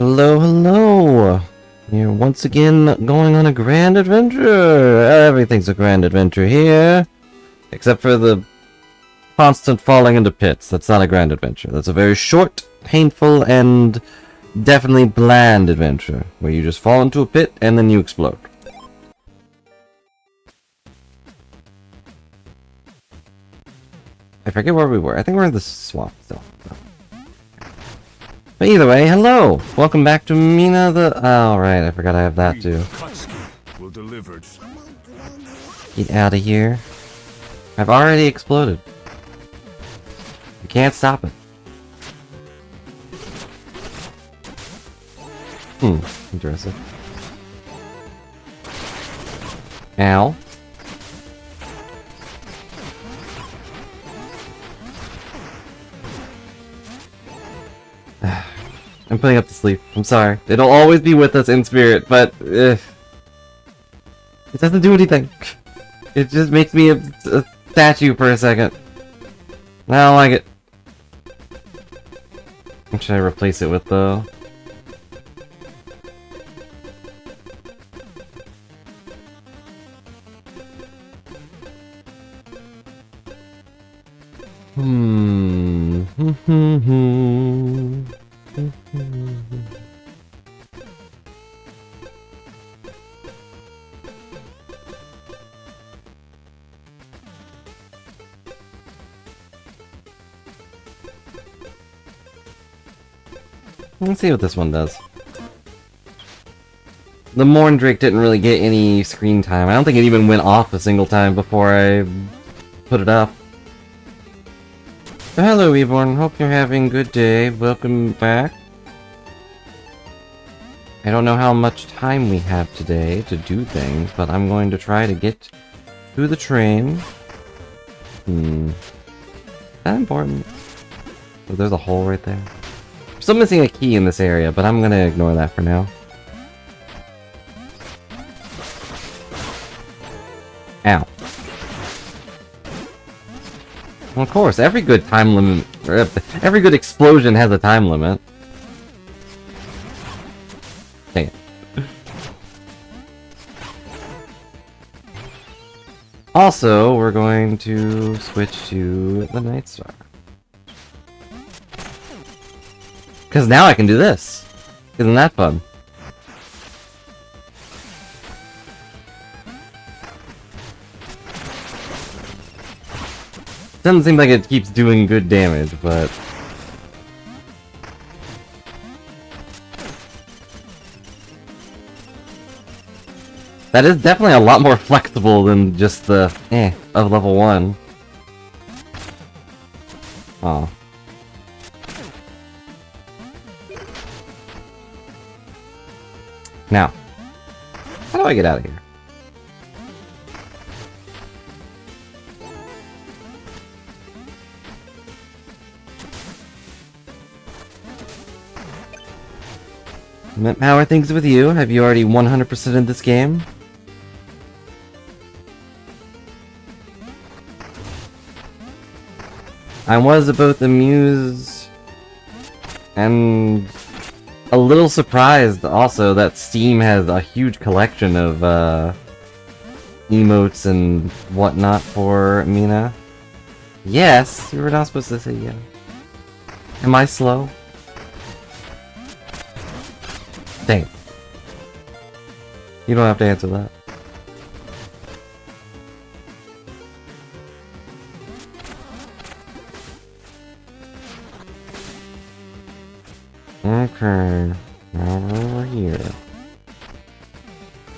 Hello, hello! You're once again going on a grand adventure! Everything's a grand adventure here. Except for the constant falling into pits. That's not a grand adventure. That's a very short, painful, and definitely bland adventure. Where you just fall into a pit and then you explode. I forget where we were. I think we're in the swamp still. But either way, hello! Welcome back to Mina the... Oh, right, I forgot I have that too. Get out of here. I've already exploded. You can't stop it. Interesting. Ow. I'm putting up to sleep. I'm sorry. It'll always be with us in spirit, but it doesn't do anything. It just makes me a statue for a second. I don't like it. What should I replace it with, though? Let's see what this one does. The Morndrake didn't really get any screen time. I don't think it even went off a single time before I put it up. Hello, Eborn. Hope you're having a good day. Welcome back. I don't know how much time we have today to do things, but I'm going to try to get to the train. Is that important? Oh, there's a hole right there. I'm still missing a key in this area, but I'm gonna ignore that for now. Ow. Well, of course, every good time limit, or every good explosion has a time limit. Dang it. Also, we're going to switch to the Night Star. Because now I can do this. Isn't that fun? Doesn't seem like it keeps doing good damage, but... that is definitely a lot more flexible than just the of level 1. Aw. Now, how do I get out of here? How are things with you? Have you already 100% in this game? I was both amused and a little surprised also that Steam has a huge collection of emotes and whatnot for Mina. Yes, you were not supposed to say yeah. Am I slow? Dang it. You don't have to answer that. Okay, now we're over here.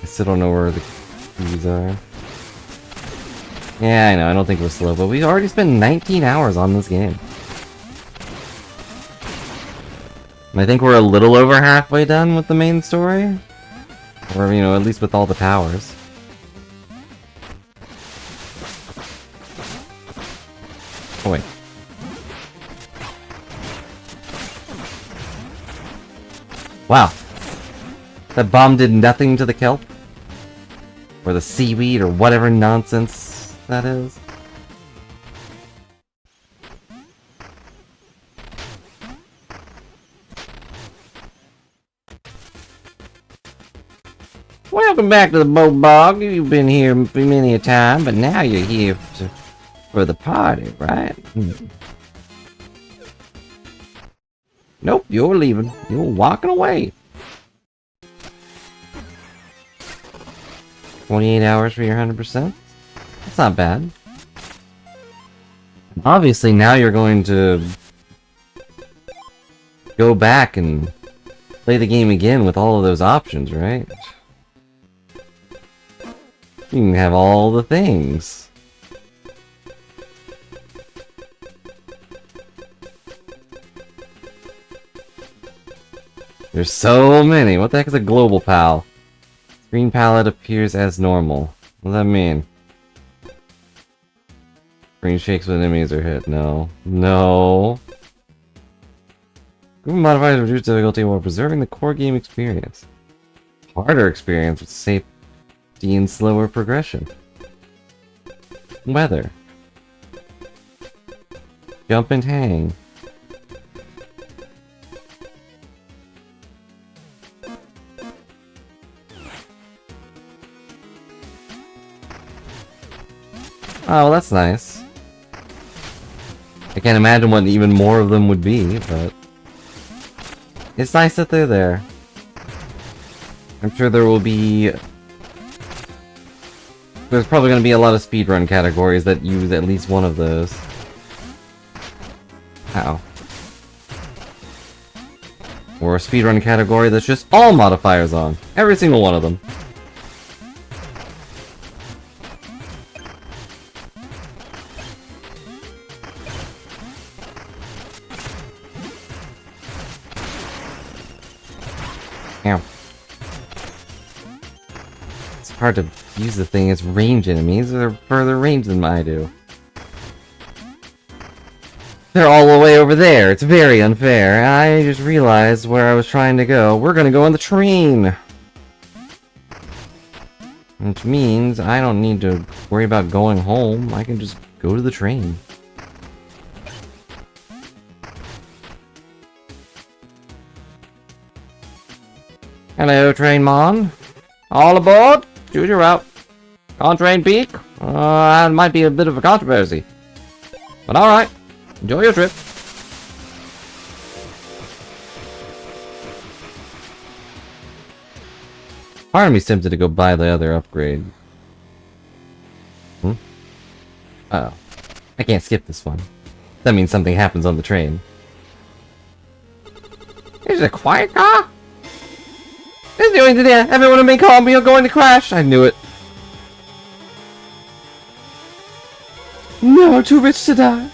I still don't know where the keys are. Yeah, I know, I don't think we're slow, but we already spent 19 hours on this game. And I think we're a little over halfway done with the main story. Or, you know, at least with all the towers. Oh, wait. Wow. That bomb did nothing to the kelp? Or the seaweed, or whatever nonsense that is. Welcome back to the boat bog. You've been here many a time, but now you're here for the party, right? Nope, you're leaving. You're walking away. 28 hours for your 100%? That's not bad. Obviously, now you're going to go back and play the game again with all of those options, right? You can have all the things. There's so many. What the heck is a global pal? Screen palette appears as normal. What does that mean? Screen shakes when enemies are hit. No. No. Group modifiers reduce difficulty while preserving the core game experience. Harder experience with safety and slower progression. Weather. Jump and hang. Oh, well, that's nice. I can't imagine what even more of them would be, but it's nice that they're there. I'm sure there will be... There's probably going to be a lot of speedrun categories that use at least one of those. Ow. Or a speedrun category that's just all modifiers on. Every single one of them. Ow. It's hard to use the thing as range enemies. They're further range than I do. They're all the way over there. It's very unfair. I just realized where I was trying to go. We're gonna go on the train! Which means I don't need to worry about going home. I can just go to the train. Hello, Trainmon. All aboard! Choose your route. On train peak? That might be a bit of a controversy. But alright. Enjoy your trip. Part of me's tempted to go buy the other upgrade. Uh-oh. I can't skip this one. That means something happens on the train. Is it a quiet car? It's doing today. Everyone remain calm. We are going to crash. I knew it. No, too rich to die.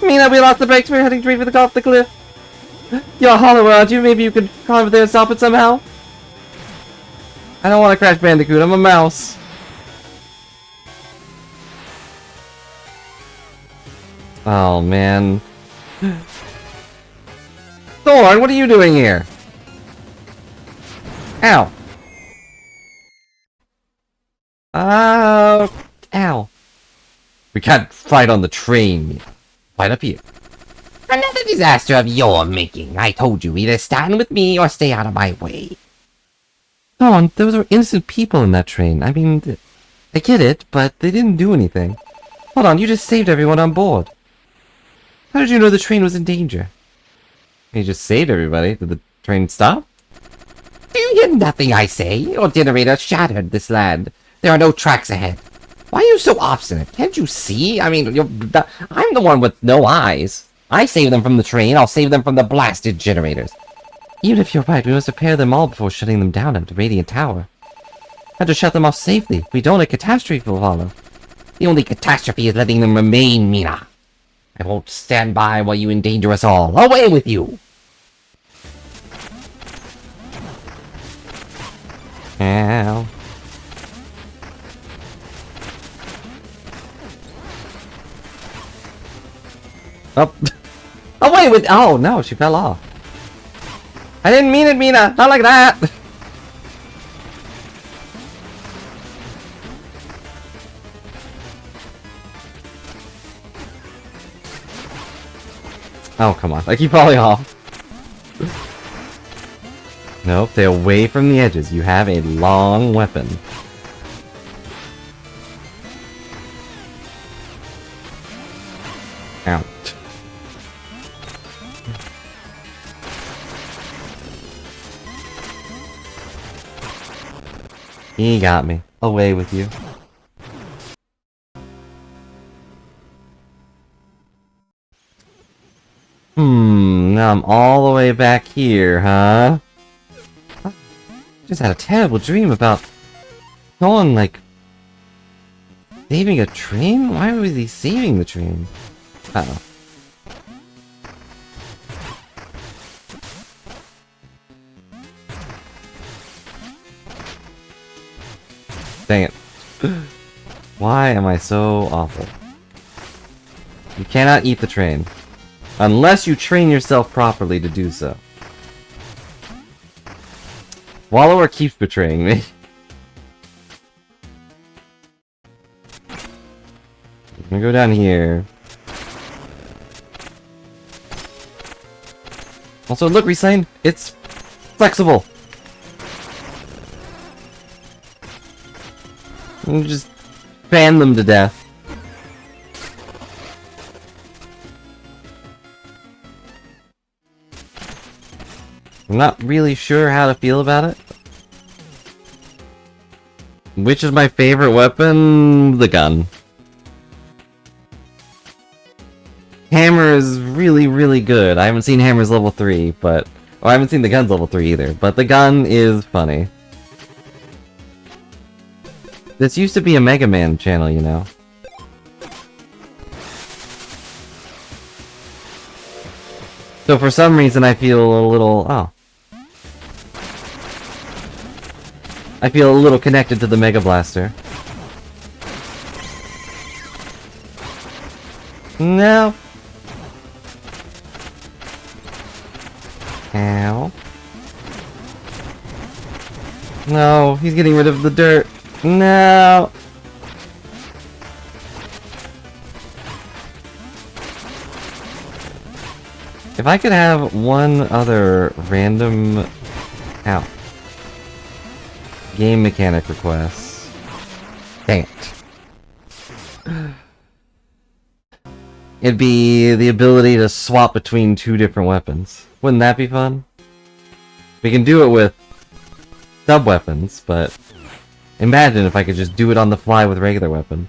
Mina, we lost the brakes. We're heading straight for the off the cliff. You're hollow, aren't you? Maybe you could climb over there and stop it somehow? I don't want to crash Bandicoot. I'm a mouse. Oh, man. Thorn, what are you doing here? Ow. Ow. We can't fight on the train. Fight up here. Another disaster of your making. I told you, either stand with me or stay out of my way. Thorn, those are innocent people in that train. I mean, I get it, but they didn't do anything. Hold on, you just saved everyone on board. How did you know the train was in danger? You just saved everybody. Did the train stop? Do you hear nothing I say? Your generator shattered this land. There are no tracks ahead. Why are you so obstinate? Can't you see? I mean, I'm the one with no eyes. I saved them from the train. I'll save them from the blasted generators. Even if you're right, we must repair them all before shutting them down at the Radiant Tower. Have to shut them off safely. If we don't, a catastrophe will follow. The only catastrophe is letting them remain, Mina. I won't stand by while you endanger us all. Away with you! Ow. Oh. Away with— oh no, she fell off. I didn't mean it, Mina! Not like that! Oh, come on. I keep falling off. Nope, stay away from the edges. You have a long weapon. Out. He got me. Away with you. Now I'm all the way back here, huh? I just had a terrible dream about someone, like, saving a train? Why was he saving the train? Uh-oh. Dang it. Why am I so awful? You cannot eat the train. Unless you train yourself properly to do so. Wallower keeps betraying me. I'm gonna go down here. Also, look, Resign! It's flexible! You just fan them to death. I'm not really sure how to feel about it. Which is my favorite weapon? The gun. Hammer is really, really good. I haven't seen Hammer's level 3, but... Oh, I haven't seen the gun's level 3 either, but the gun is funny. This used to be a Mega Man channel, you know. So for some reason I feel a little... Oh. I feel a little connected to the Mega Blaster. No. Ow. No, he's getting rid of the dirt. No. If I could have one other random... Ow. Game mechanic requests. Dang it. It'd be the ability to swap between two different weapons. Wouldn't that be fun? We can do it with sub-weapons, but imagine if I could just do it on the fly with regular weapon.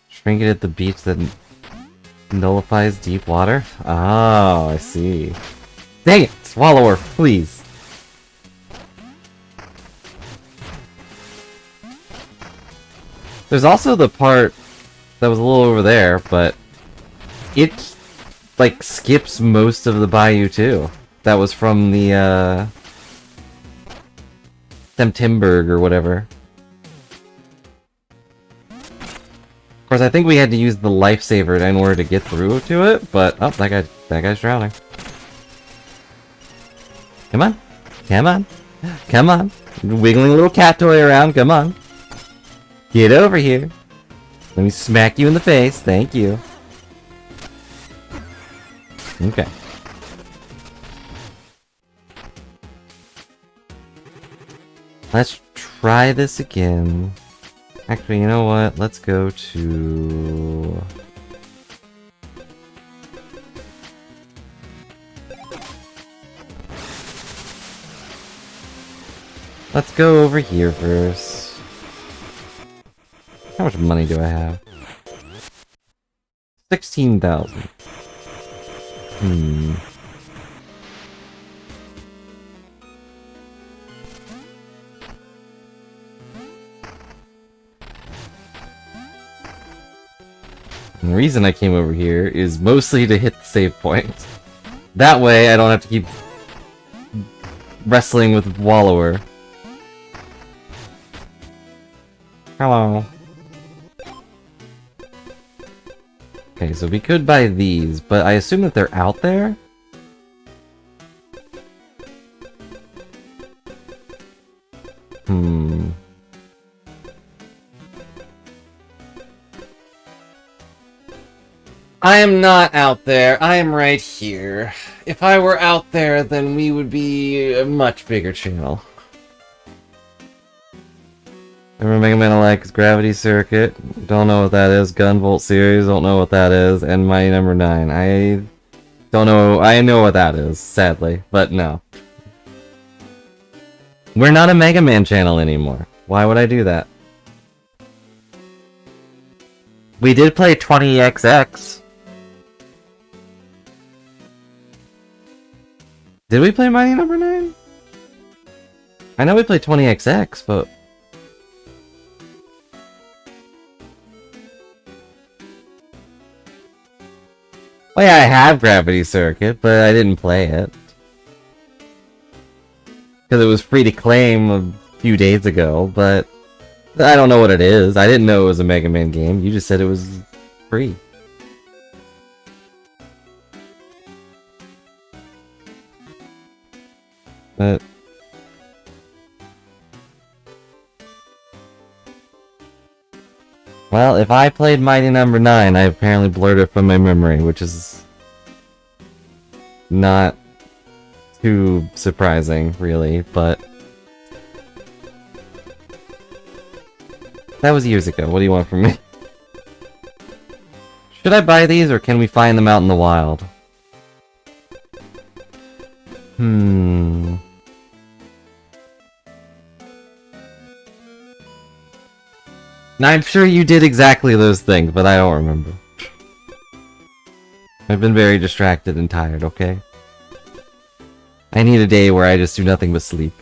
Trinket at the beach that nullifies deep water? Oh, I see. Dang it! Swallower, please! There's also the part that was a little over there, but it, like, skips most of the bayou, too. That was from the, Septemberg or whatever. Of course, I think we had to use the lifesaver in order to get through to it, but... Oh, that guy's drowning. Come on. Come on. Come on. Wiggling a little cat toy around, come on. Get over here. Let me smack you in the face, thank you. Okay. Let's try this again. Actually, you know what? Let's go to... Let's go over here first. How much money do I have? 16,000. And the reason I came over here is mostly to hit the save point. That way I don't have to keep wrestling with Wallower. Hello. Okay, so we could buy these, but I assume that they're out there? I am not out there. I am right here. If I were out there, then we would be a much bigger channel. Remember Mega Man I like is Gravity Circuit. Don't know what that is. Gunvolt series. Don't know what that is. And Mighty Number 9. I don't know. I know what that is, sadly. But no. We're not a Mega Man channel anymore. Why would I do that? We did play 20XX. Did we play Mighty Number 9? I know we played 20XX, but... Oh yeah, I have Gravity Circuit, but I didn't play it. Because it was free to claim a few days ago, but... I don't know what it is. I didn't know it was a Mega Man game. You just said it was free. But... Well, if I played Mighty Number 9, I apparently blurred it from my memory, which is... not too surprising, really, but... That was years ago. What do you want from me? Should I buy these, or can we find them out in the wild? Now, I'm sure you did exactly those things, but I don't remember. I've been very distracted and tired, okay? I need a day where I just do nothing but sleep.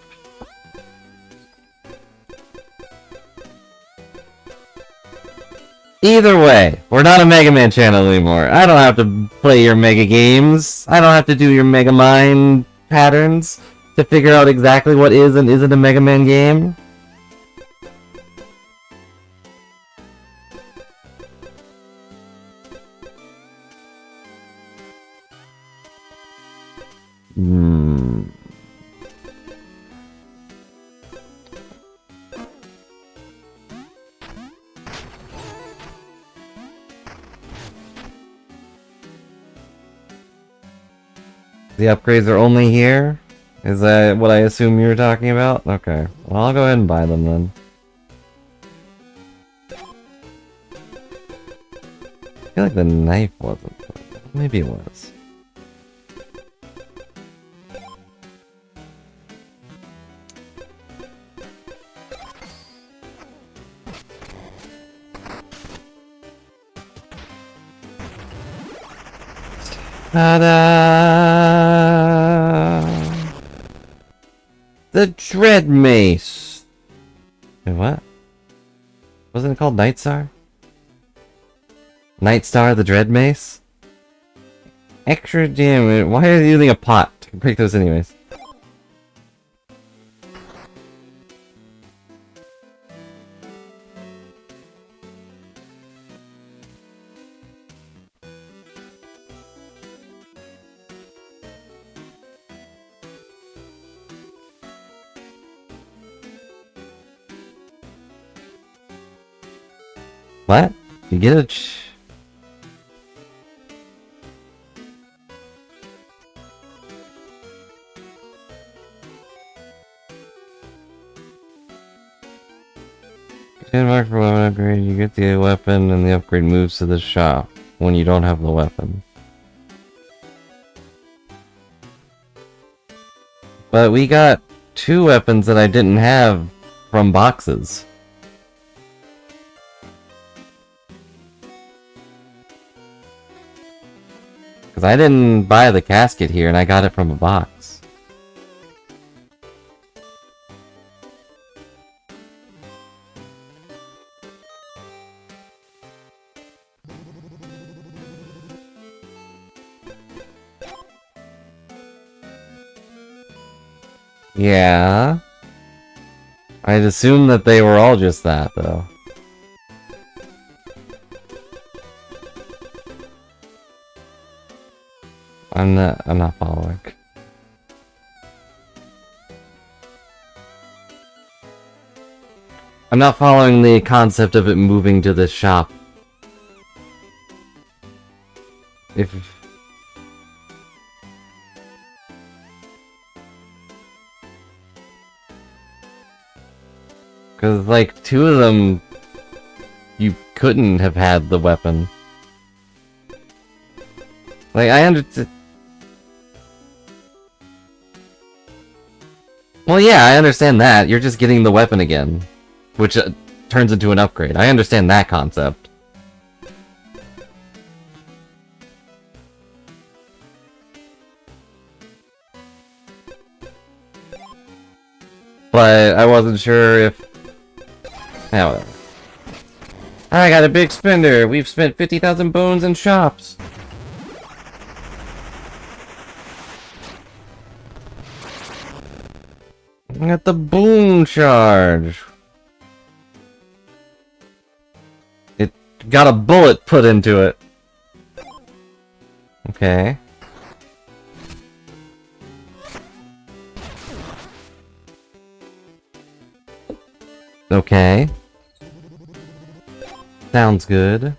Either way, we're not a Mega Man channel anymore. I don't have to play your Mega games. I don't have to do your Mega Mind patterns to figure out exactly what is and isn't a Mega Man game. The upgrades are only here? Is that what I assume you were talking about? Okay. Well, I'll go ahead and buy them then. I feel like the knife wasn't. Maybe it was. Ta-da! The Dread Mace! Wait, what? Wasn't it called Nightstar? Nightstar the Dread Mace? Extra damage. Why are you using a pot? Break those anyways. What? You get it? Mark for weapon upgrade. You get the weapon, and the upgrade moves to the shop when you don't have the weapon. But we got 2 weapons that I didn't have from boxes. Because I didn't buy the casket here, and I got it from a box. Yeah. I'd assume that they were all just that, though. I'm not following. I'm not following the concept of it moving to the shop. if... Because, like, two of them, you couldn't have had the weapon. Like, I understand... Well, yeah, I understand that. You're just getting the weapon again. Which turns into an upgrade. I understand that concept. But I wasn't sure if... Now, I got a big spender. We've spent 50,000 bones in shops. I got the boom charge. It got a bullet put into it. Okay. Okay. Sounds good.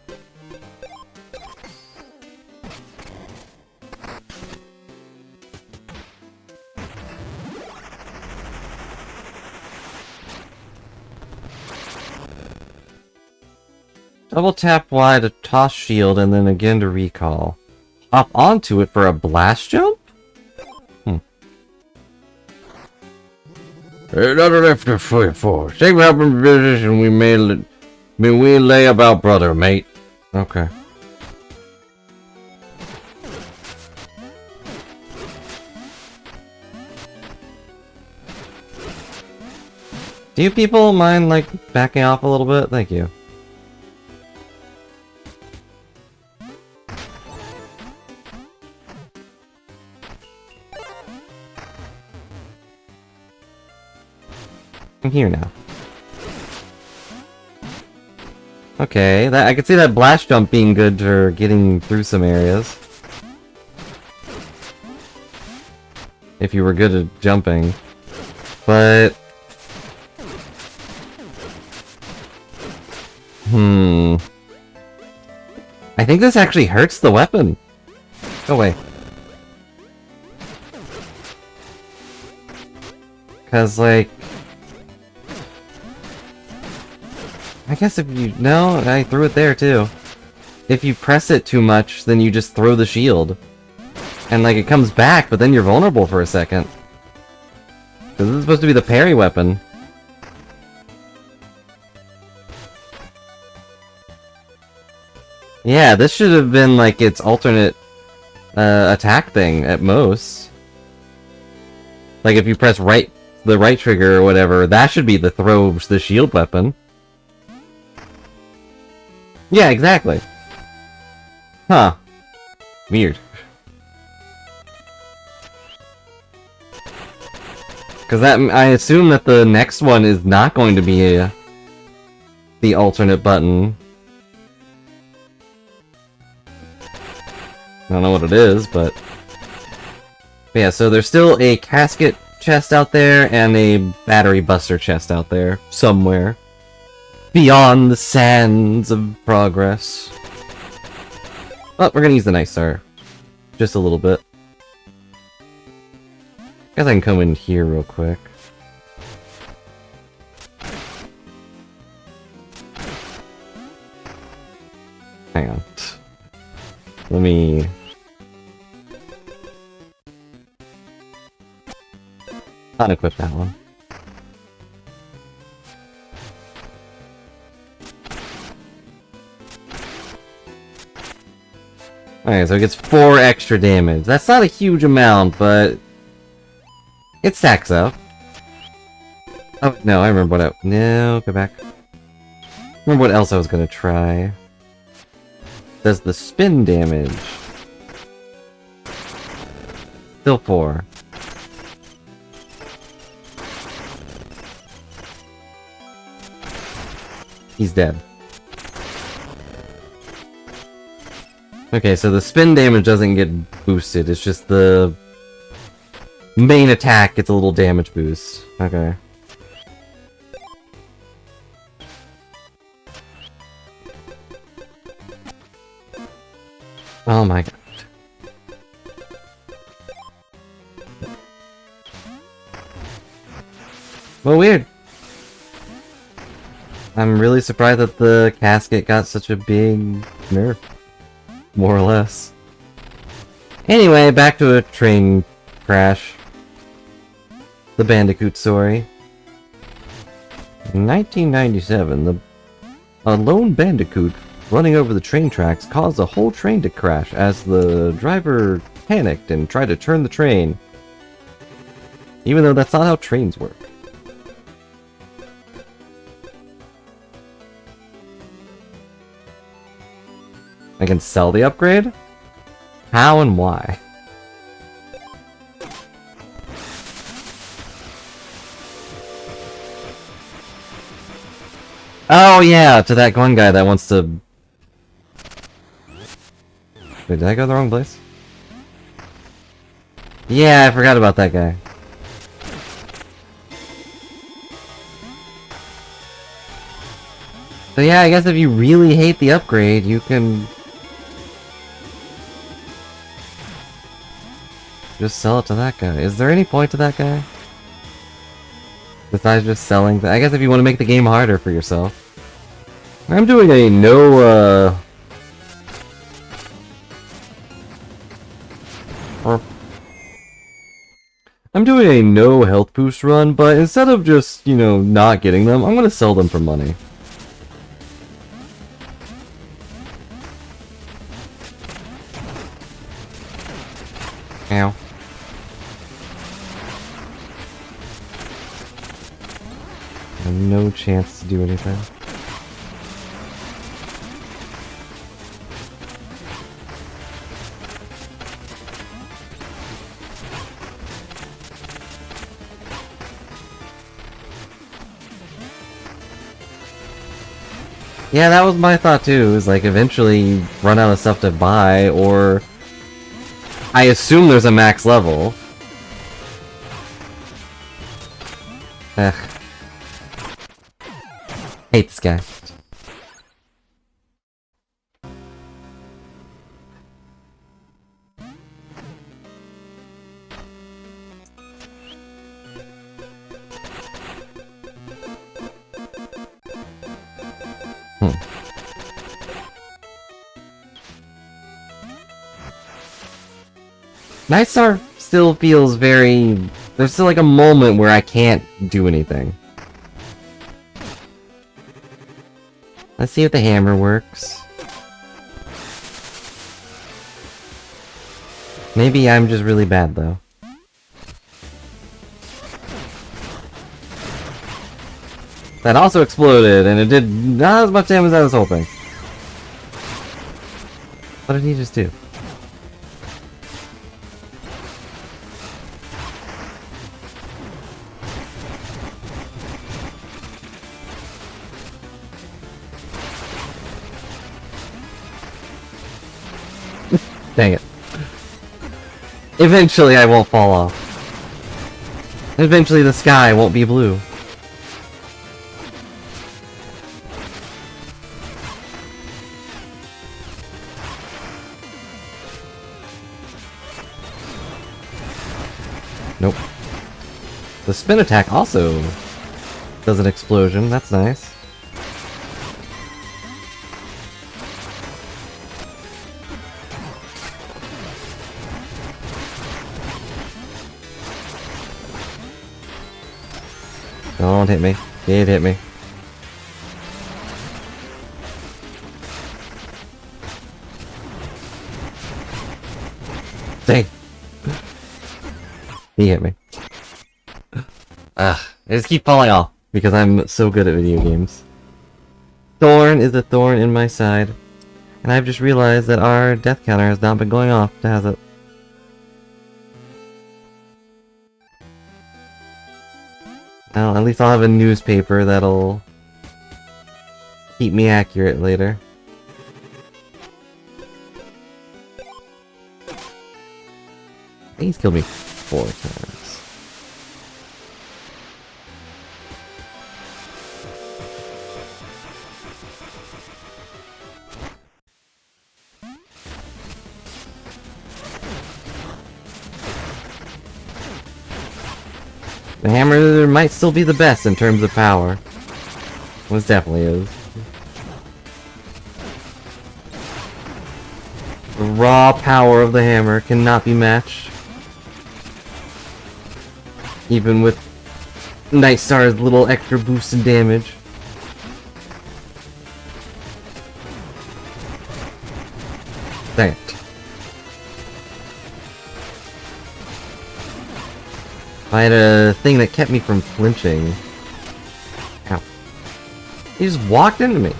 Double tap Y to toss shield and then again to recall. Hop onto it for a blast jump? Another after 44. Take me up in position we lay about brother, mate. Okay. Do you people mind, like, backing off a little bit? Thank you. I'm here now. Okay, that I could see that blast jump being good for getting through some areas. If you were good at jumping. But... I think this actually hurts the weapon. Go away. Cause, like... I guess if you... No, I threw it there, too. If you press it too much, then you just throw the shield. And, like, it comes back, but then you're vulnerable for a second. Because this is supposed to be the parry weapon. Yeah, this should have been, like, its alternate attack thing, at most. Like, if you press the right trigger or whatever, that should be the throw the shield weapon. Yeah, exactly. Huh. Weird. Because I assume that the next one is not going to be the alternate button. I don't know what it is, but... Yeah, so there's still a casket chest out there and a battery buster chest out there. Somewhere. Beyond the sands of progress. Oh, we're gonna use the Night Star. Just a little bit. Guess I can come in here real quick. Hang on. Let me... unequip that one. Okay, so it gets 4 extra damage. That's not a huge amount, but... it stacks up. Oh, no, I remember what I... No, go back. Remember what else I was gonna try. Does the spin damage. Still 4. He's dead. Okay, so the spin damage doesn't get boosted, it's just the main attack gets a little damage boost. Okay. Oh my god. Well, weird. I'm really surprised that the casket got such a big nerf. More or less. Anyway, back to a train crash. The Bandicoot story. In 1997, a lone Bandicoot running over the train tracks caused the whole train to crash as the driver panicked and tried to turn the train. Even though that's not how trains work. I can sell the upgrade? How and why? Oh yeah, to that one guy that wants to... Wait, did I go the wrong place? Yeah, I forgot about that guy. So yeah, I guess if you really hate the upgrade, you can... just sell it to that guy. Is there any point to that guy? Besides just selling I guess if you want to make the game harder for yourself. I'm doing a no, I'm doing a no health boost run, but instead of just, you know, not getting them, I'm gonna sell them for money. Ow. I have no chance to do anything. Yeah, that was my thought too, is like eventually you run out of stuff to buy, or... I assume there's a max level. Ugh. Hate this guy. Night Star still feels very... There's still like a moment where I can't do anything. Let's see if the hammer works. Maybe I'm just really bad though. That also exploded, and it did not as much damage as I was hoping. What did he just do? Dang it. Eventually I won't fall off. Eventually the sky won't be blue. Nope. The spin attack also does an explosion, that's nice. Don't hit me. It hit me. Dang. He hit me. I just keep falling off because I'm so good at video games. Thorn is a thorn in my side. And I've just realized that our death counter has not been going off, has it? Well, at least I'll have a newspaper that'll keep me accurate later. He's killed me 4 times. The hammer might still be the best in terms of power. Well, it definitely is. The raw power of the hammer cannot be matched. Even with Nightstar's little extra boost in damage. Dang it. I had a thing that kept me from flinching. Ow. He just walked into me.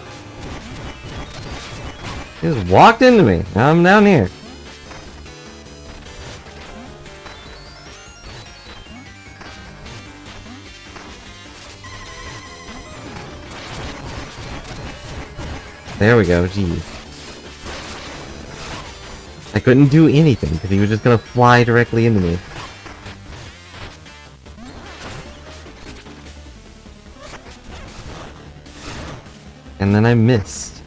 He just walked into me. Now I'm down here. There we go, jeez. I couldn't do anything because he was just gonna fly directly into me. And then I missed.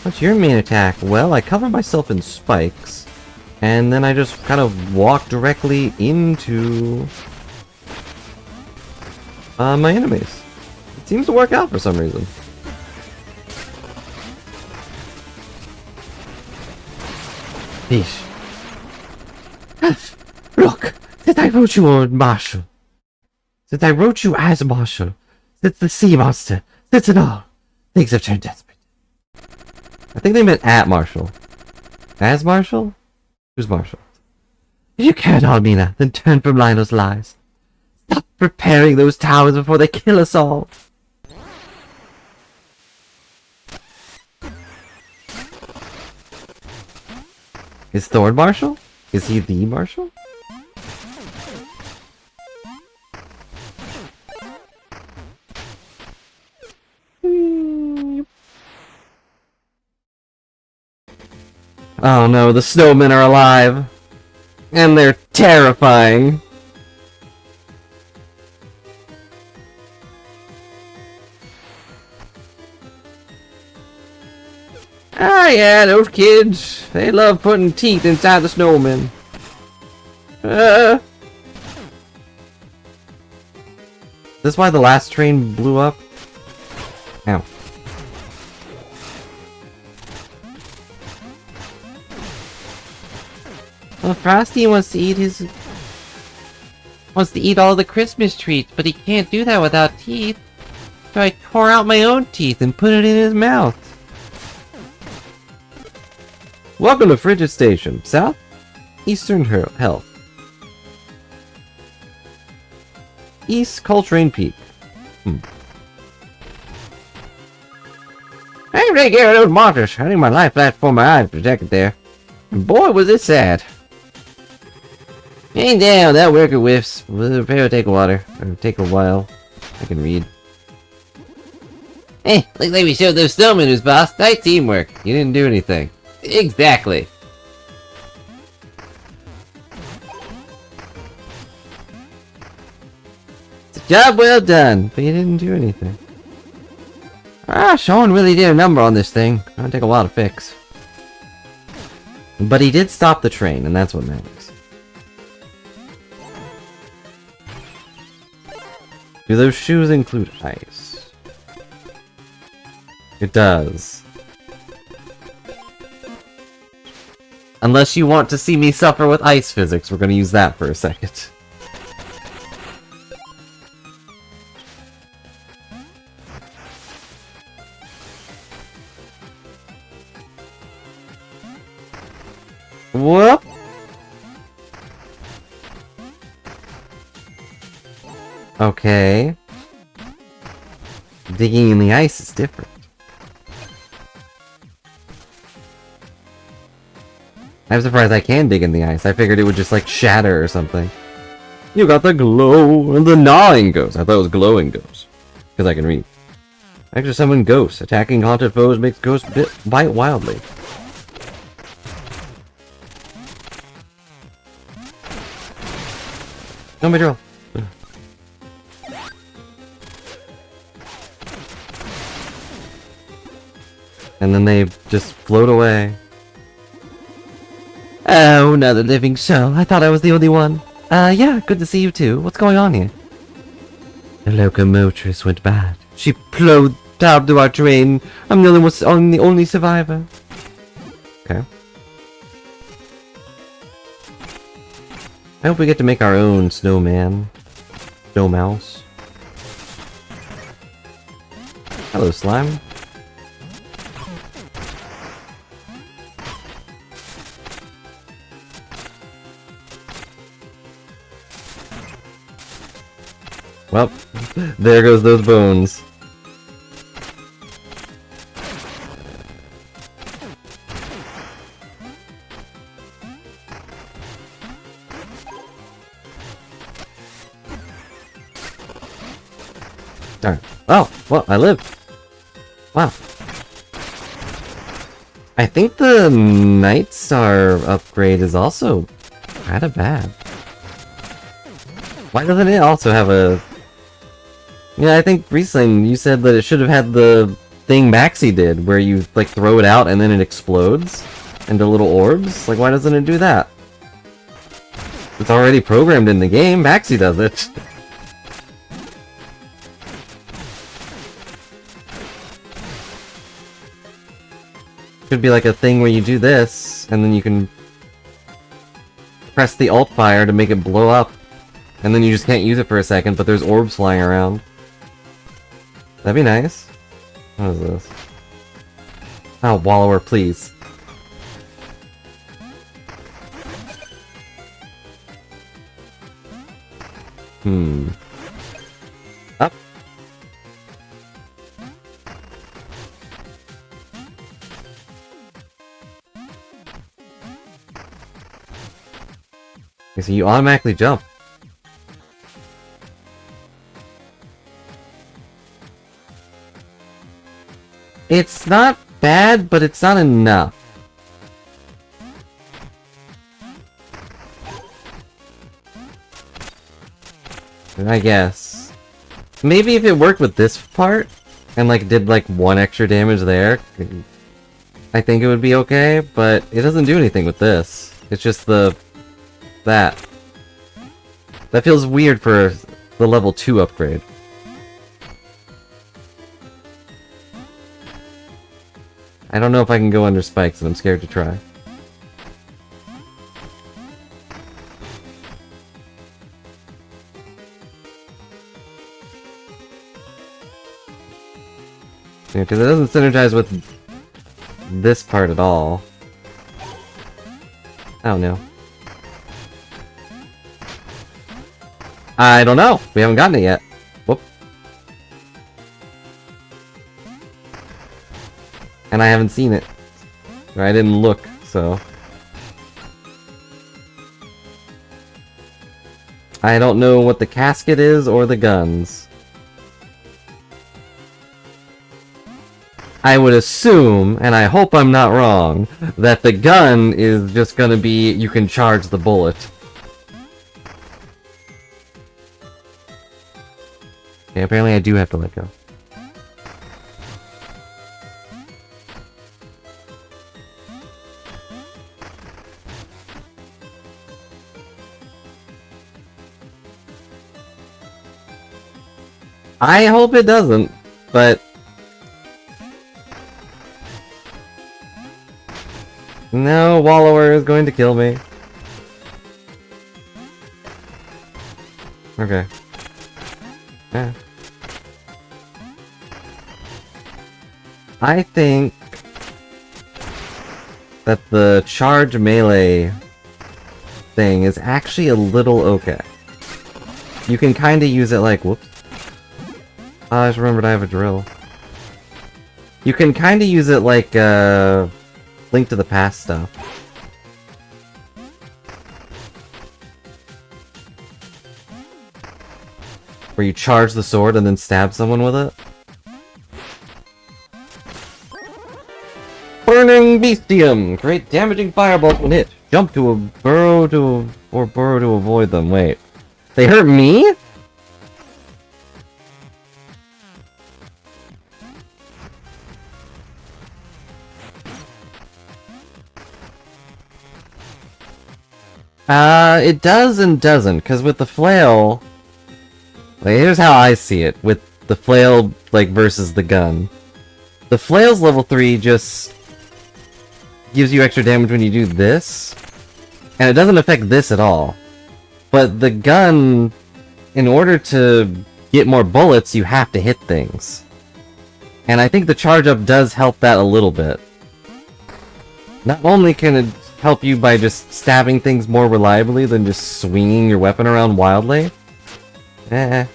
What's your main attack? Well, I cover myself in spikes, and then I just kind of walk directly into my enemies. It seems to work out for some reason. Yeesh. Look! Since I wrote you on Marshall. Since I wrote you as Marshall. Since the sea monster. Since it all. Things have turned desperate. I think they meant at Marshall. As Marshall? Who's Marshall? If you care at all, Mina, then turn from Lionel's lies. Stop preparing those towers before they kill us all. Is Thorn Marshall? Is he the Marshall? Oh no, the snowmen are alive! And they're terrifying! Ah yeah, those kids, they love putting teeth inside the snowmen. Is this why the last train blew up? Ow. Well, Frosty wants to eat all the Christmas treats, but he can't do that without teeth. So I tore out my own teeth and put it in his mouth. Welcome to Frigid Station, South Eastern Health. East Coltrane Peak. I'm taking care of those monsters. I need my life flash before my eyes protected there. And boy, was it sad. Hang down, that worker whiffs. Prepare to take water. It'll take a while. I can read. Hey, looks like we showed those snowmen who's boss. Nice teamwork. You didn't do anything. Exactly. It's a job well done, but you didn't do anything. Ah, Sean really did a number on this thing. It'll take a while to fix. But he did stop the train, and that's what matters. Do those shoes include ice? It does. Unless you want to see me suffer with ice physics, we're gonna use that for a second. Whoop! Okay. Digging in the ice is different. I'm surprised I can dig in the ice. I figured it would just like shatter or something. You got the glow and the gnawing ghost. I thought it was glowing ghost. Because I can read. Extra summon ghosts. Attacking haunted foes makes ghosts bite wildly. No major roll. And then they just float away. Oh, another living soul. I thought I was the only one. Yeah, good to see you too. What's going on here? The locomotress went bad. She plowed through our train. I'm the only survivor. Okay. I hope we get to make our own snowman. Snow mouse. Hello, slime. Well, there goes those bones. Darn. Oh, well, I live. Wow. I think the Night Star upgrade is also kinda bad. Why doesn't it also have a... Yeah, I think recently you said that it should have had the thing Maxi did, where you, like, throw it out and then it explodes into little orbs. Like, why doesn't it do that? It's already programmed in the game. Maxi does it. Could be like a thing where you do this, and then you can press the alt fire to make it blow up, and then you just can't use it for a second, but there's orbs flying around. That'd be nice. What is this? Oh, Wallower, please. Up. Okay, so you automatically jump. It's not bad, but it's not enough. I guess. Maybe if it worked with this part, and like did like 1 extra damage there, I think it would be okay, but it doesn't do anything with this. It's just that. That feels weird for the level 2 upgrade. I don't know if I can go under spikes, and I'm scared to try. Yeah, because it doesn't synergize with this part at all. Oh no. I don't know. We haven't gotten it yet. Whoop. And I haven't seen it. Or I didn't look, so... I don't know what the casket is or the guns. I would assume, and I hope I'm not wrong, that the gun is just gonna be you can charge the bullet. Okay, apparently I do have to let go. I hope it doesn't, but... No, Wallower is going to kill me. Okay. Yeah. I think that the charge melee thing is actually a little okay. You can kind of use it like... Whoops. I just remembered I have a drill. You can kind of use it like, Link to the Past stuff. Where you charge the sword and then stab someone with it. Burning Bestium! Create damaging fireballs when hit. Jump to a burrow to avoid them. Wait. They hurt me? It does and doesn't, because with the flail... Like, here's how I see it, with the flail, like, versus the gun. The flail's level 3 just gives you extra damage when you do this, and it doesn't affect this at all. But the gun, in order to get more bullets, you have to hit things. And I think the charge up does help that a little bit. Not only can it help you by just stabbing things more reliably than just swinging your weapon around wildly, but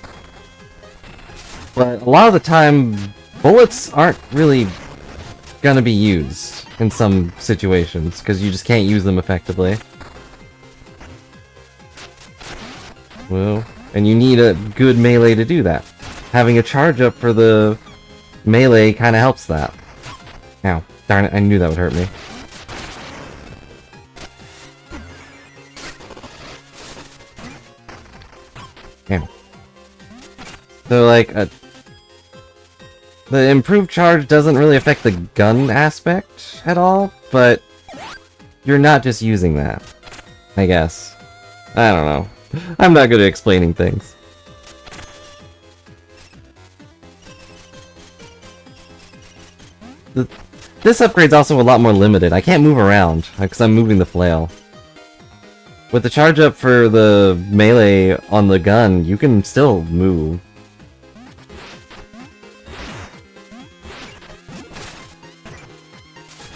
a lot of the time, bullets aren't really gonna be used in some situations, because you just can't use them effectively. Well, and you need a good melee to do that. Having a charge up for the melee kind of helps that. Ow, darn it, I knew that would hurt me. Ow. So, like, the improved charge doesn't really affect the gun aspect at all, but you're not just using that, I guess. I don't know. I'm not good at explaining things. This upgrade's also a lot more limited. I can't move around, because I'm moving the flail. With the charge up for the melee on the gun, you can still move.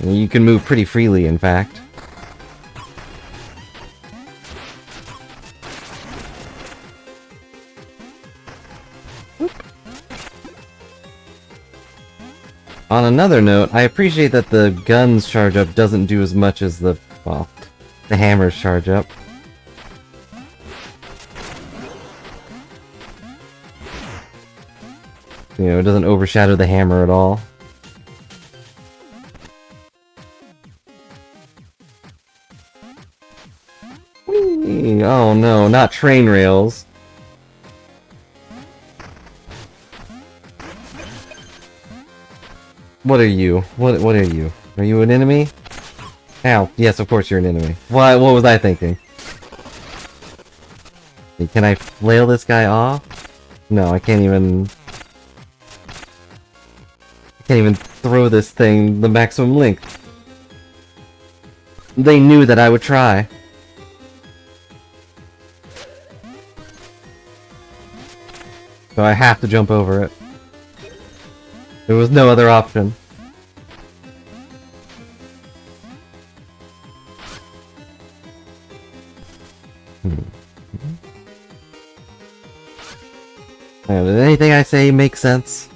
You can move pretty freely, in fact. On another note, I appreciate that the gun's charge up doesn't do as much as the, well, the hammer's charge up. You know, it doesn't overshadow the hammer at all. Whee! Oh no, not train rails. What are you? What are you? Are you an enemy? Ow. Yes, of course you're an enemy. What was I thinking? Can I flail this guy off? No, I can't even... I can't even throw this thing the maximum length. They knew that I would try. So I have to jump over it. There was no other option. Does anything I say make sense?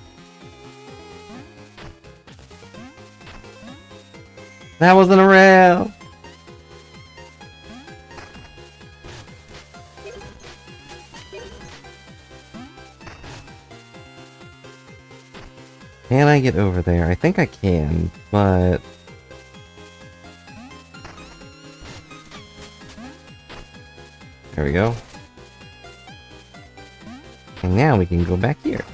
That wasn't a rail! Can I get over there? I think I can, but... There we go. And now we can go back here.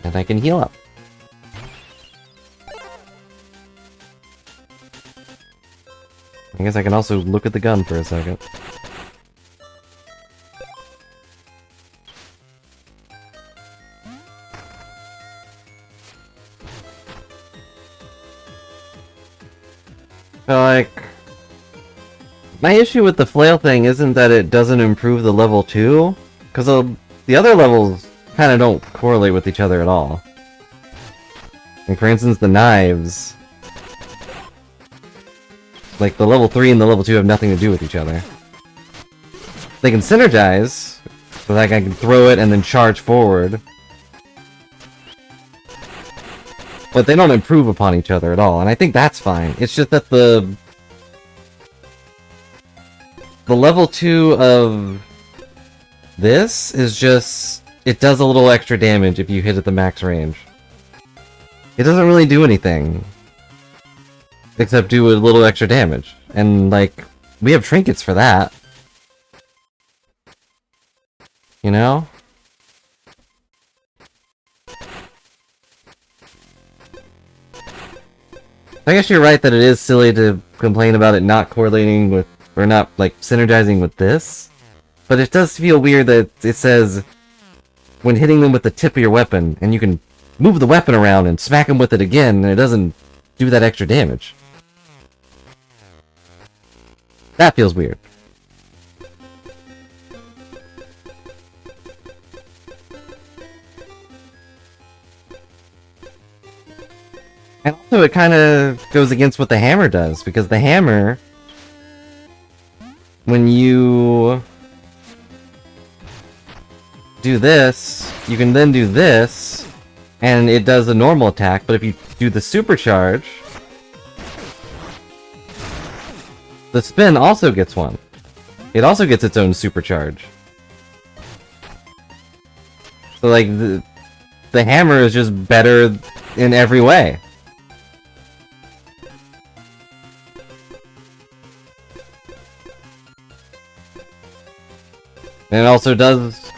And I can heal up. I guess I can also look at the gun for a second. So, like... My issue with the flail thing isn't that it doesn't improve the level 2, because the other levels kind of don't correlate with each other at all. Like, for instance, the knives... Like, the level 3 and the level 2 have nothing to do with each other. They can synergize, so like I can throw it and then charge forward. But they don't improve upon each other at all, and I think that's fine. It's just that the level 2 of this is just... It does a little extra damage if you hit at the max range. It doesn't really do anything. Except do a little extra damage. And, like, we have trinkets for that. You know? I guess you're right that it is silly to complain about it not correlating with We're not, like, synergizing with this. But it does feel weird that it says, when hitting them with the tip of your weapon, and you can move the weapon around and smack them with it again, and it doesn't do that extra damage. That feels weird. And also it kind of goes against what the hammer does, because the hammer, when you do this, you can then do this, and it does a normal attack, but if you do the supercharge, the spin also gets one. It also gets its own supercharge. So like, the hammer is just better in every way. And it also does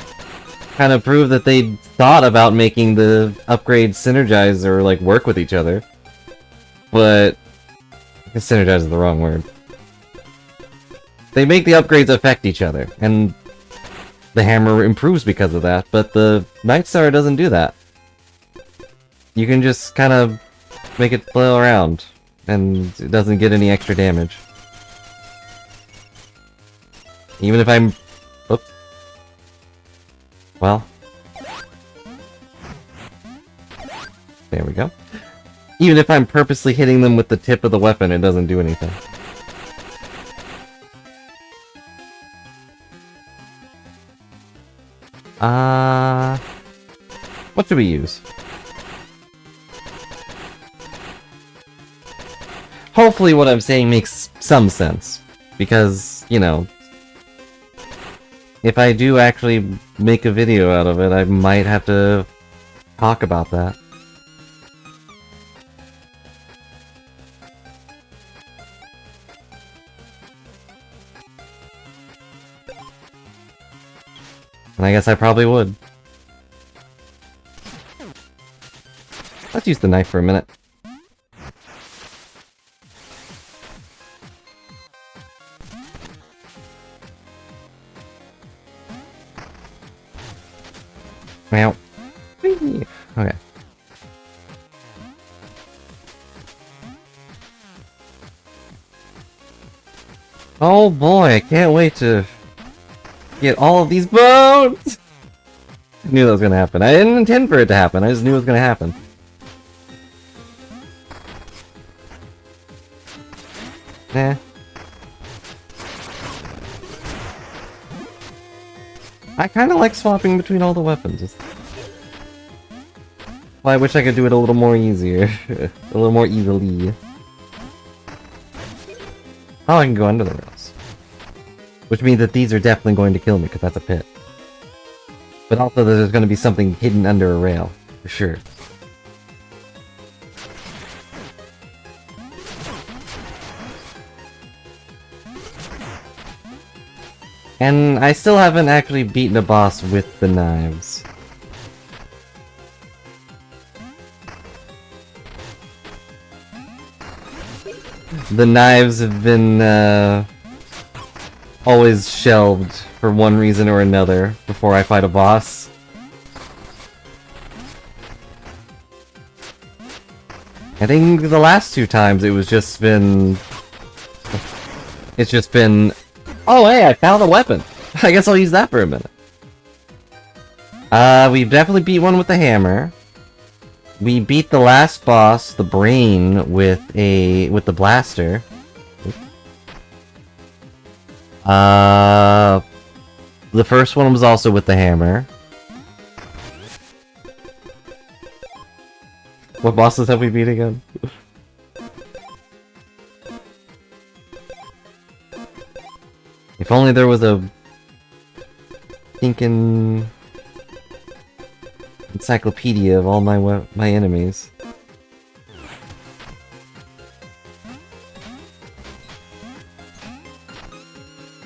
kind of prove that they thought about making the upgrades synergize or like work with each other. But I guess synergize is the wrong word. They make the upgrades affect each other, and the hammer improves because of that, but the Nightstar doesn't do that. You can just kind of make it flail around, and it doesn't get any extra damage. Even if I'm... Oops. Well. There we go. Even if I'm purposely hitting them with the tip of the weapon, it doesn't do anything. What should we use? Hopefully what I'm saying makes some sense. Because, you know, if I do actually make a video out of it, I might have to talk about that. And I guess I probably would. Let's use the knife for a minute. Meow. Whee! Okay. Oh boy, I can't wait to get all of these bones! I knew that was gonna happen. I didn't intend for it to happen, I just knew it was gonna happen. Nah. I kinda like swapping between all the weapons. Well, I wish I could do it a little more easier. A little more easily. Oh, I can go under the rails. Which means that these are definitely going to kill me, because that's a pit. But also there's going to be something hidden under a rail, for sure. And I still haven't actually beaten a boss with the knives. The knives have been, always shelved for one reason or another before I fight a boss. I think the last two times it's just been, oh hey, I found a weapon! I guess I'll use that for a minute. We definitely beat one with the hammer. We beat the last boss, the brain, with the blaster. The first one was also with the hammer. What bosses have we beat again? If only there was a thinking encyclopedia of all my enemies.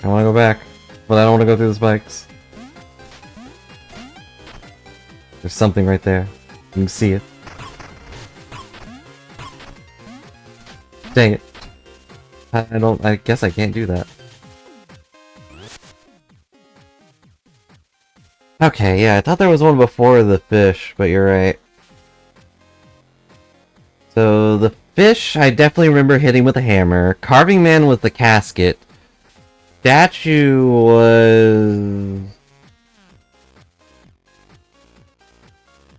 I want to go back, but I don't want to go through the spikes. There's something right there. You can see it. Dang it. I guess I can't do that. Okay, yeah, I thought there was one before the fish, but you're right. So, the fish, I definitely remember hitting with a hammer. Carving Man was the casket. Statue was...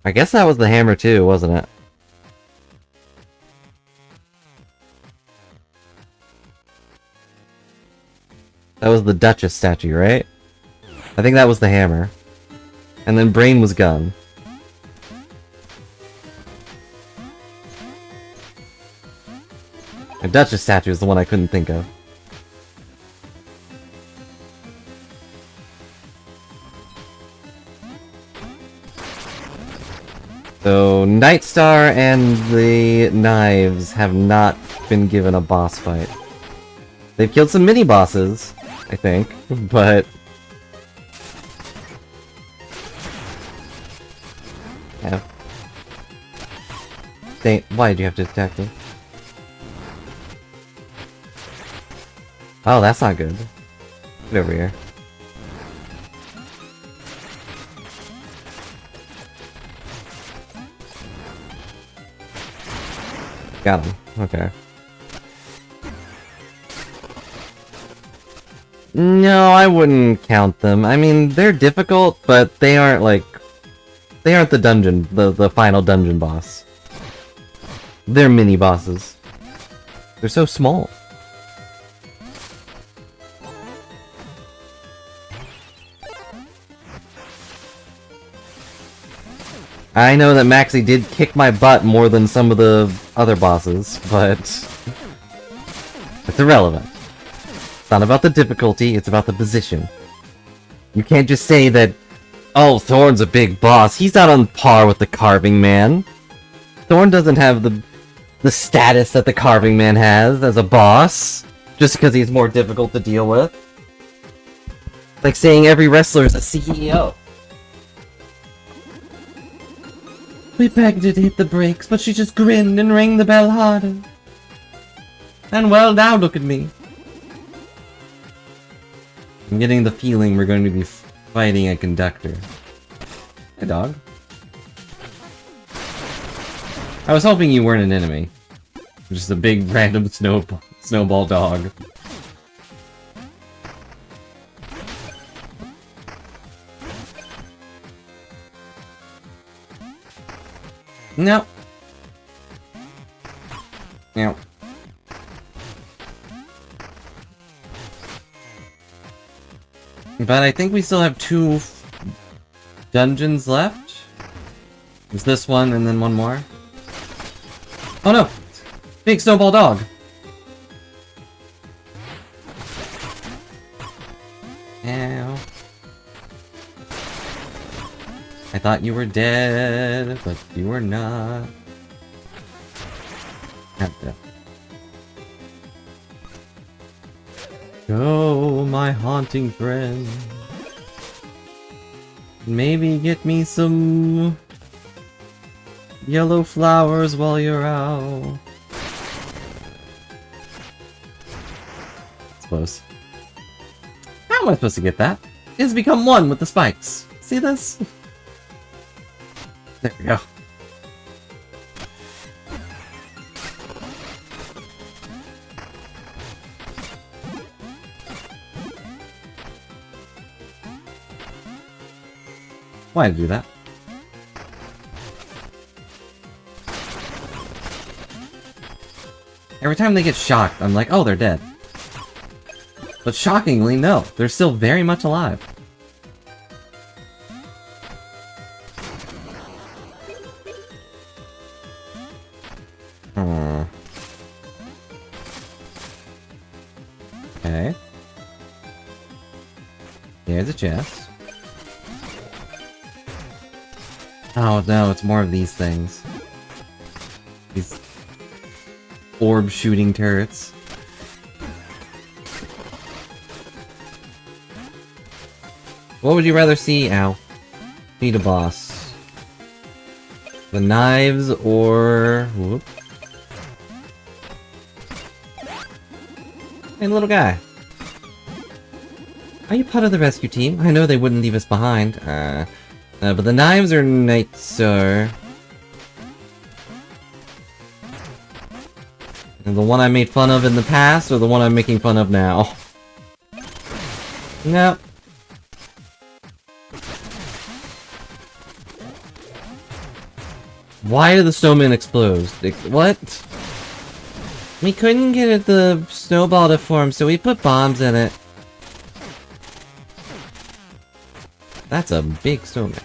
I guess that was the hammer too, wasn't it? That was the Duchess statue, right? I think that was the hammer. And then Brain was gun. The Duchess statue is the one I couldn't think of. So, Nightstar and the knives have not been given a boss fight. They've killed some mini-bosses, I think, but... Yeah. Why did you have to attack me? Oh, that's not good. Get over here. Got him. Okay. No, I wouldn't count them. I mean, they're difficult, but they aren't like... They aren't the dungeon, the final dungeon boss. They're mini-bosses. They're so small. I know that Maxie did kick my butt more than some of the other bosses, but... It's irrelevant. It's not about the difficulty, it's about the position. You can't just say that, oh, Thorn's a big boss, he's not on par with the Carving Man. Thorn doesn't have the status that the Carving Man has as a boss, just because he's more difficult to deal with. It's like saying every wrestler is a CEO. We begged her to hit the brakes, but she just grinned and rang the bell harder. And well, now look at me. I'm getting the feeling we're going to be fighting a conductor. Hey, dog. I was hoping you weren't an enemy. Just a big random snowball dog. No. No. But I think we still have 2 dungeons left. There's this one and then one more. Oh no! Big snowball dog! Ow. I thought you were dead, but you were not. Not dead. Go, my haunting friend. Maybe get me some yellow flowers while you're out. It's close. How am I supposed to get that? It's become one with the spikes. See this? There we go. Why did I do that? Every time they get shocked, I'm like, oh, they're dead. But shockingly, no. They're still very much alive. Okay. There's a chest. Oh no, it's more of these things. These orb shooting turrets. What would you rather see? Ow. Beat a boss. The knives or... Whoop. Hey, little guy. Are you part of the rescue team? I know they wouldn't leave us behind. But the knives are nicer. And the one I made fun of in the past, or the one I'm making fun of now? No. Why did the snowman explode? What? We couldn't get the snowball to form, so we put bombs in it. That's a big snowman.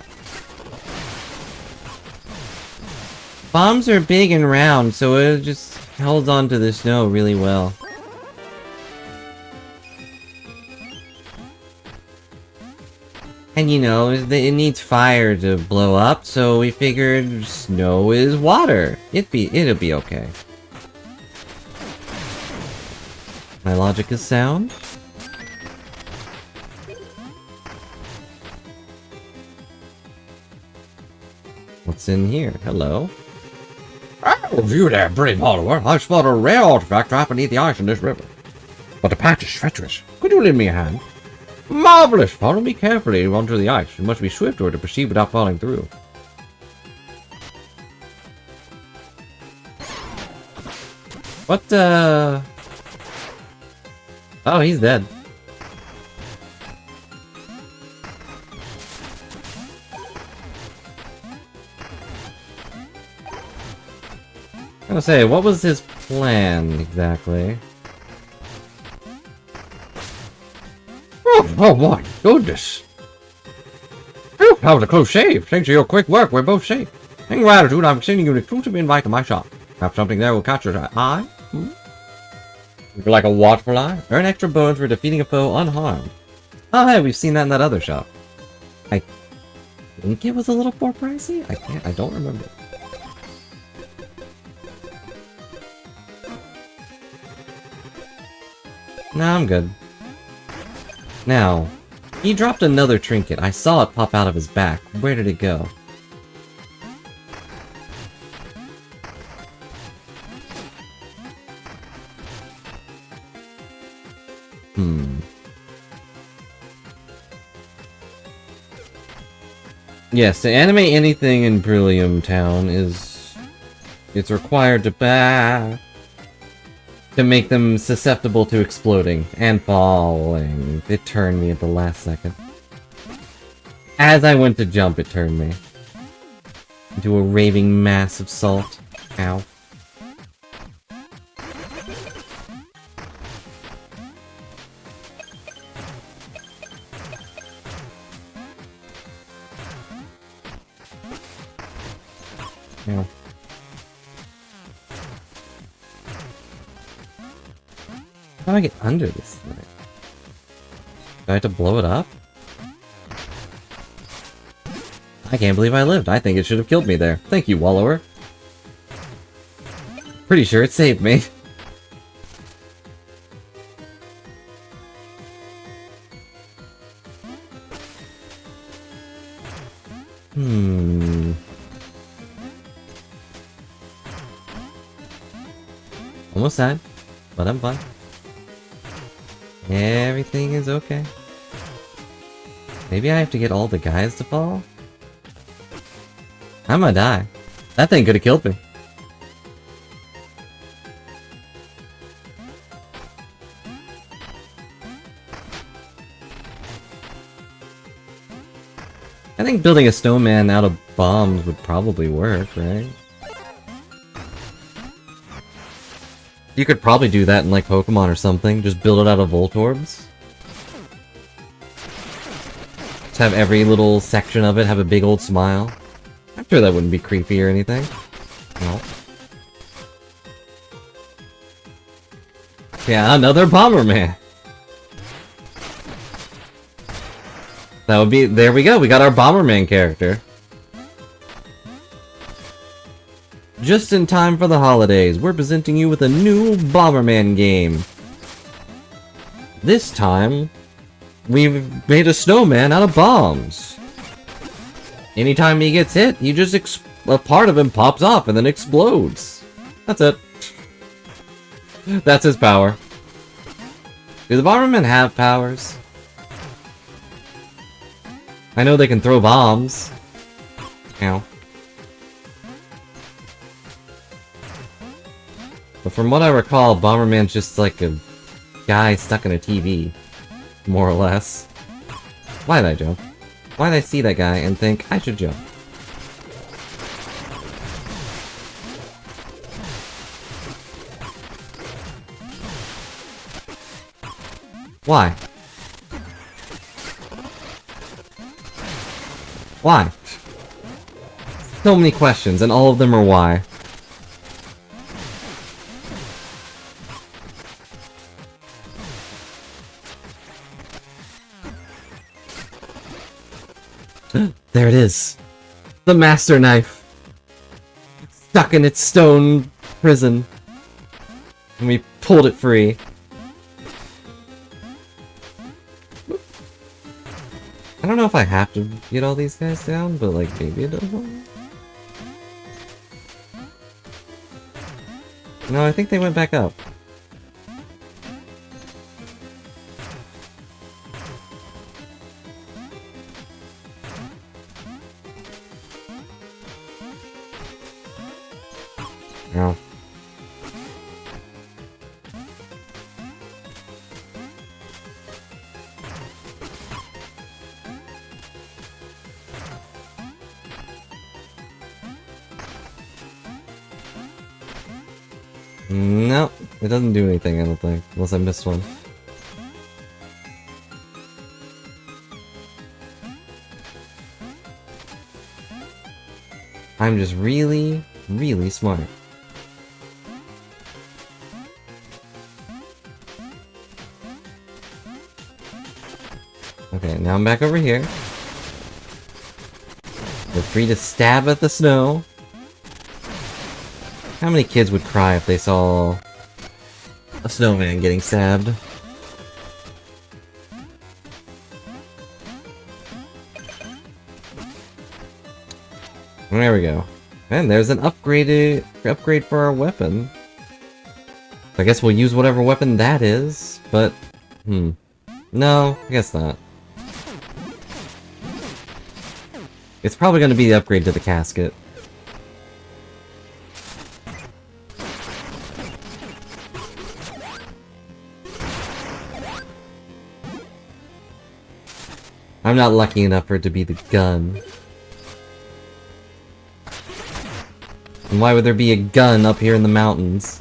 Bombs are big and round, so it just holds on to the snow really well. And you know, it needs fire to blow up, so we figured snow is water. It'll be okay. My logic is sound. What's in here? Hello? Oh, you there, brave follower. I spotted a rare artifact trapped beneath the ice in this river. But the path is treacherous. Could you lend me a hand? Marvelous! Follow me carefully onto the ice. You must be swift or to proceed without falling through. What, Oh, he's dead. I was gonna say, what was his plan, exactly? Oh my goodness! Whew, that was a close shave. Thanks to your quick work, we're both safe. In gratitude, I'm extending you an exclusive invite to my shop. Perhaps something there will catch your eye? You're like a watchful eye? Earn extra bones for defeating a foe unharmed. Oh hey, we've seen that in that other shop. I think it was a little more pricey? I don't remember. No, I'm good. Now, he dropped another trinket. I saw it pop out of his back. Where did it go? Yes, to animate anything in Brillium Town it's required to make them susceptible to exploding and falling. It turned me at the last second. As I went to jump, it turned me into a raving mass of salt. Ow. Ow. How do I get under this thing? Do I have to blow it up? I can't believe I lived. I think it should have killed me there. Thank you, Wallower. Pretty sure it saved me. Almost died, but I'm fine. Everything is okay. Maybe I have to get all the guys to fall? I'm gonna die. That thing could have killed me. I think building a snowman out of bombs would probably work, right? You could probably do that in like Pokemon or something. Just build it out of Voltorbs. Just have every little section of it have a big old smile. I'm sure that wouldn't be creepy or anything. No. Yeah, another Bomberman. That would be... There we go, we got our Bomberman character. Just in time for the holidays, we're presenting you with a new Bomberman game. This time, we've made a snowman out of bombs. Anytime he gets hit, he just a part of him pops off and then explodes. That's it. That's his power. Do the Bombermen have powers? I know they can throw bombs. Ow. But from what I recall, Bomberman's just like a guy stuck in a TV. More or less. Why did I jump? Why did I see that guy and think I should jump? Why? Why? So many questions, and all of them are why. There it is. The Master Knife. Stuck in its stone prison. And we pulled it free. I don't know if I have to get all these guys down, but like maybe it doesn't. No, I think they went back up. No. No, it doesn't do anything, I don't think, unless I missed one. I'm just really, really smart. Okay, now I'm back over here. We're free to stab at the snow. How many kids would cry if they saw a snowman getting stabbed? There we go. And there's an upgrade for our weapon. I guess we'll use whatever weapon that is, but... No, I guess not. It's probably gonna be the upgrade to the casket. I'm not lucky enough for it to be the gun. And why would there be a gun up here in the mountains?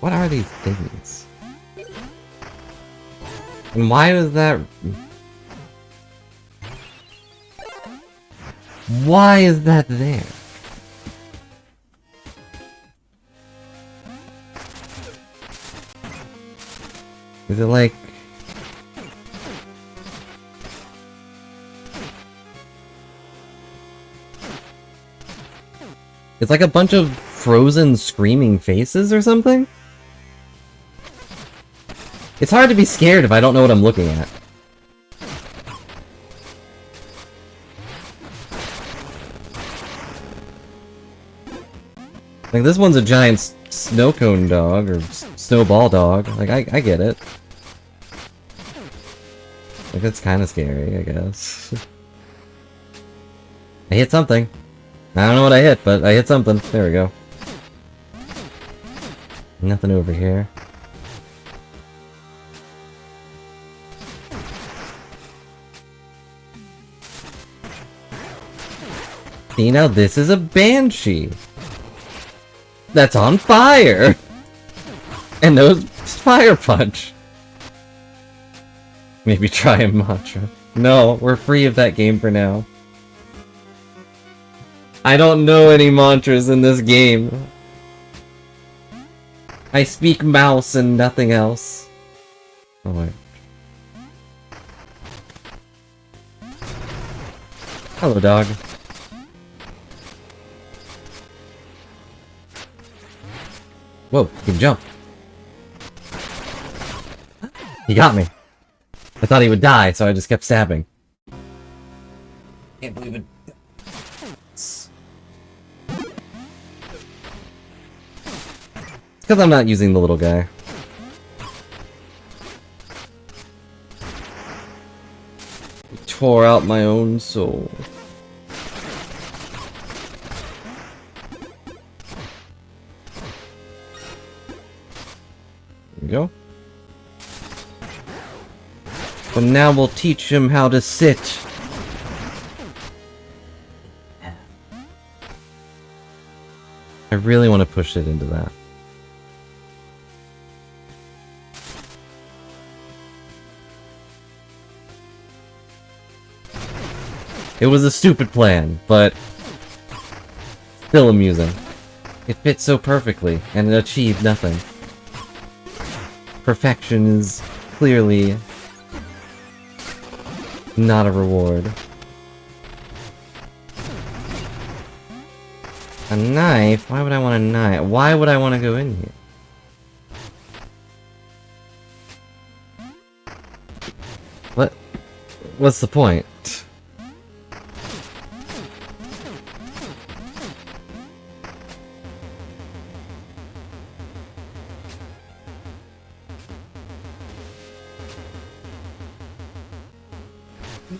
What are these things? And why is that... Why is that there? Is it like... It's like a bunch of frozen screaming faces or something? It's hard to be scared if I don't know what I'm looking at. Like, this one's a giant snow cone dog, or snowball dog. Like, I get it. Like, that's kind of scary, I guess. I hit something. I don't know what I hit, but I hit something. There we go. Nothing over here. See, now this is a banshee. That's on fire! And knows fire punch. Maybe try a mantra. No, we're free of that game for now. I don't know any mantras in this game. I speak mouse and nothing else. Oh wait. Hello, dog. Whoa, you can jump. He got me. I thought he would die, so I just kept stabbing. Can't believe it. Because I'm not using the little guy. Tore out my own soul. There we go. But now we'll teach him how to sit. I really want to push it into that. It was a stupid plan, but still amusing. It fit so perfectly, and it achieved nothing. Perfection is clearly not a reward. A knife? Why would I want a knife? Why would I want to go in here? What's the point?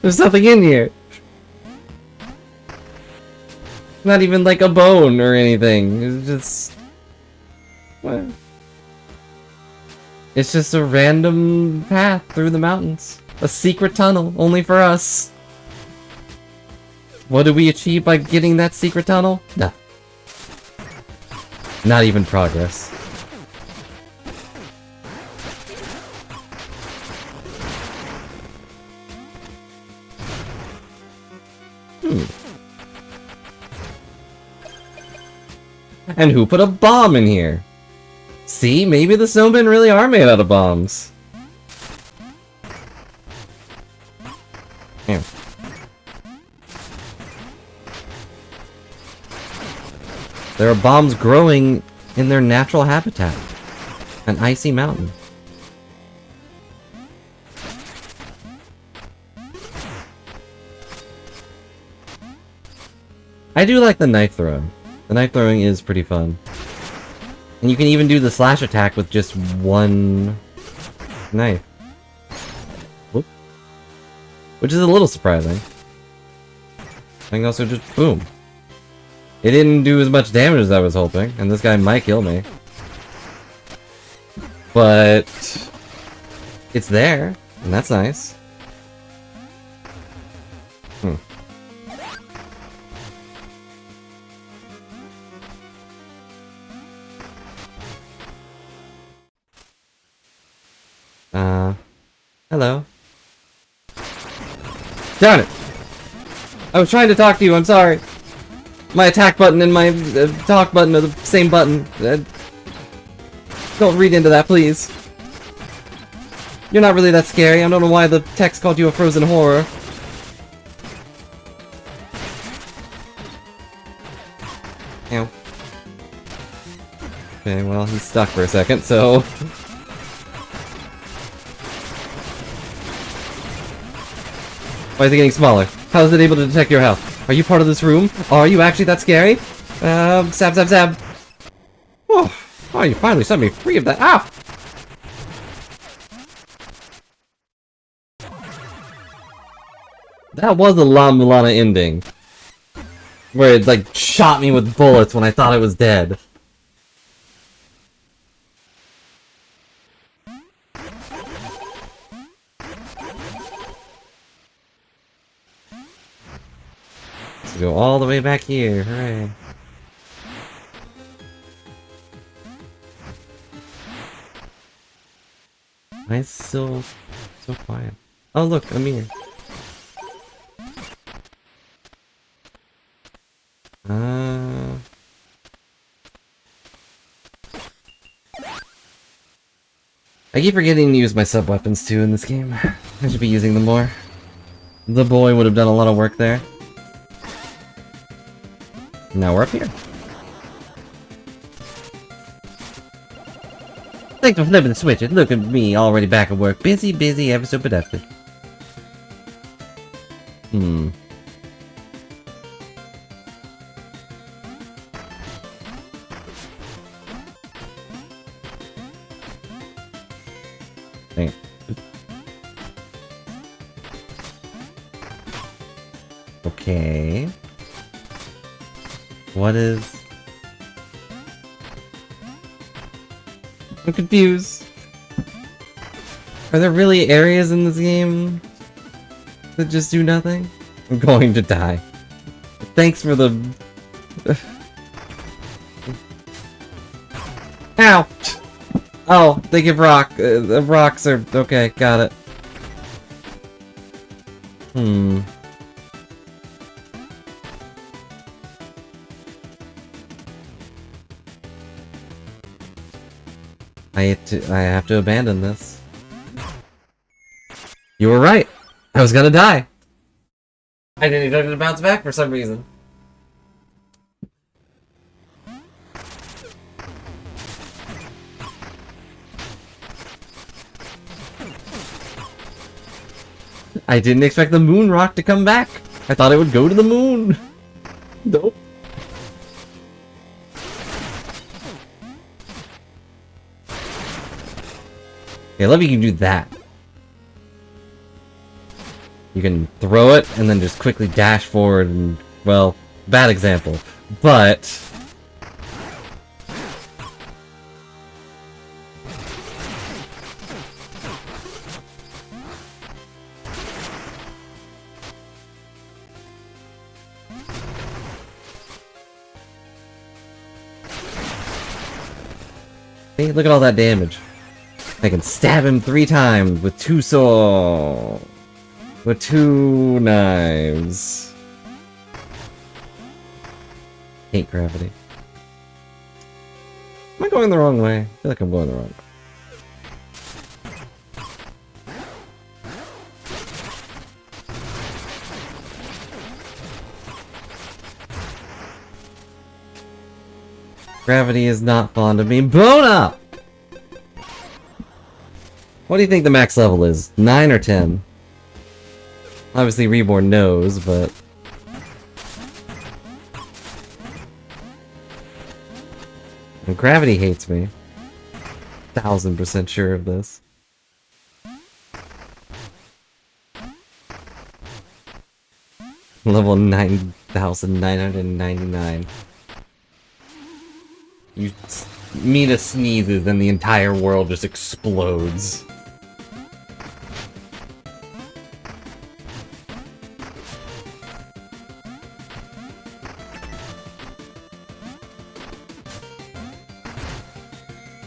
There's nothing in here. Not even like a bone or anything. It's just... what? It's just a random path through the mountains. A secret tunnel, only for us. What did we achieve by getting that secret tunnel? No. Not even progress. And who put a bomb in here? See, maybe the snowmen really are made out of bombs. Here. There are bombs growing in their natural habitat. An icy mountain. I do like the knife throw. The knife throwing is pretty fun. And you can even do the slash attack with just one knife. Whoop. Which is a little surprising. I can also just boom. It didn't do as much damage as I was hoping, and this guy might kill me. But it's there, and that's nice. Hello. Darn it! I was trying to talk to you, I'm sorry. My attack button and my talk button are the same button. Don't read into that, please. You're not really that scary. I don't know why the text called you a frozen horror. Ow. Okay, well, he's stuck for a second, so... Why is it getting smaller? How is it able to detect your health? Are you part of this room? Are you actually that scary? Stab, stab, stab. Oh, you finally set me free of that. Ah! That was a La Mulana ending. Where it, like, shot me with bullets when I thought I was dead. Go all the way back here, hooray. Why is it so quiet? Oh look, a mirror. I keep forgetting to use my sub-weapons too in this game. I should be using them more. The boy would have done a lot of work there. Now we're up here. Thanks for flipping the switch and look at me already back at work. Busy, busy, ever so productive. Dang it. Okay. What is... I'm confused. Are there really areas in this game that just do nothing? I'm going to die. Thanks for the... Ow! Oh, they give rock. The rocks are... Okay, got it. I have to abandon this. You were right. I was gonna die. I didn't expect it to bounce back for some reason. I didn't expect the moon rock to come back. I thought it would go to the moon. Nope. Okay, I love you can do that. You can throw it and then just quickly dash forward and, well, bad example. But... Hey, look at all that damage. I can stab him 3 times with 2 swords. With 2 knives. Hate gravity. Am I going the wrong way? I feel like I'm going the wrong way. Gravity is not fond of being blown up! What do you think the max level is? 9 or 10? Obviously Reborn knows, but... And gravity hates me. 1000% sure of this. Level 9,999. Mina sneezes and the entire world just explodes.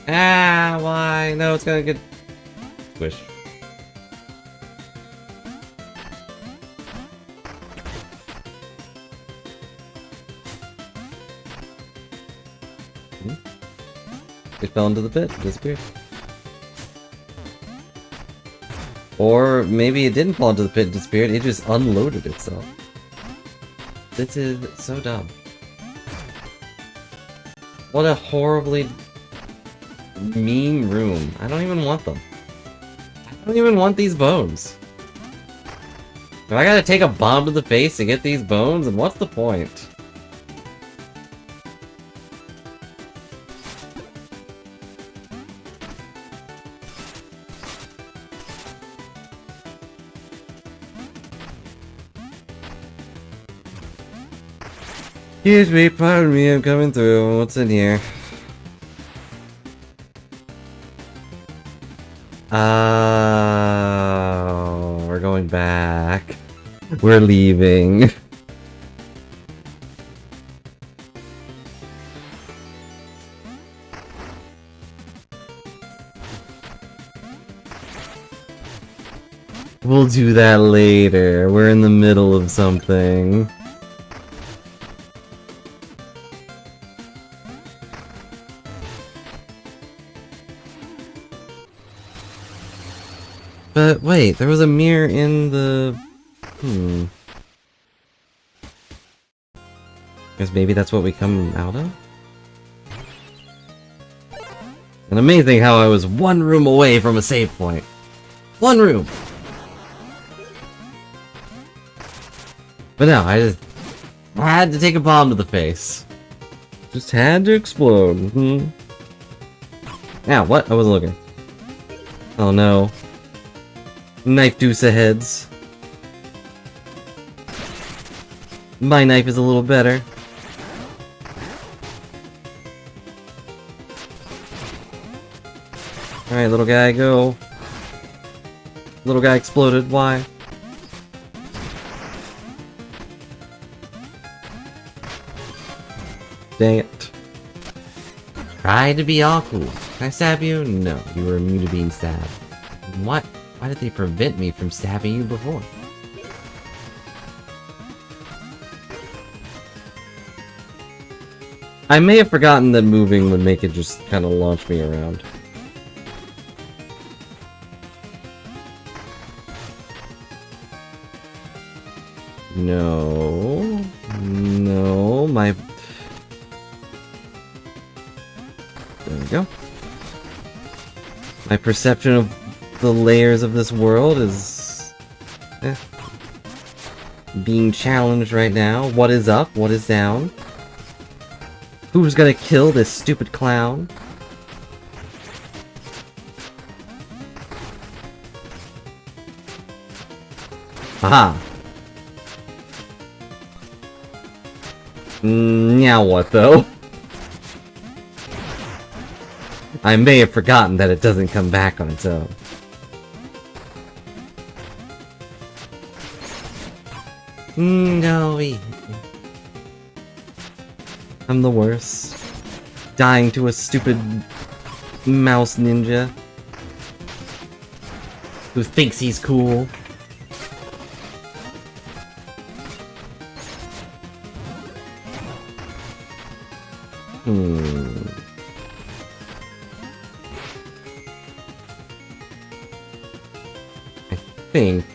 Ah, why? No, it's gonna get... Squish. It fell into the pit, disappeared. Or maybe it didn't fall into the pit and disappeared, it just unloaded itself. This is so dumb. What a horribly mean room. I don't even want them. I don't even want these bones. If I gotta take a bomb to the face to get these bones, then what's the point? Excuse me, pardon me, I'm coming through. What's in here? Oh, we're going back. We're leaving. We'll do that later. We're in the middle of something. But wait, there was a mirror in the... Guess maybe that's what we come out of? And amazing how I was 1 room away from a save point. 1 room! But no, I just had to take a bomb to the face. Just had to explode. Now, what? I wasn't looking. Oh no. Knife deuce heads. My knife is a little better. Alright, little guy, go. Little guy exploded. Why? Dang it. Try to be all cool. Can I stab you? No, you were immune to being stabbed. What? Why did they prevent me from stabbing you before? I may have forgotten that moving would make it just kind of launch me around. No. No, my... There we go. My perception of the layers of this world is... being challenged right now. What is up? What is down? Who's gonna kill this stupid clown? Aha! Now what, though? I may have forgotten that it doesn't come back on its own. No, I'm the worst. Dying to a stupid mouse ninja who thinks he's cool. I think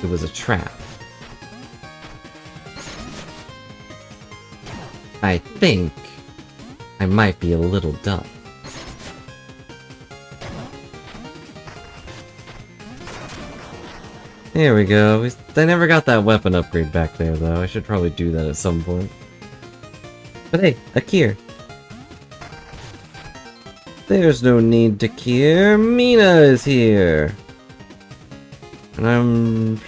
it was a trap. I think I might be a little dumb. There we go. I never got that weapon upgrade back there, though. I should probably do that at some point. But hey, a cure. There's no need to cure. Mina is here. And I'm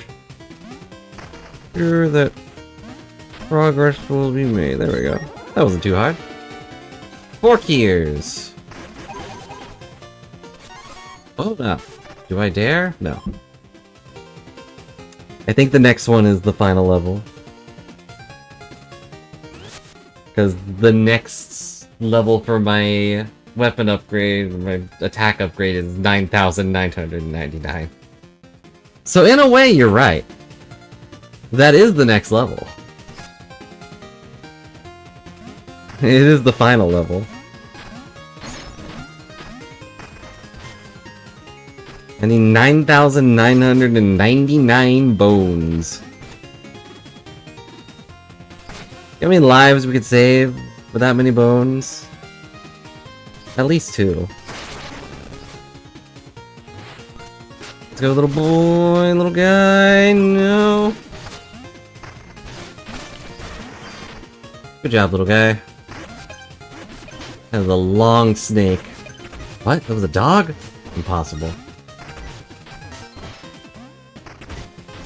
sure that progress will be made. There we go. That wasn't too hard. 4 cures. Oh no. Do I dare? No. I think the next one is the final level. Because the next level for my weapon upgrade, my attack upgrade is 9,999. So in a way, you're right. That is the next level. It is the final level. I need 9,999 bones. How many lives we could save with that many bones? At least 2. Let's go, little boy, little guy, no. Good job, little guy. That was a long snake. What? That was a dog? Impossible.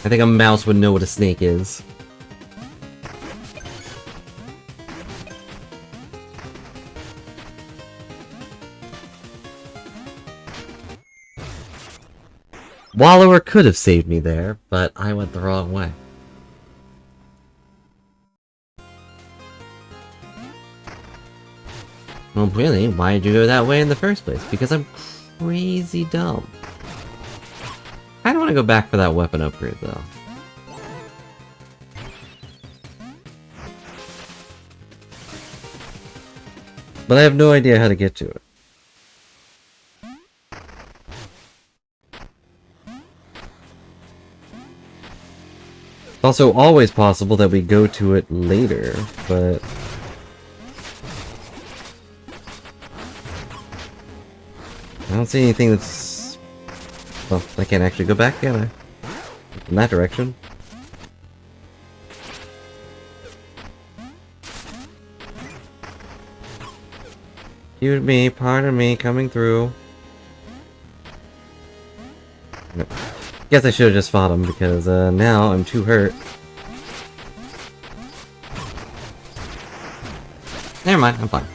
I think a mouse would know what a snake is. Wallower could have saved me there, but I went the wrong way. Well, really, why did you go that way in the first place? Because I'm crazy dumb. I don't want to go back for that weapon upgrade, though. But I have no idea how to get to it. It's also always possible that we go to it later, but... I don't see anything that's... Well, I can't actually go back, can I? In that direction. Excuse me, pardon me, coming through. Guess I should have just fought him because now I'm too hurt. Never mind, I'm fine.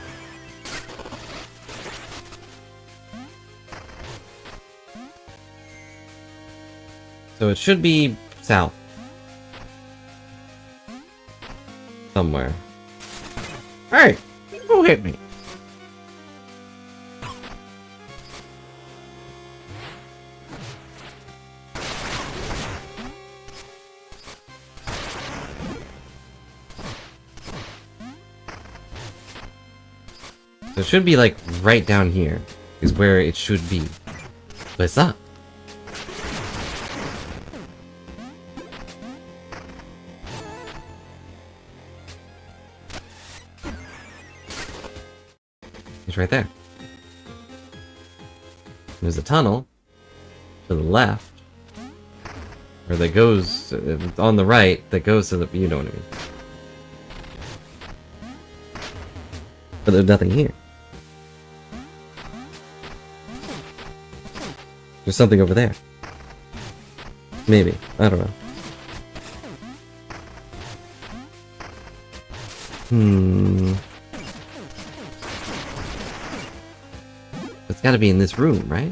So it should be south. Somewhere. Hey, who hit me? So it should be like right down here is where it should be. But it's not. It's right there. There's a tunnel to the left, or that goes on the right, that goes to the, you know what I mean. But there's nothing here. There's something over there. Maybe. I don't know. It's gotta be in this room, right?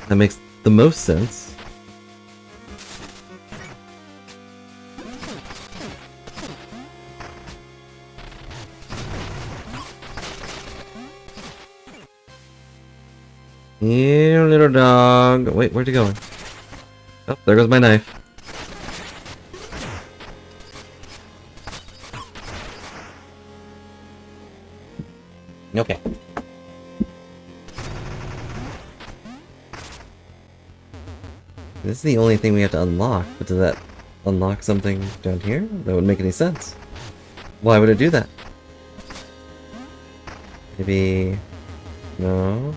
That makes the most sense. You little dog. Wait, where'd you go? Oh, there goes my knife. Okay. This is the only thing we have to unlock, but does that unlock something down here? That wouldn't make any sense. Why would it do that? Maybe... No?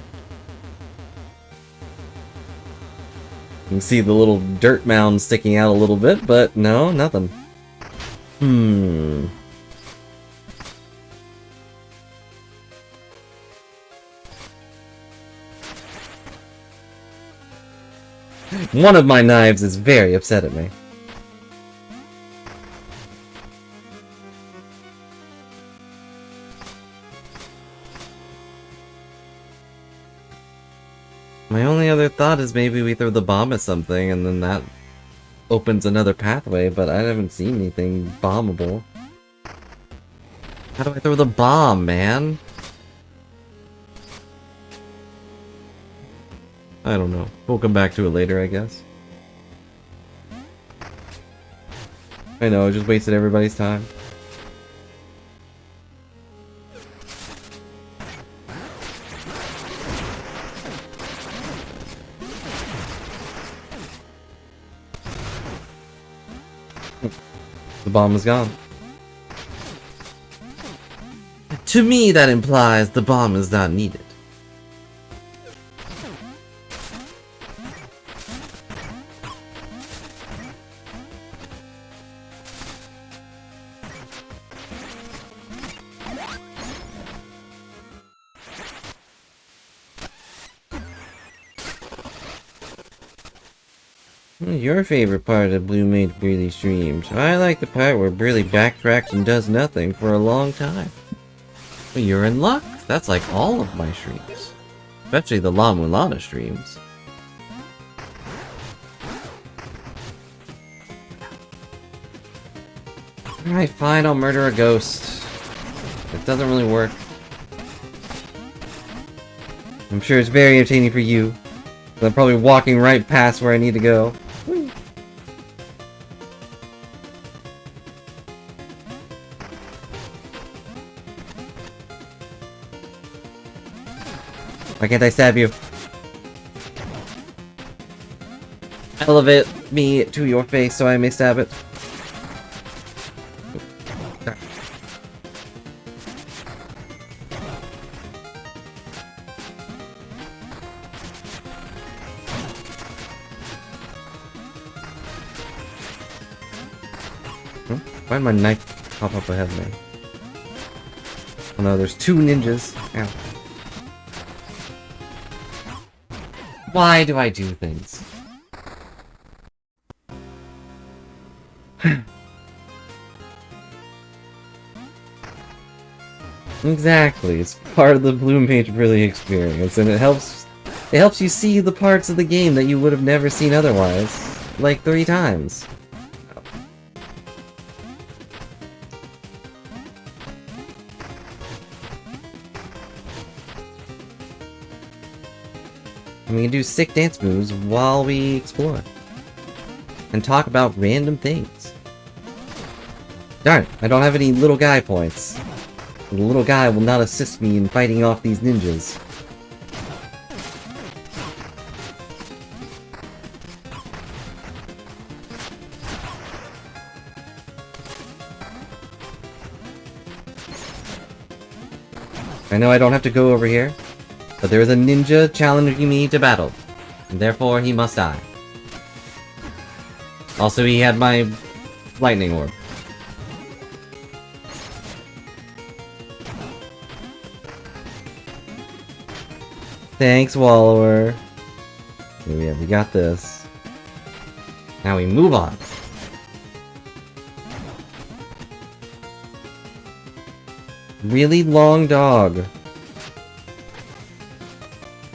You can see the little dirt mound sticking out a little bit, but no, nothing. One of my knives is very upset at me. My only other thought is maybe we throw the bomb at something and then that opens another pathway, but I haven't seen anything bombable. How do I throw the bomb, man? I don't know. We'll come back to it later, I guess. I know, I just wasted everybody's time. The bomb is gone. To me, that implies the bomb is not needed. Your favorite part of Blue Mage Breely streams. I like the part where Breely backtracks and does nothing for a long time. Well, you're in luck. That's like all of my streams. Especially the La Mulana streams. Alright, fine, I'll murder a ghost. It doesn't really work. I'm sure it's very entertaining for you. I'm probably walking right past where I need to go. Why can't I stab you? Elevate me to your face so I may stab it. Why did my knife pop up ahead of me? Oh no, there's two ninjas. Ow. Why do I do things? Exactly, it's part of the Blue Mage Brilliant experience, and it helps you see the parts of the game that you would have never seen otherwise. Like 3 times. And we can do sick dance moves while we explore. And talk about random things. Darn it, I don't have any little guy points. The little guy will not assist me in fighting off these ninjas. I know I don't have to go over here, but there is a ninja challenging me to battle, and therefore he must die. Also, he had my lightning orb. Thanks, Wallower. Here we got this. Now we move on. Really long dog.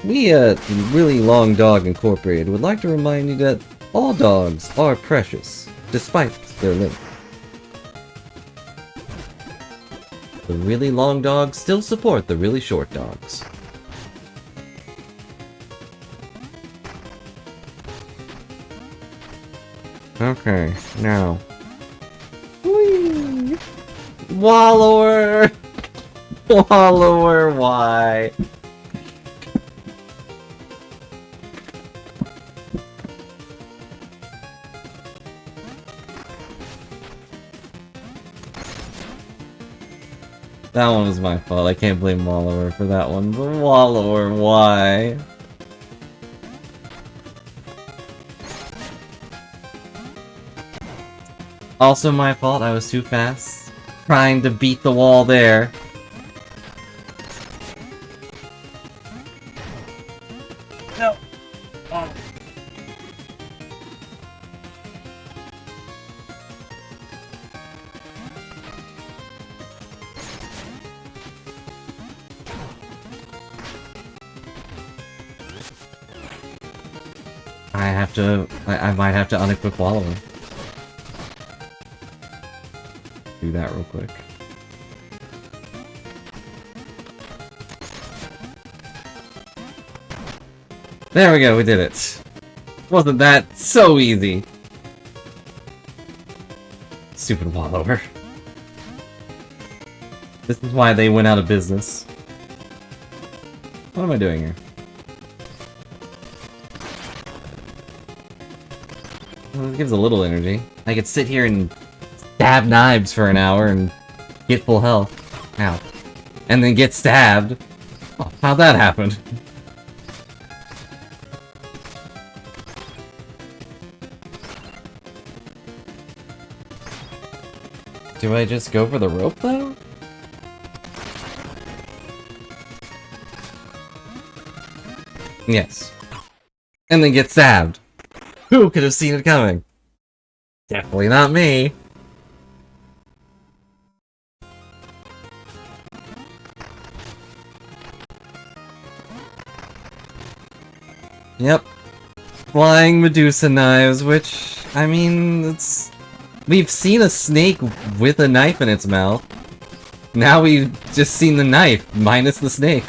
We at Really Long Dog Incorporated would like to remind you that all dogs are precious, despite their length. The really long dogs still support the really short dogs. Okay, now. Whee! Wallower! Wallower, why? That one was my fault. I can't blame Wallower for that one. But Wallower, why? Also my fault, I was too fast. Trying to beat the wall there. No. Oh. I might have to unequip Wallower. Do that real quick. There we go, we did it. Wasn't that so easy? Stupid Wallower. This is why they went out of business. What am I doing here? Well, it gives a little energy. I could sit here and stab knives for an hour and get full health. Ow. And then get stabbed. Oh, how'd that happen? Do I just go for the rope, though? Yes. And then get stabbed. Who could have seen it coming? Definitely not me. Yep. Flying Medusa knives, which, I mean, it's... We've seen a snake with a knife in its mouth. Now we've just seen the knife, minus the snake.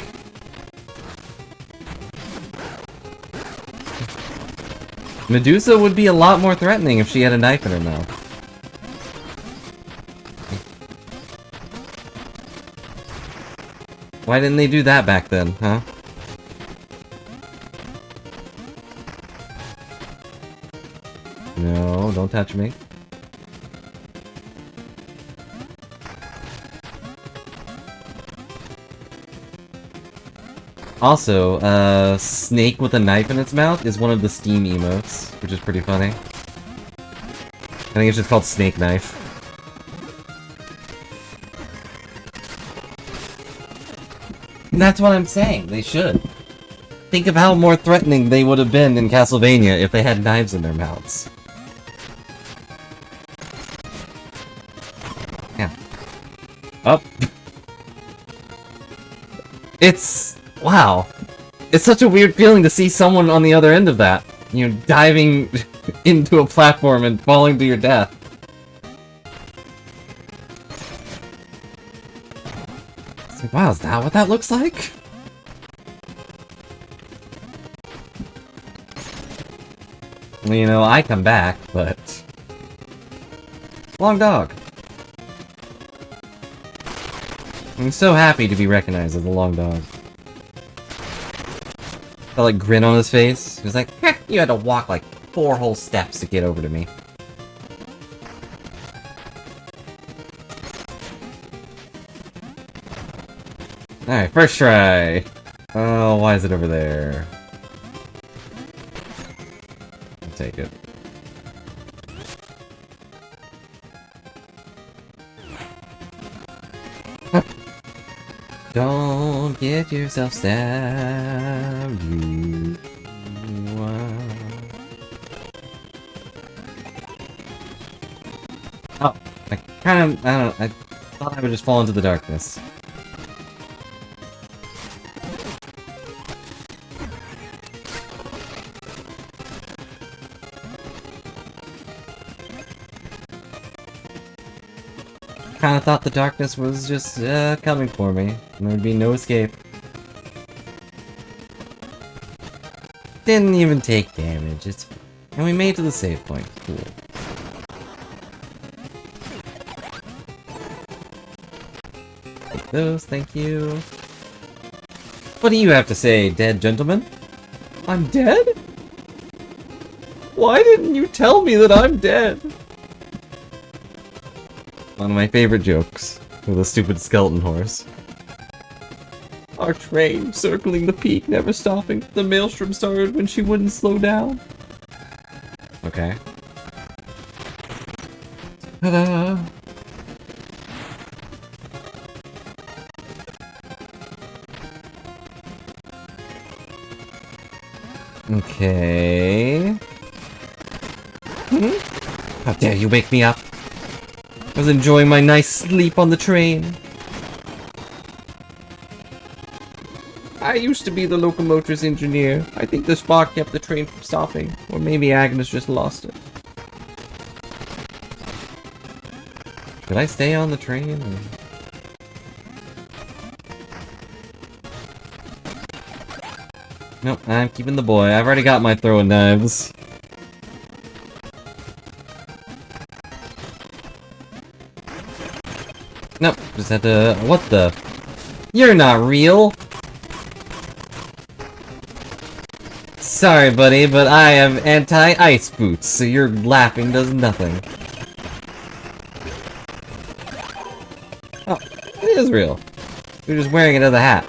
Medusa would be a lot more threatening if she had a knife in her mouth. Why didn't they do that back then, huh? No, don't touch me. Also, snake with a knife in its mouth is one of the Steam emotes, which is pretty funny. I think it's just called Snake Knife. That's what I'm saying. They should. Think of how more threatening they would have been in Castlevania if they had knives in their mouths. Yeah. Up. It's... wow. It's such a weird feeling to see someone on the other end of that. You know, diving into a platform and falling to your death. It's like, wow, is that what that looks like? You know, I come back, but... long dog. I'm so happy to be recognized as a long dog. That, like, grin on his face. He was like, heh, you had to walk, like, 4 whole steps to get over to me. Alright, first try. Oh, why is it over there? I'll take it. Don't get yourself stabbed, you... Oh, I kind of, I don't know, I thought I would just fall into the darkness. Kind of thought the darkness was just coming for me, and there'd be no escape. Didn't even take damage. And we made it to the save point. Cool. Take those, thank you. What do you have to say, dead gentleman? I'm dead? Why didn't you tell me that I'm dead? One of my favorite jokes, with a stupid skeleton horse. Our train, circling the peak, never stopping. The maelstrom started when she wouldn't slow down. Okay. Ta-da! Okay... How dare you wake me up? I was enjoying my nice sleep on the train. I used to be the locomotive's engineer. I think the spark kept the train from stopping. Or maybe Agnes just lost it. Should I stay on the train? Or... Nope, I'm keeping the boy. I've already got my throwing knives. Nope, just had to... what the... You're not real! Sorry, buddy, but I have anti-ice boots, so your laughing does nothing. Oh, it is real. You're just wearing it as a hat.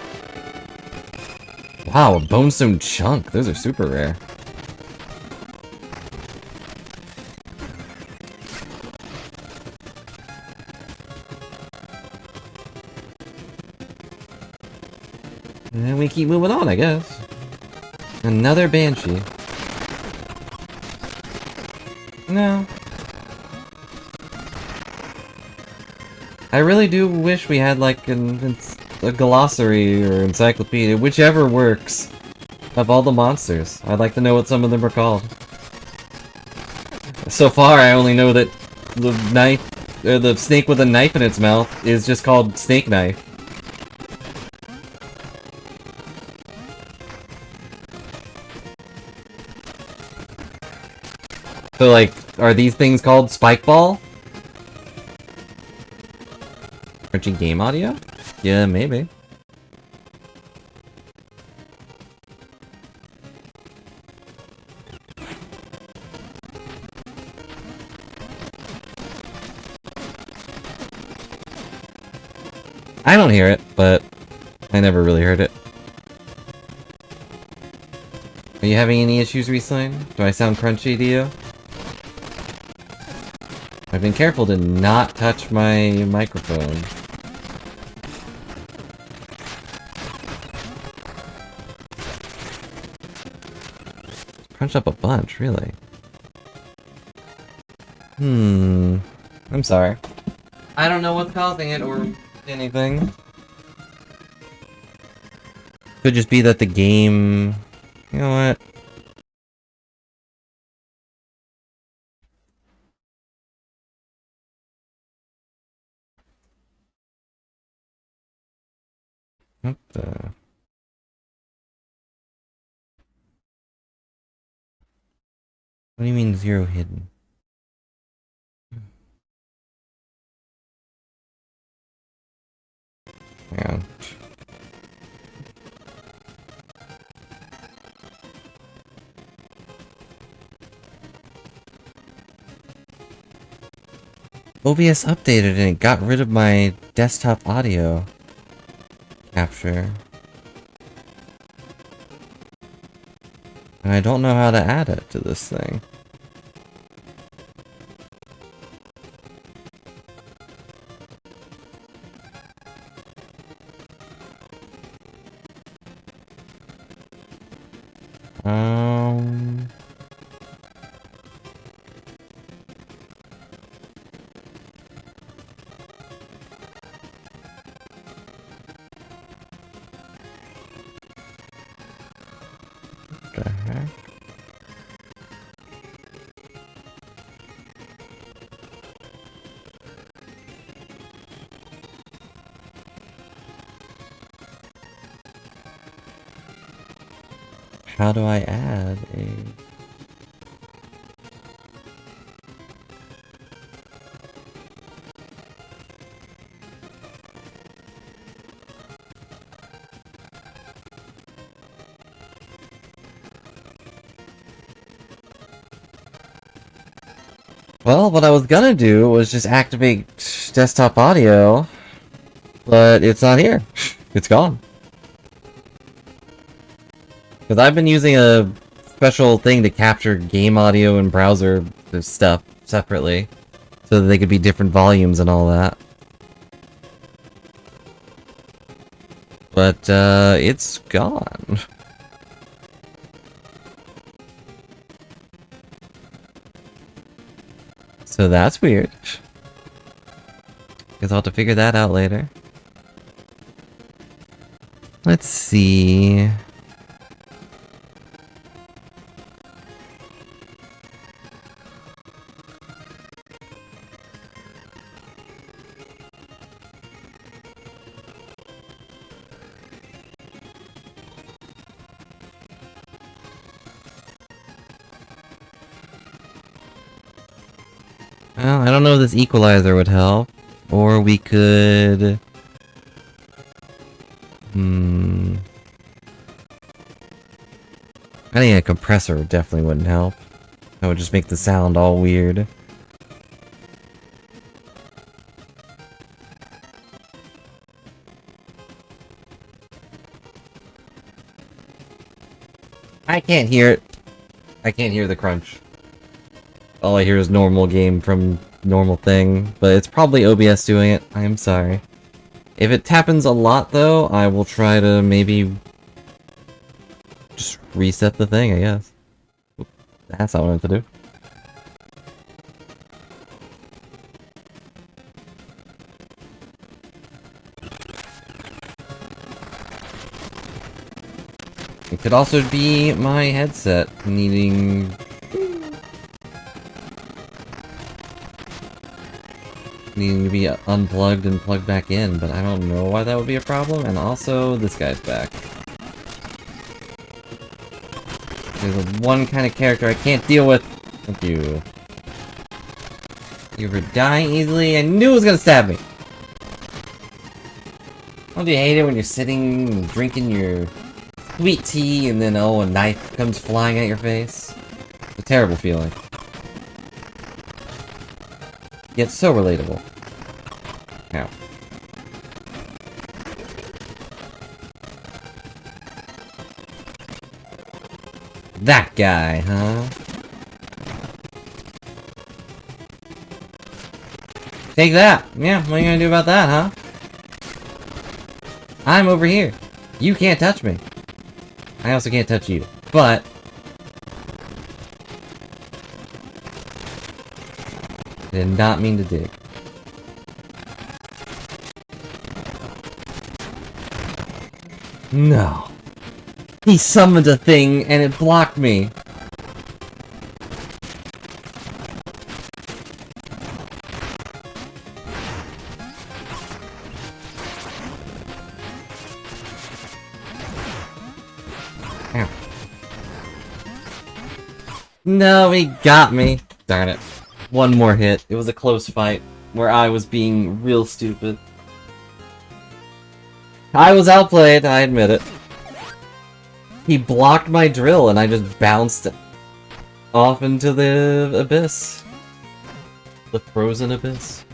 Wow, a bonestone chunk. Those are super rare. And we keep moving on, I guess. Another banshee. No. I really do wish we had, like, a glossary or encyclopedia, whichever works, of all the monsters. I'd like to know what some of them are called. So far, I only know that the knife, or the snake with a knife in its mouth is just called snake knife. So, like, are these things called Spike Ball? Crunchy game audio? Yeah, maybe. I don't hear it, but I never really heard it. Are you having any issues recently? Do I sound crunchy to you? I've been careful to not touch my microphone. crunched up a bunch, really. I'm sorry. I don't know what's causing it or anything. Could just be that the game... You know what? What the... What do you mean 0 hidden? Yeah. OBS updated and it got rid of my desktop audio capture. And I don't know how to add it to this thing. What the heck? How do I add a... Well, what I was gonna do was just activate desktop audio, but it's not here. It's gone. Because I've been using a special thing to capture game audio and browser stuff separately, so that they could be different volumes and all that. But, it's gone. So that's weird. Guess I'll have to figure that out later. Let's see... Well, I don't know if this equalizer would help. Or we could... I think a compressor definitely wouldn't help. That would just make the sound all weird. I can't hear it. I can't hear the crunch. All I hear is normal game from normal thing, but it's probably OBS doing it. I am sorry. If it happens a lot, though, I will try to maybe just reset the thing, I guess. That's not what I have to do. It could also be my headset needing to be unplugged and plugged back in, but I don't know why that would be a problem. And also, this guy's back. There's one kind of character I can't deal with. Thank you. You ever die easily? I knew it was gonna stab me! Don't you hate it when you're sitting drinking your sweet tea and then, oh, a knife comes flying at your face? It's a terrible feeling. Yet so relatable. Ow. That guy, huh? Take that! Yeah, what are you gonna do about that, huh? I'm over here. You can't touch me. I also can't touch you. But I did not mean to dig. No. He summoned a thing and it blocked me. Ow. No, he got me. Darn it. One more hit. It was a close fight where I was being real stupid. I was outplayed, I admit it. He blocked my drill and I just bounced off into the abyss. The frozen abyss.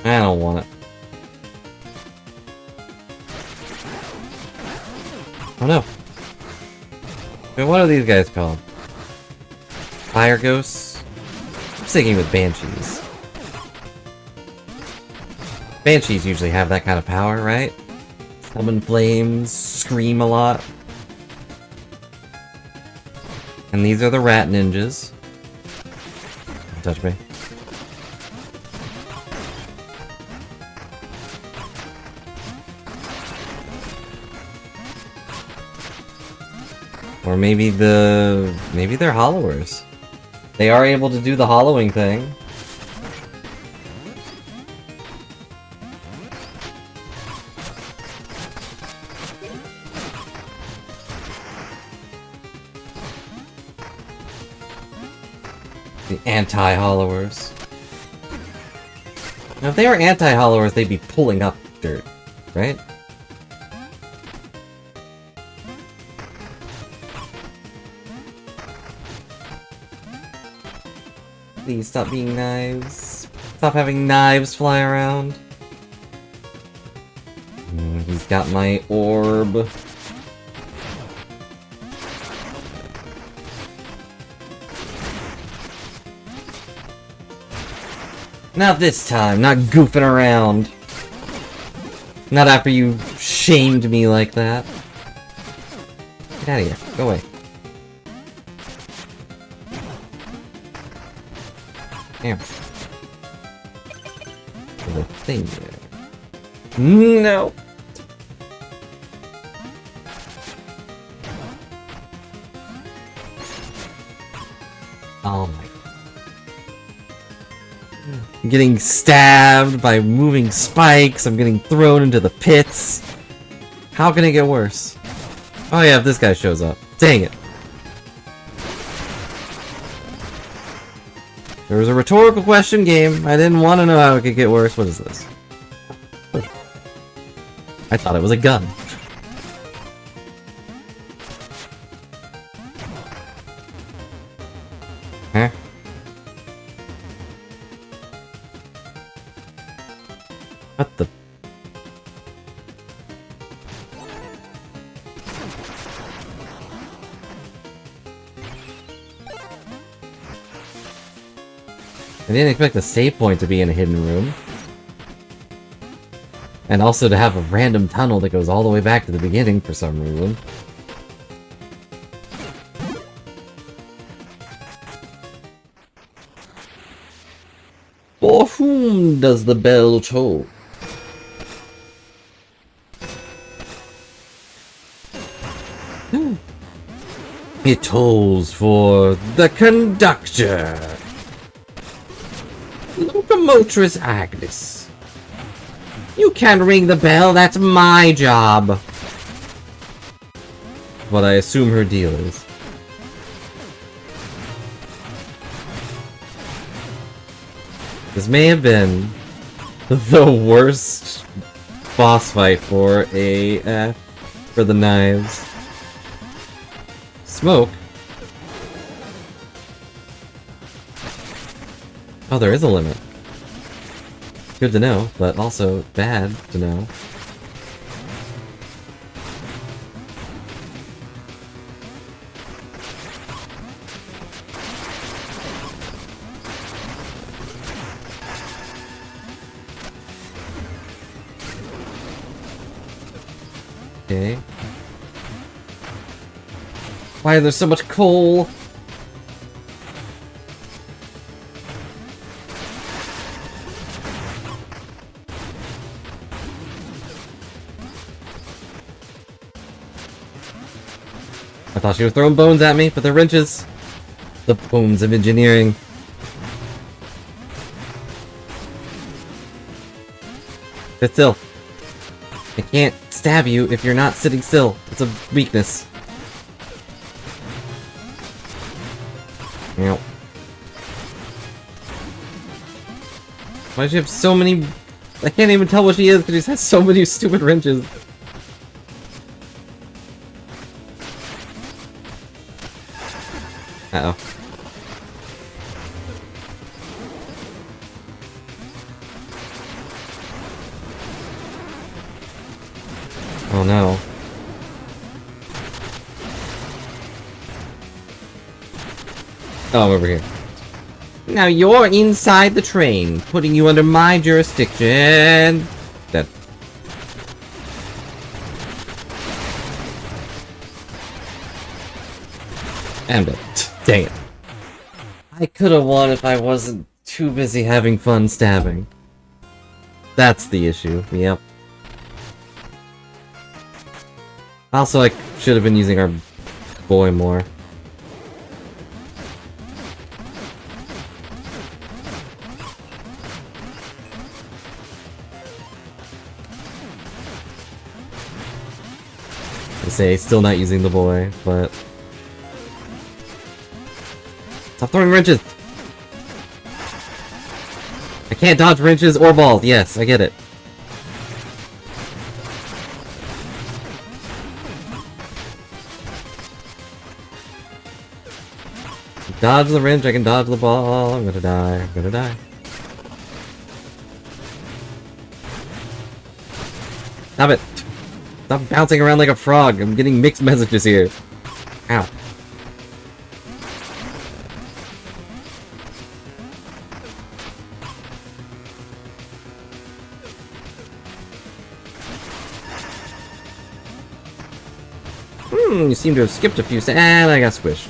I don't want it. Oh no. Wait, what are these guys called? Fire ghosts? I'm sticking with banshees. Banshees usually have that kind of power, right? Summon flames, scream a lot. And these are the rat ninjas. Don't touch me. Or maybe they're hollowers. They are able to do the hollowing thing. The anti-hollowers. Now if they were anti-hollowers, they'd be pulling up dirt, right? Please stop being knives. Stop having knives fly around. He's got my orb. Not this time, not goofing around. Not after you shamed me like that. Get out of here. Go away. Damn. There's a thing there. No! Oh my. I'm getting stabbed by moving spikes, I'm getting thrown into the pits. How can it get worse? Oh yeah, if this guy shows up. Dang it. There was a rhetorical question game. I didn't want to know how it could get worse. What is this? I thought it was a gun. Huh? What the? I didn't expect the save point to be in a hidden room. And also to have a random tunnel that goes all the way back to the beginning for some reason. For whom does the bell toll? It tolls for the conductor. Locomotress Agnes. You can't ring the bell, that's my job. What I assume her deal is. This may have been the worst boss fight for for the knives. Smoke? Oh, there is a limit. Good to know, but also bad to know. Okay. Why is there so much coal? I thought she was throwing bones at me, but they're wrenches. The bones of engineering. Sit still. I can't stab you if you're not sitting still. It's a weakness. Yep. Why does she have so many... I can't even tell what she is because she has so many stupid wrenches. Uh-oh. Oh no. Oh, I'm over here. Now you're inside the train, putting you under my jurisdiction. Dead. I'm dead. Dang it. I could have won if I wasn't too busy having fun stabbing. That's the issue, yep. Also, I should have been using our boy more. I say, still not using the boy, but... Stop throwing wrenches! I can't dodge wrenches or balls, yes, I get it. Dodge the wrench, I can dodge the ball, I'm gonna die, I'm gonna die. Stop it! Stop bouncing around like a frog, I'm getting mixed messages here. Ow. You seem to have skipped a few and I got squished.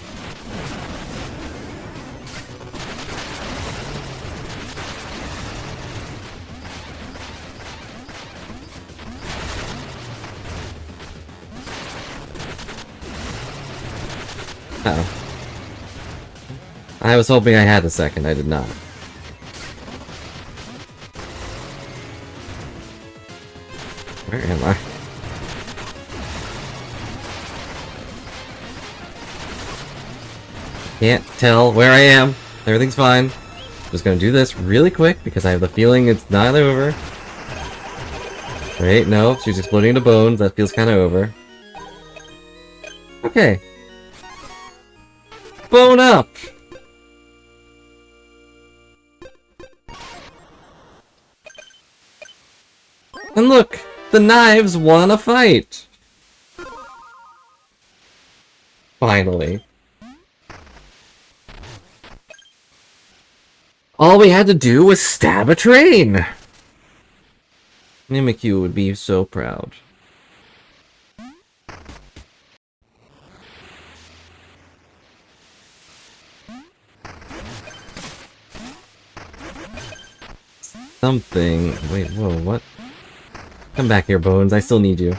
Uh-oh. I was hoping I had a second, I did not. Where am I? Can't tell where I am. Everything's fine. Just gonna do this really quick because I have the feeling it's not over. Wait, no, she's exploding into bones. That feels kind of over. Okay. Bone up! And look! The knives won a fight! Finally. All we had to do was stab a train! Mimikyu would be so proud. Something... Wait, whoa, what? Come back here, Bones. I still need you.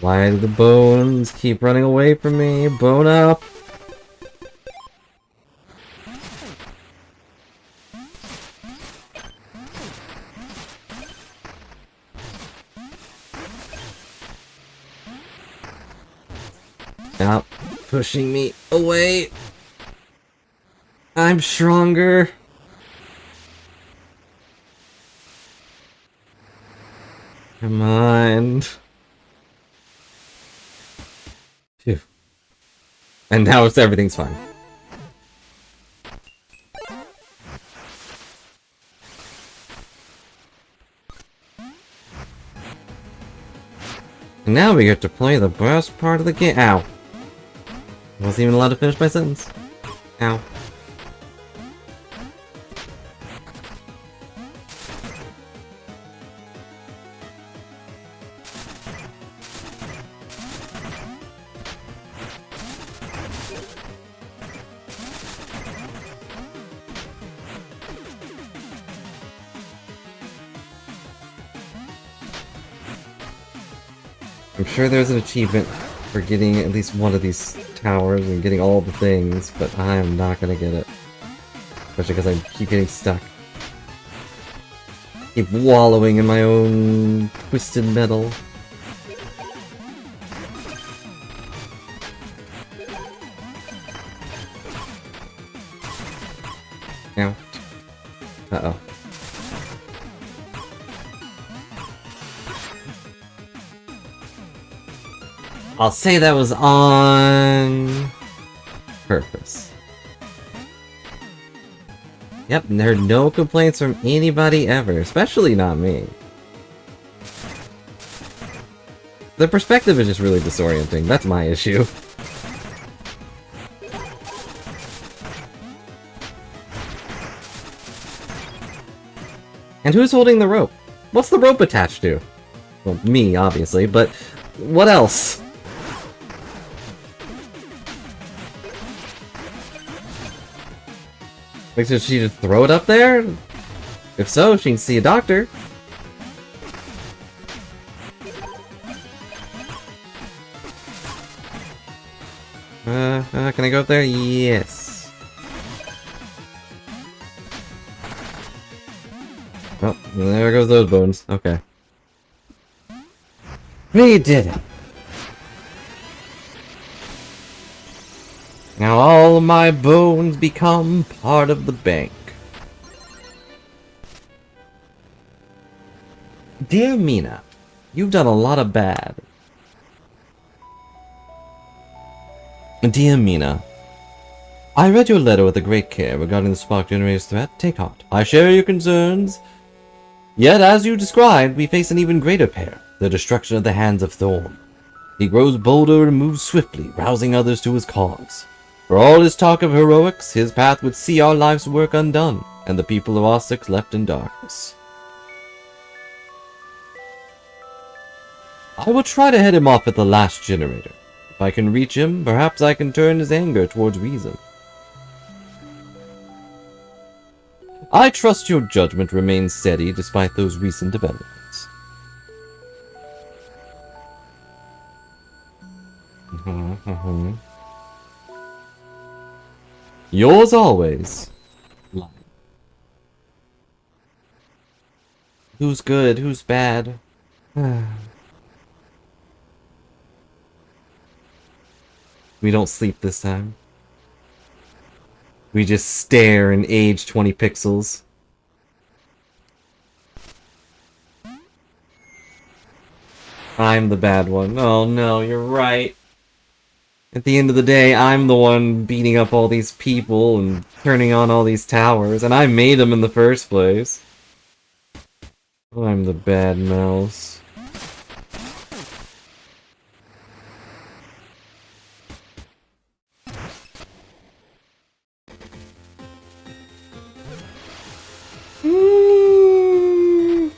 Why do the bones keep running away from me? Bone up! Stop pushing me away! I'm stronger! Come on! Phew. And now everything's fine. And now we get to play the best part of the game. Ow. I wasn't even allowed to finish my sentence. Ow. I'm sure there's an achievement for getting at least one of these towers and getting all the things, but I am not gonna get it. Especially because I keep getting stuck. Keep wallowing in my own twisted metal. Ow. Uh-oh. I'll say that was on purpose. Yep, and there are no complaints from anybody ever, especially not me. The perspective is just really disorienting. That's my issue. And who's holding the rope? What's the rope attached to? Well, me, obviously, but what else? Like, should she just throw it up there? If so, she can see a doctor. Can I go up there? Yes. Oh, there goes those bones. Okay. We did it! Now all my bones become part of the bank. Dear Mina, you've done a lot of bad. Dear Mina, I read your letter with a great care regarding the spark generator's threat. Take heart. I share your concerns. Yet, as you described, we face an even greater peril, the destruction of the Hands of Thorn. He grows bolder and moves swiftly, rousing others to his cause. For all his talk of heroics, his path would see our life's work undone, and the people of Ossix left in darkness. I will try to head him off at the last generator. If I can reach him, perhaps I can turn his anger towards reason. I trust your judgment remains steady despite those recent developments. Yours always. Who's good? Who's bad? We don't sleep this time. We just stare and age 20 pixels. I'm the bad one. Oh no, you're right. At the end of the day, I'm the one beating up all these people and turning on all these towers, and I made them in the first place. I'm the bad mouse.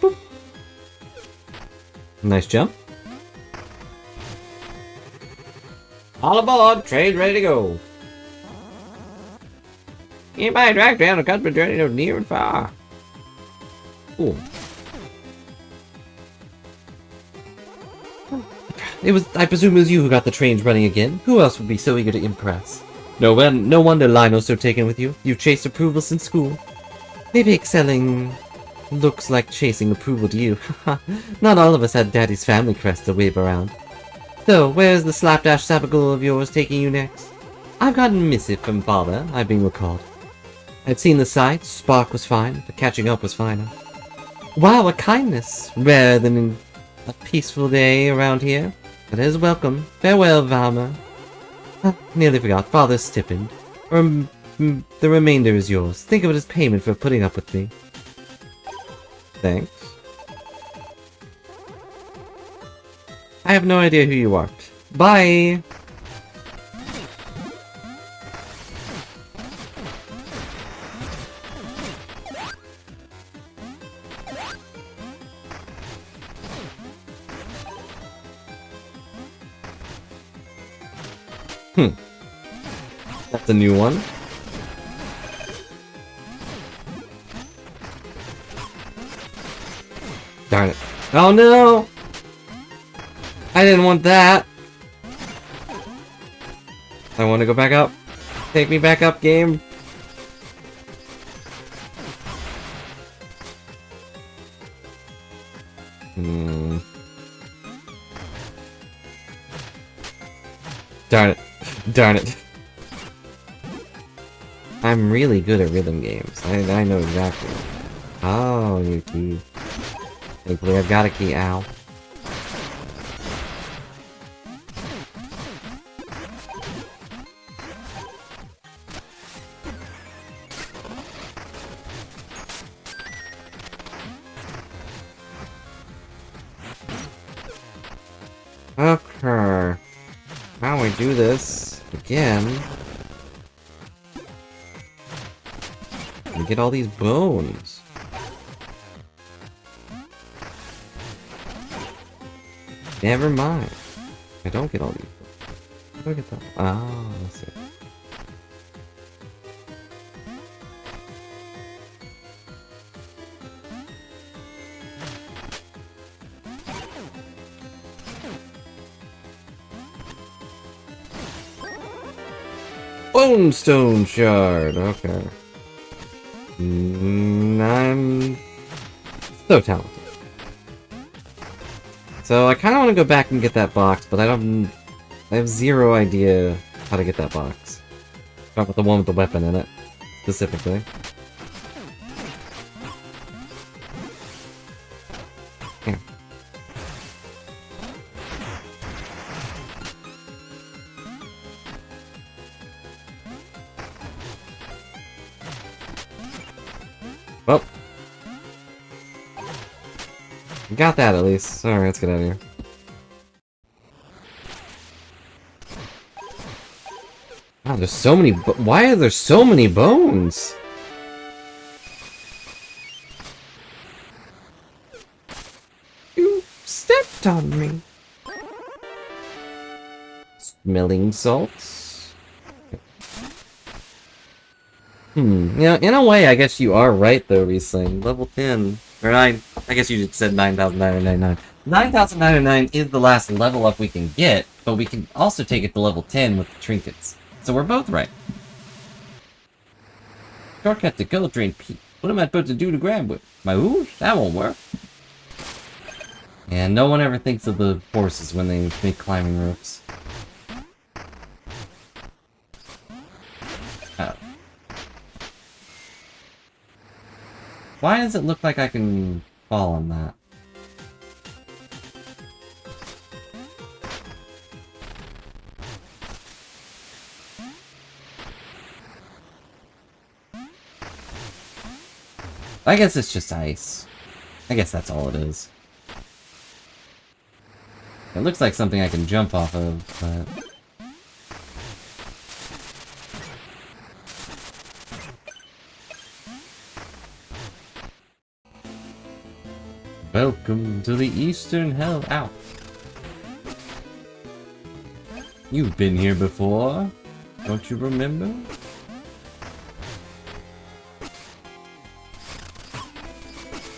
Boop. Nice jump. All aboard! Train ready to go! Anybody drive down the country journey to near and far? Cool. I presume it was you who got the trains running again. Who else would be so eager to impress? No wonder Lionel's so taken with you. You've chased approval since school. Maybe excelling looks like chasing approval to you. Not all of us had Daddy's family crest to wave around. So, where's the slapdash sabagool of yours taking you next? I've gotten a missive from Father, I've been recalled. I'd seen the sights, Spark was fine, but catching up was finer. Wow, a kindness! Rarer than in a peaceful day around here. But it is welcome. Farewell, Valmer. Nearly forgot, Father's stipend. The remainder is yours. Think of it as payment for putting up with me. Thanks. I have no idea who you are. Bye! That's a new one. Darn it. Oh no! I didn't want that! I want to go back up. Take me back up, game. Darn it. Darn it. I'm really good at rhythm games. I know exactly. Oh, new key. Thankfully, I've got a key. Ow. Okay. How we do this again? We get all these bones. Never mind. I don't get all these bones. Look at that. Oh, that's it. Bone stone shard. Okay. I'm so talented. So I kind of want to go back and get that box, but I have zero idea how to get that box. Talk about the one with the weapon in it, specifically. Here. Well. Got that at least. Alright, let's get out of here. Wow, there's so many why are there so many bones? You stepped on me. Smelling salts? Yeah, in a way, I guess you are right, though, Riesling. Level 10. Or 9. I guess you just said 9,999. 9,999 is the last level up we can get, but we can also take it to level 10 with the trinkets. So we're both right. Shortcut to Gold Drain Peak. What am I supposed to do to grab it? My ooze? That won't work. And no one ever thinks of the horses when they make climbing ropes. Oh. Why does it look like I can fall on that? I guess it's just ice. I guess that's all it is. It looks like something I can jump off of, but... Welcome to the Eastern Hell. Ow. You've been here before, don't you remember?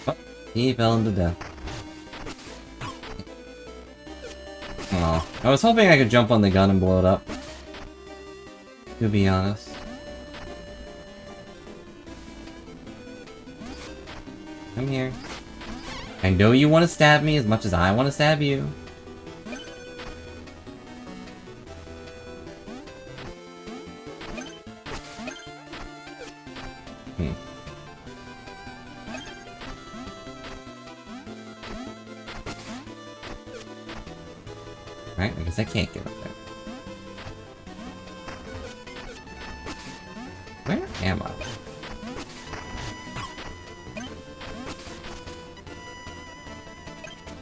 Oh, he fell into death. Aw, I was hoping I could jump on the gun and blow it up. To be honest. Come here. I know you want to stab me as much as I want to stab you. Right, I guess I can't get up there. Where am I?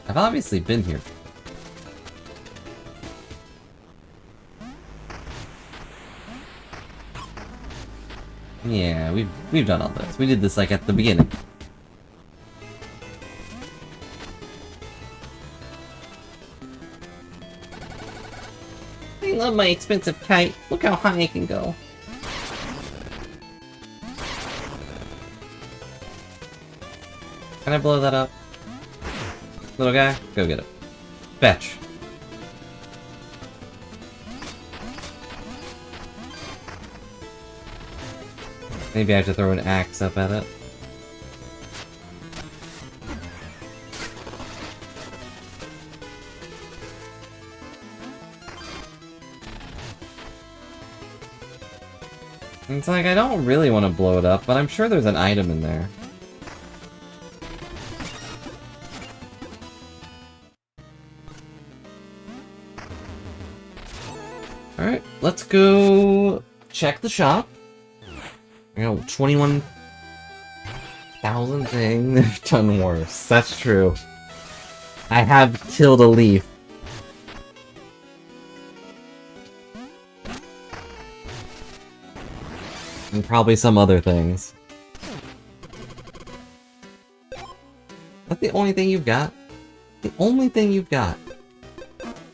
I've obviously been here. Yeah, we've done all this. We did this like at the beginning. love my expensive kite. Look how high I can go. Can I blow that up? Little guy? Go get it. Fetch. Maybe I have to throw an axe up at it. It's like, I don't really want to blow it up, but I'm sure there's an item in there. Alright, let's go check the shop. I got 21,000 things. They've done worse. That's true. I have killed a leaf. And probably some other things. That's the only thing you've got? The only thing you've got?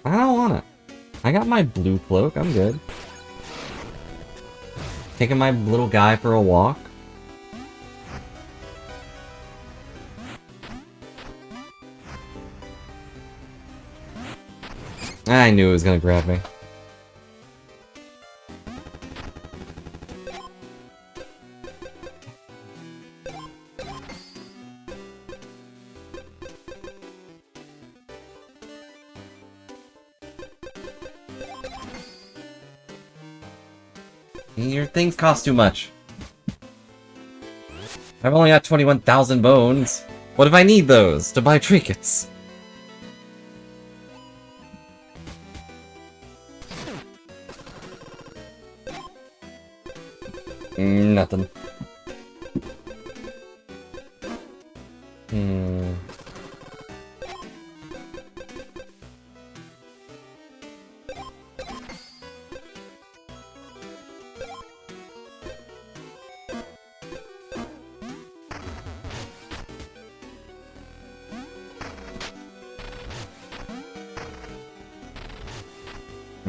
I don't want it. I got my blue cloak, I'm good. Taking my little guy for a walk. I knew it was gonna grab me. Your things cost too much. I've only got 21,000 bones. What if I need those to buy trinkets? Nothing.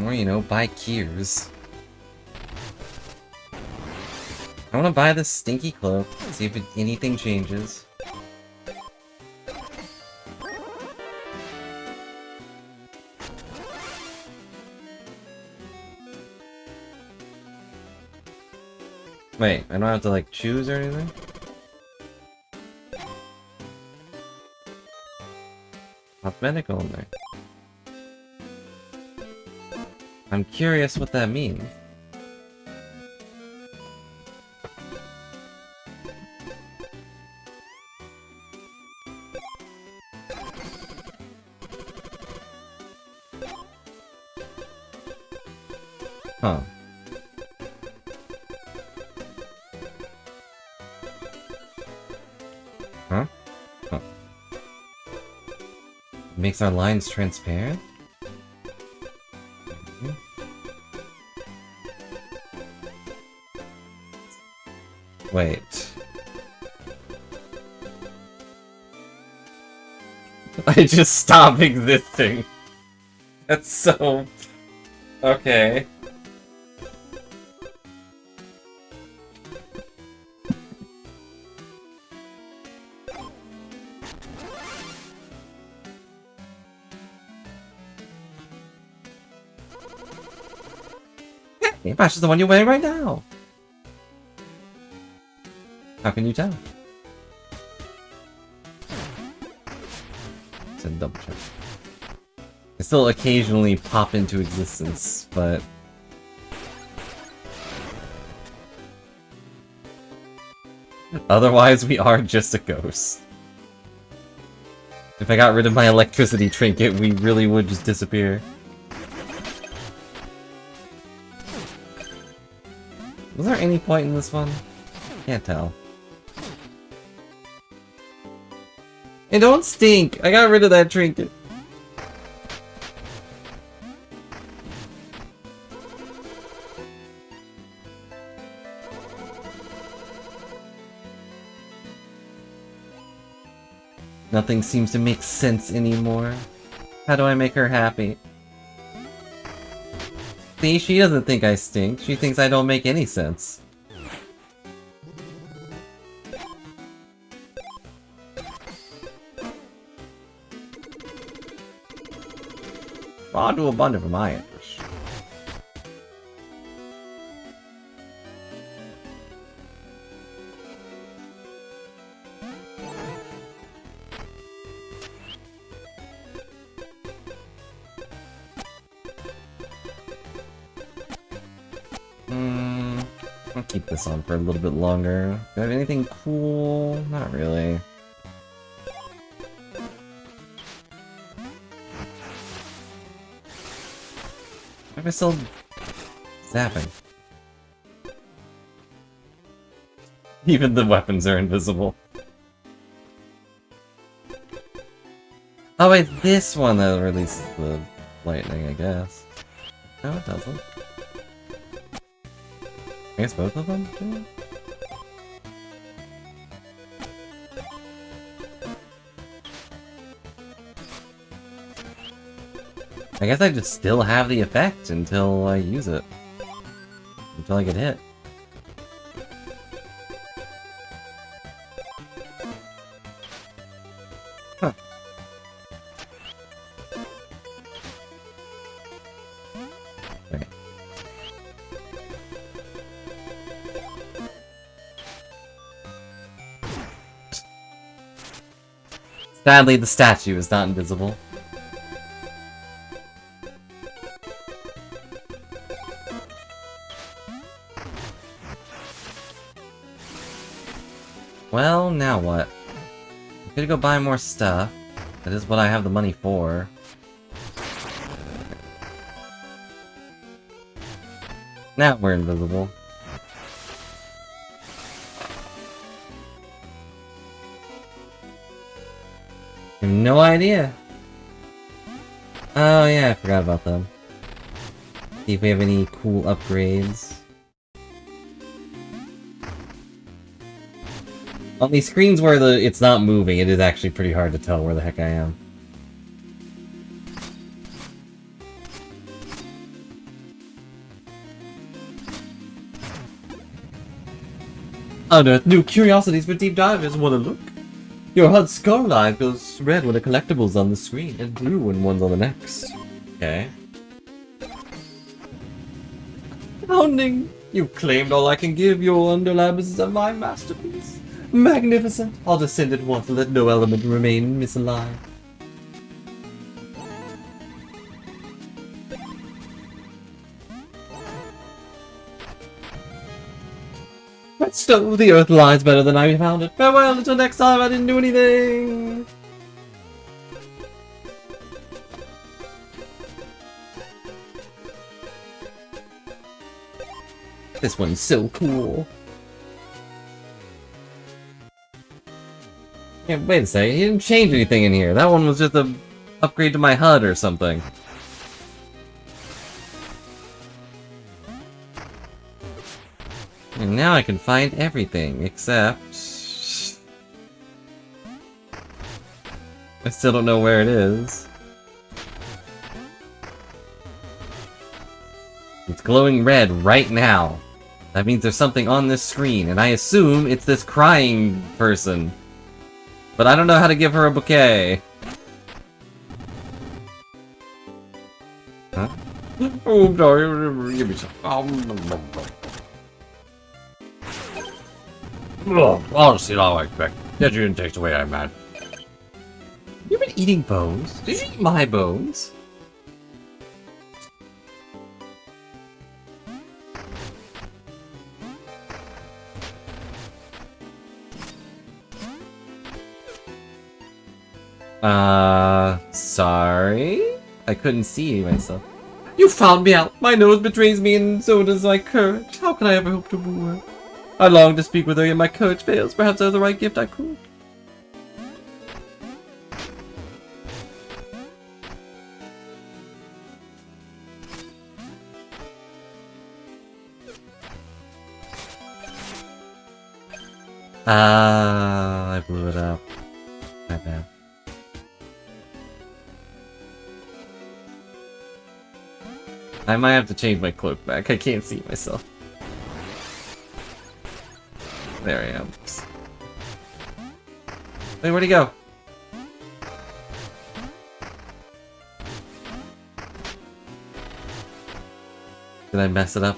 Or, you know, buy Kiers. I want to buy this stinky cloak, see if anything changes. Wait, I don't have to, like, choose or anything? Cosmetic only. I'm curious what that means. Huh. Huh? Huh. Makes our lines transparent? Wait. I just stopped existing. That's so... Okay. Hey, Bash is the one you're wearing right now. How can you tell? It's a double check. They still occasionally pop into existence, but... Otherwise, we are just a ghost. If I got rid of my electricity trinket, we really would just disappear. Was there any point in this one? Can't tell. Hey, don't stink! I got rid of that trinket. Nothing seems to make sense anymore. How do I make her happy? See, she doesn't think I stink. She thinks I don't make any sense. Raw to abundant for my interest. I'll keep this on for a little bit longer. Do I have anything cool? Not really. Why am I still zapping? Even the weapons are invisible. Oh wait, this one that releases the lightning, I guess. No, it doesn't. I guess both of them do? I guess I just still have the effect until I use it. Until I get hit. Huh. Okay. Sadly, the statue is not invisible. Well, now what? I'm gonna go buy more stuff. That is what I have the money for. Now we're invisible. I have no idea. Oh yeah, I forgot about them. See if we have any cool upgrades. On these screens where it's not moving, it is actually pretty hard to tell where the heck I am. Unearth new curiosities for deep divers. Wanna look? Your HUD skull line goes red when a collectible's on the screen, and blue when one's on the next. Okay. Founding! You've claimed all I can give. Your underlab is my masterpiece. Magnificent! I'll descend at once and let no element remain misaligned. But still, the earth lies better than I found it. Farewell until next time, I didn't do anything! This one's so cool. Yeah, wait a second, he didn't change anything in here. That one was just a upgrade to my HUD or something. And now I can find everything, except... I still don't know where it is. It's glowing red right now. That means there's something on this screen, and I assume it's this crying person. But I don't know how to give her a bouquet. Huh? Oh, sorry. Give me some. Honestly, not what I expect. That you didn't taste the way I meant. You've been eating bones? Did you eat my bones? Sorry? I couldn't see myself. You found me out! My nose betrays me and so does my courage. How can I ever hope to woo her? I long to speak with her, yet my courage fails. Perhaps I have the right gift I could. I blew it up. My bad. I might have to change my cloak back. I can't see myself. There I am. Wait, where'd he go? Did I mess it up?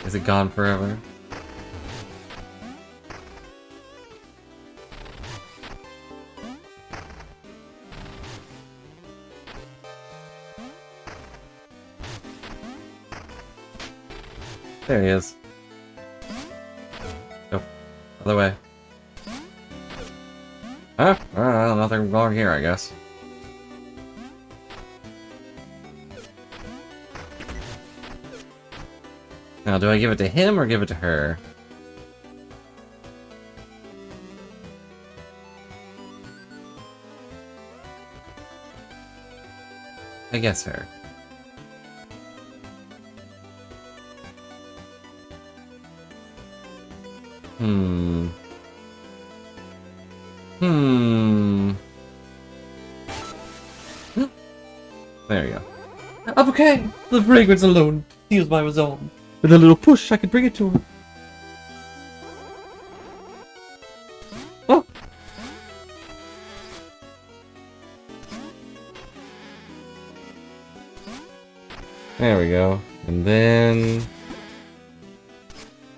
Is it gone forever? There he is. Go. Other way. Huh? Nothing wrong here, I guess. Now, do I give it to him or give it to her? I guess her. There you go. I'm okay! The fragrance alone steals my resolve. With a little push, I could bring it to her. Oh! There we go. And then...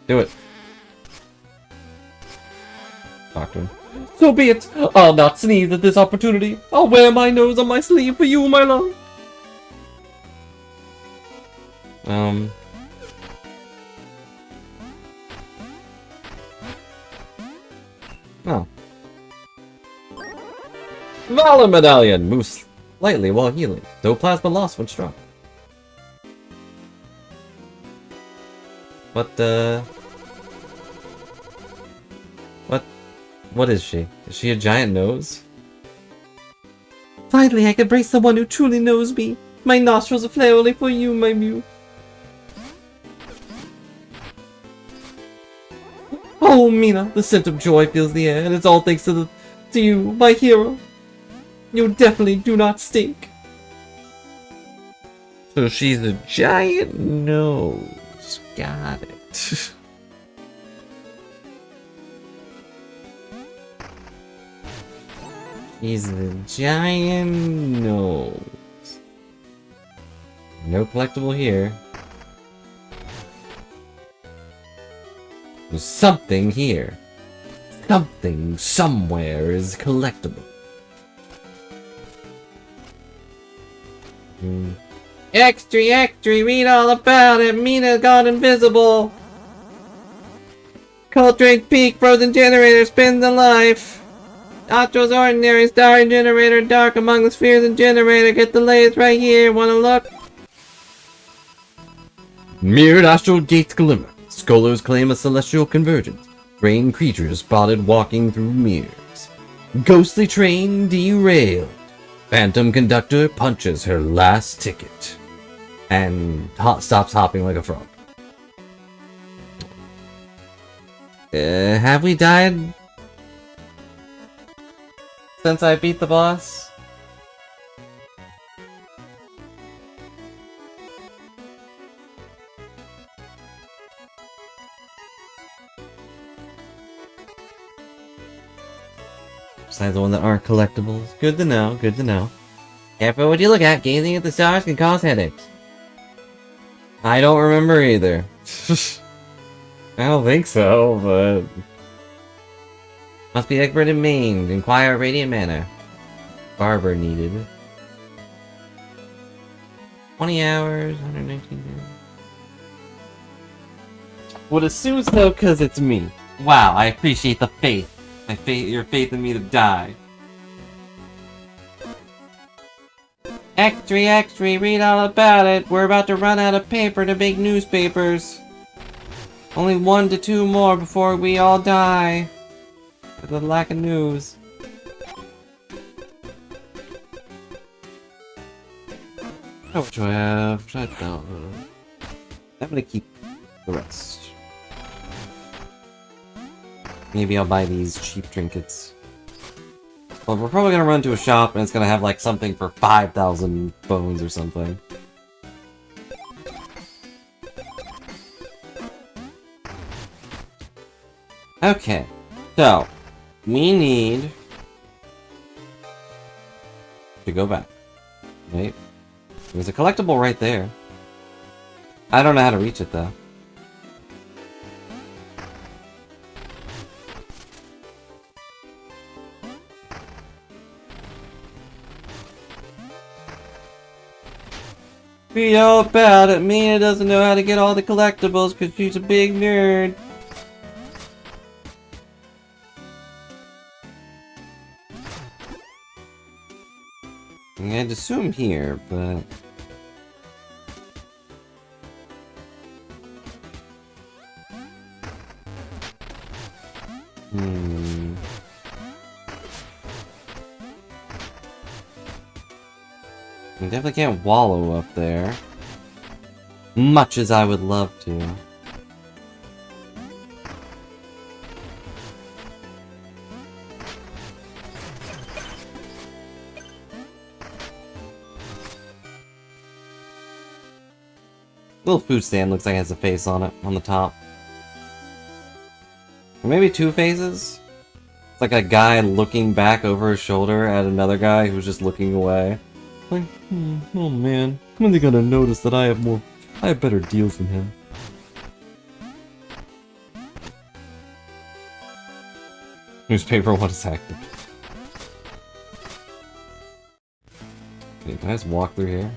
do it. Talk to him. So be it! I'll not sneeze at this opportunity. I'll wear my nose on my sleeve for you, my love. Oh. Valor Medallion! Moves lightly while healing. No plasma loss when struck. What is she? Is she a giant nose? Finally, I can embrace someone who truly knows me. My nostrils are flare only for you, my Mew. Oh, Mina, the scent of joy fills the air, and it's all thanks to you, my hero. You definitely do not stink. So she's a giant nose. Got it. She's a giant nose. No collectible here. There's something here. Something somewhere is collectible. Extra, read all about it. Mina gone invisible. Cold drink peak, frozen generator, spin the life. Atro's ordinary, starry generator, dark among the spheres and generator. Get the latest right here. Wanna look? Mirrored astral gates glimmer. Scholars claim a celestial convergence. Strange creatures spotted walking through mirrors. Ghostly train derailed. Phantom conductor punches her last ticket. And stops hopping like a frog. Have we died? Since I beat the boss? Besides the one that aren't collectibles. Good to know, good to know. Careful what you look at. Gazing at the stars can cause headaches. I don't remember either. I don't think so, but... must be expert in Maine. Inquire Radiant Manor. Barber needed. 20 hours, 119 days. Would assume so because it's me. Wow, I appreciate the faith. Your faith in me to die. Extra, read all about it. We're about to run out of paper to make newspapers. Only 1 to 2 more before we all die. With the lack of news. How much do I have? I don't know. I'm gonna keep the rest. Maybe I'll buy these cheap trinkets. Well, we're probably gonna run to a shop and it's gonna have like something for 5,000 bones or something. Okay, so we need to go back. Wait, there's a collectible right there. I don't know how to reach it though. We know about it. Mina doesn't know how to get all the collectibles because she's a big nerd. I'd assume here, but... I definitely can't wallow up there. Much as I would love to. Little food stand looks like it has a face on it, on the top. Or maybe two faces? It's like a guy looking back over his shoulder at another guy who's just looking away. Like, oh man, when are they gonna notice that I have better deals than him? Newspaper, what is active? Okay, can I just walk through here?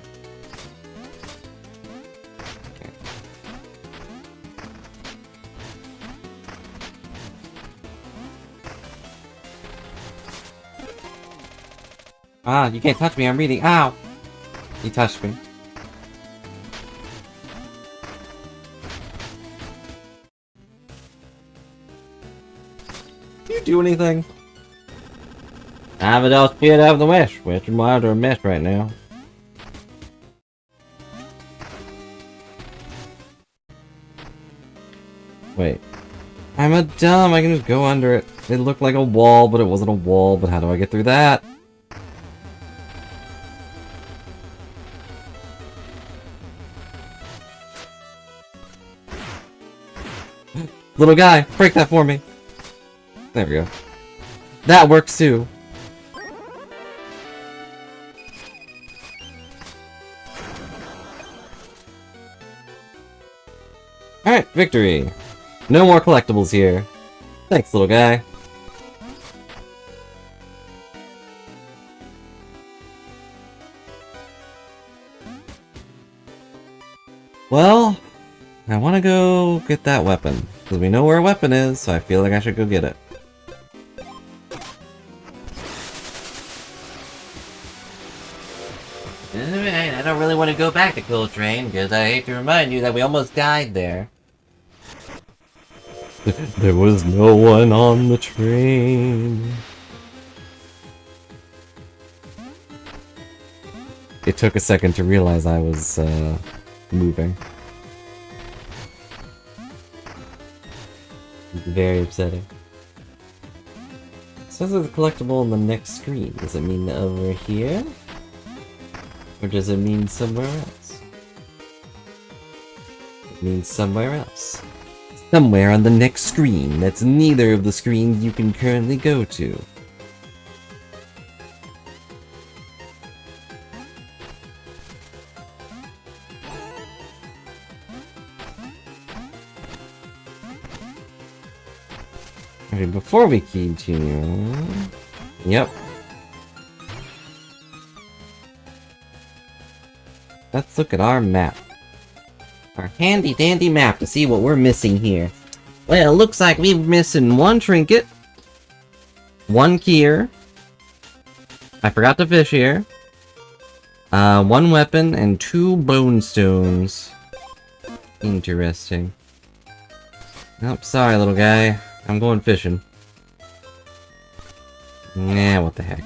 Okay. Ah, you can't touch me, I'm reading. Ow! You touched me. Do you do anything? I'm an old kid of the West, which is wild a mess right now. Wait. I'm a dumb, I can just go under it. It looked like a wall, but it wasn't a wall, but how do I get through that? Little guy, break that for me. There we go. That works too. Alright, victory. No more collectibles here. Thanks, little guy. Well, I want to go get that weapon. Because we know where a weapon is, so I feel like I should go get it. Alright, I don't really want to go back to Coal Train, because I hate to remind you that we almost died there. There was no one on the train. It took a second to realize I was, moving. Very upsetting. It says there's a collectible on the next screen. Does it mean over here? Or does it mean somewhere else? It means somewhere else. Somewhere on the next screen. That's neither of the screens you can currently go to. Okay, before we continue... Yep. Let's look at our map. Our handy-dandy map to see what we're missing here. Well, it looks like we're missing one trinket, one key. I forgot to fish here. One weapon and 2 bone stones. Interesting. Nope, sorry, little guy. I'm going fishing. Nah, what the heck.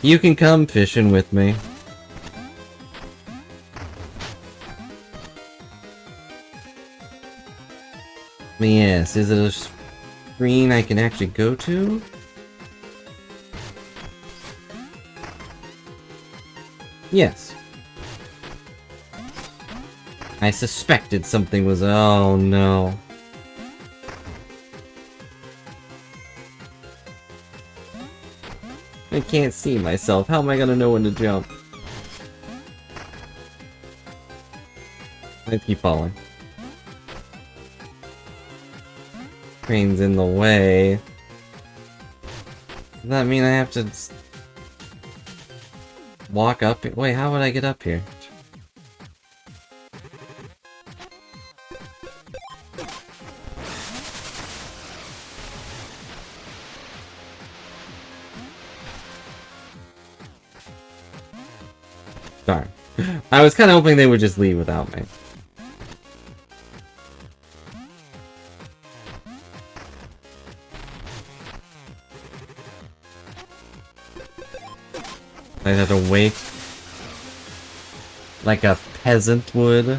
You can come fishing with me. Yes, is it a screen I can actually go to? Yes. I suspected something was... Oh, no. I can't see myself. How am I gonna know when to jump? I keep falling. Train's in the way. Does that mean I have to... walk up? Wait, how would I get up here? Darn. I was kind of hoping they would just leave without me. I'd have to wait. Like a peasant would.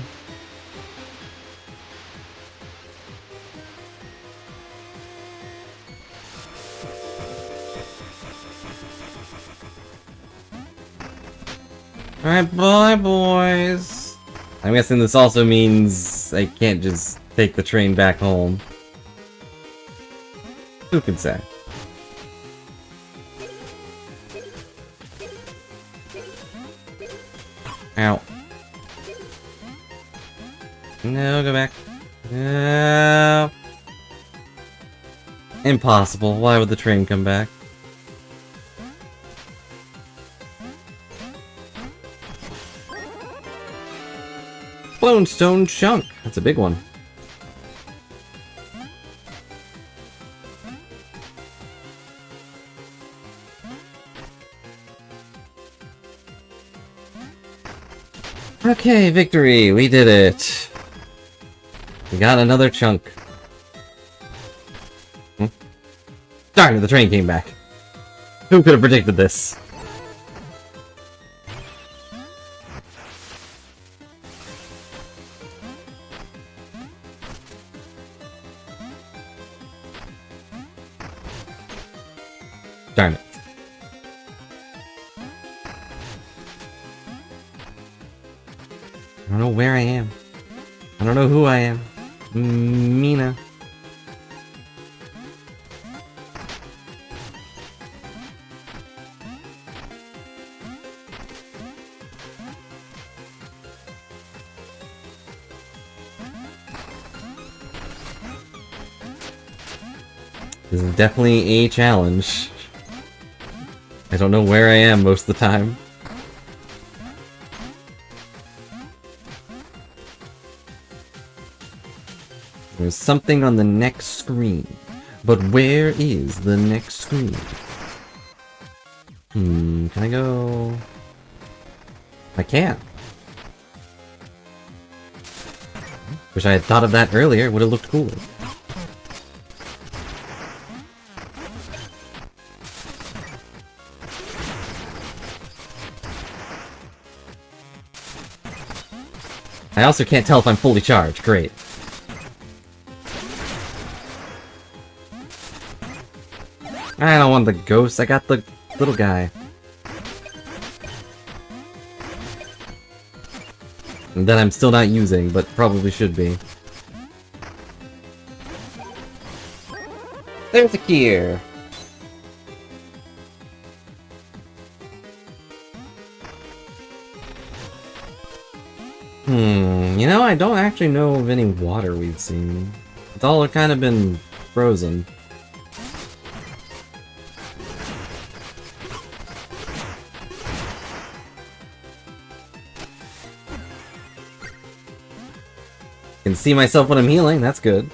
Alright, bye, boys. I'm guessing this also means I can't just take the train back home. Who can say? Ow. No, go back. No. Impossible. Why would the train come back? Clone stone chunk. That's a big one. Okay, victory! We did it! We got another chunk. Darn it, the train came back. Who could have predicted this? Darn it. I don't know where I am. I don't know who I am. Mina. This is definitely a challenge. I don't know where I am most of the time. There's something on the next screen. But where is the next screen? Can I go... I can't. Wish I had thought of that earlier, it would have looked cooler. I also can't tell if I'm fully charged. Great. I don't want the ghost. I got the little guy. And that I'm still not using, but probably should be. There's a gear. You know, I don't actually know of any water we've seen. It's all kind of been frozen. Can see myself when I'm healing, that's good.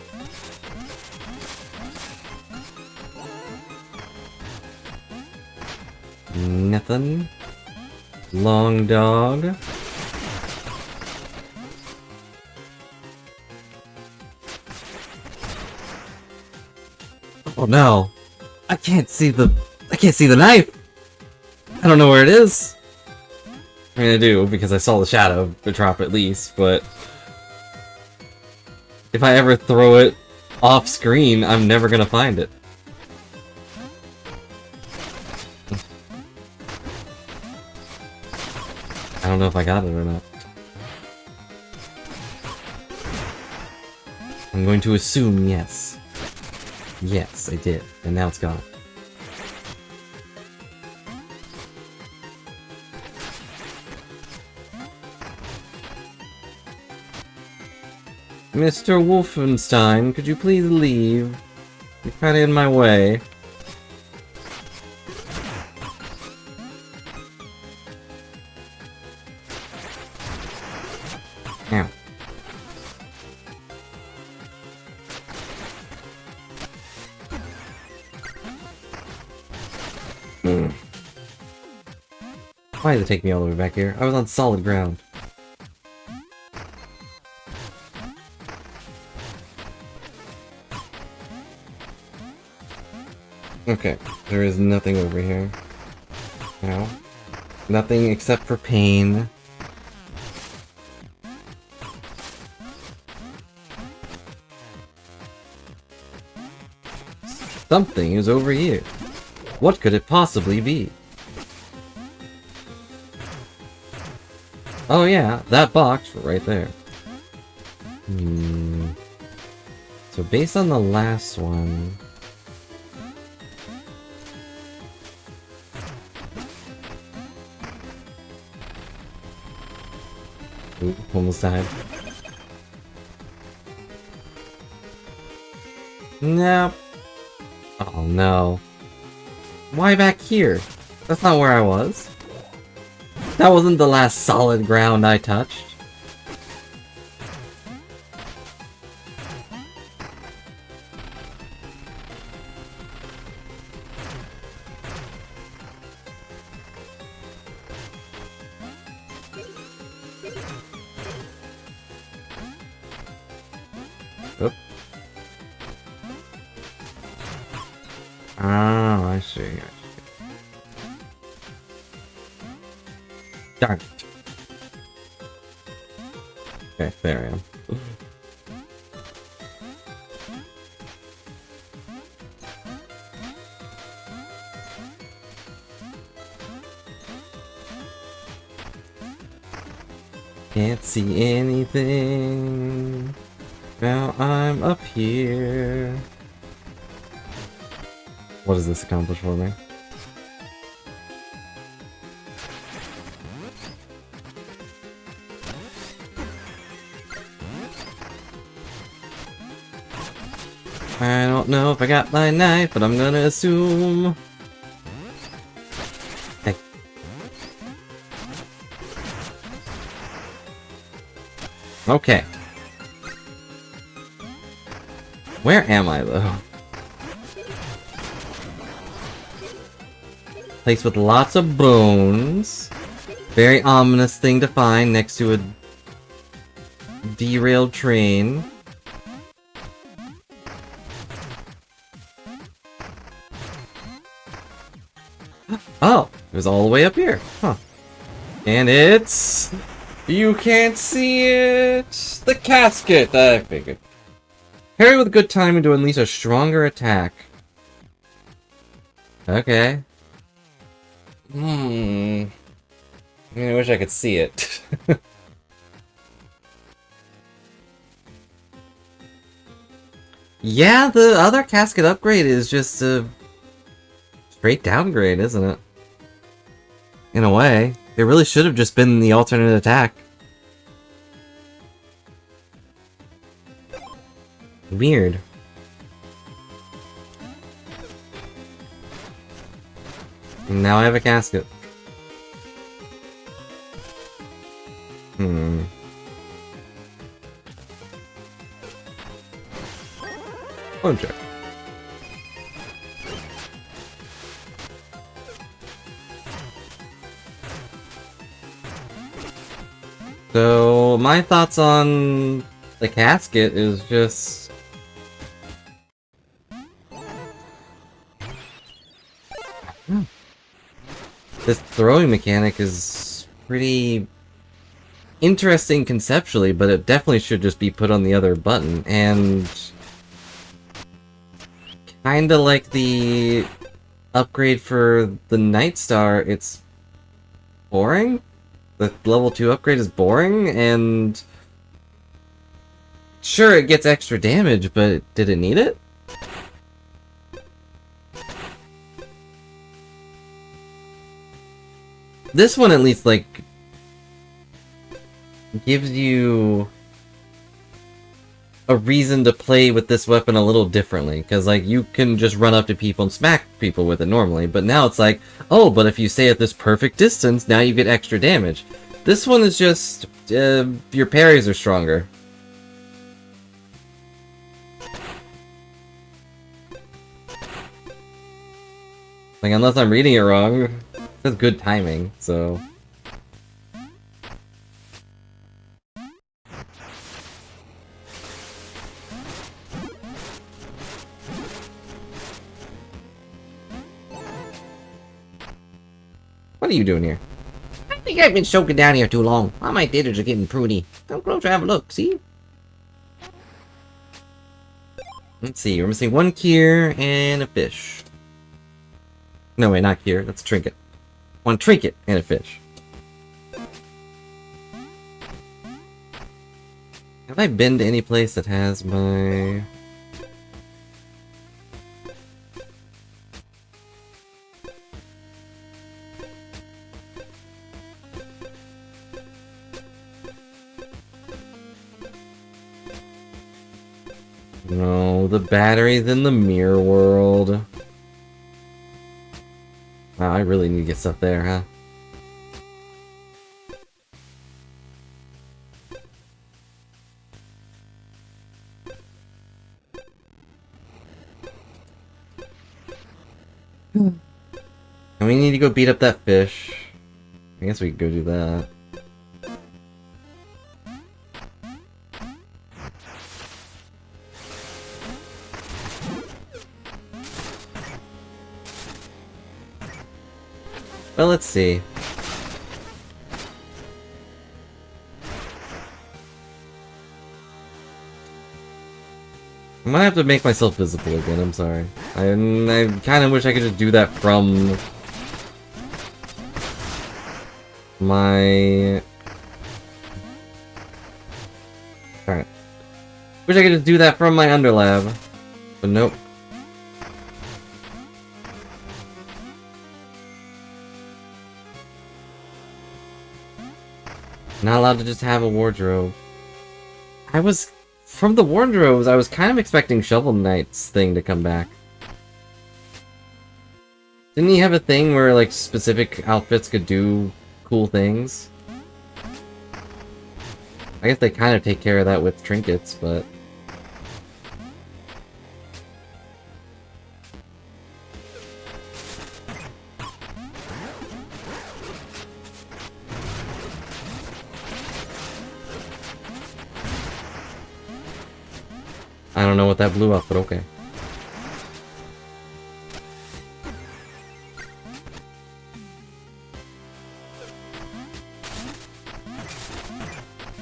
Nothing. Long dog. Oh no! I can't see the knife! I don't know where it is! I mean I do, because I saw the shadow drop at least, but... if I ever throw it off screen, I'm never gonna find it. I don't know if I got it or not. I'm going to assume yes. Yes, I did. And now it's gone. Mr. Wolfenstein, could you please leave? You're kinda in my way. Ow. Why did it take me all the way back here? I was on solid ground. Okay, there is nothing over here. No. Nothing except for pain. Something is over here. What could it possibly be? Oh yeah, that box right there. So based on the last one... Ooh, almost died. Nope. Oh no. Why back here? That's not where I was. That wasn't the last solid ground I touched. Oop. Oh, I see. Darn it. Okay, there I am. Can't see anything. Now I'm up here. What does this accomplish for me? I don't know if I got my knife, but I'm gonna assume. Hey. Okay. Where am I, though? Place with lots of bones. Very ominous thing to find next to a derailed train. Oh, it was all the way up here. Huh. And it's... You can't see it! The casket! I figured. Parry with good timing to unleash a stronger attack. Okay. I wish I could see it. Yeah, the other casket upgrade is just a straight downgrade, isn't it? In a way. It really should have just been the alternate attack. Weird. Now I have a casket. One check. So, my thoughts on the casket is just... This throwing mechanic is pretty interesting conceptually, but it definitely should just be put on the other button, and... Kinda like the upgrade for the Night Star, it's boring? The level 2 upgrade is boring, and Sure, it gets extra damage, but did it need it? This one at least, like, gives you a reason to play with this weapon a little differently, because, like, you can just run up to people and smack people with it normally, but now it's like, oh, but if you stay at this perfect distance, now you get extra damage. This one is just, your parries are stronger. Like, unless I'm reading it wrong, that's good timing, so... What are you doing here? I think I've been soaking down here too long. All my ditters are getting pruny. Come closer, have a look, see? Let's see, we're missing one Kier and a fish. No, wait, not Kier, that's a trinket. One trinket and a fish. Have I been to any place that has my... No, the battery's in the mirror world. Wow, I really need to get stuff there, huh? And we need to go beat up that fish. I guess we could go do that. Well, let's see. I might have to make myself visible again, I'm sorry. I kind of wish I could just do that from... my... Alright. Wish I could just do that from my underlab. But nope. Not allowed to just have a wardrobe. From the wardrobes, I was kind of expecting Shovel Knight's thing to come back. Didn't he have a thing where, like, specific outfits could do cool things? I guess they kind of take care of that with trinkets, but... I don't know what that blew up, but okay.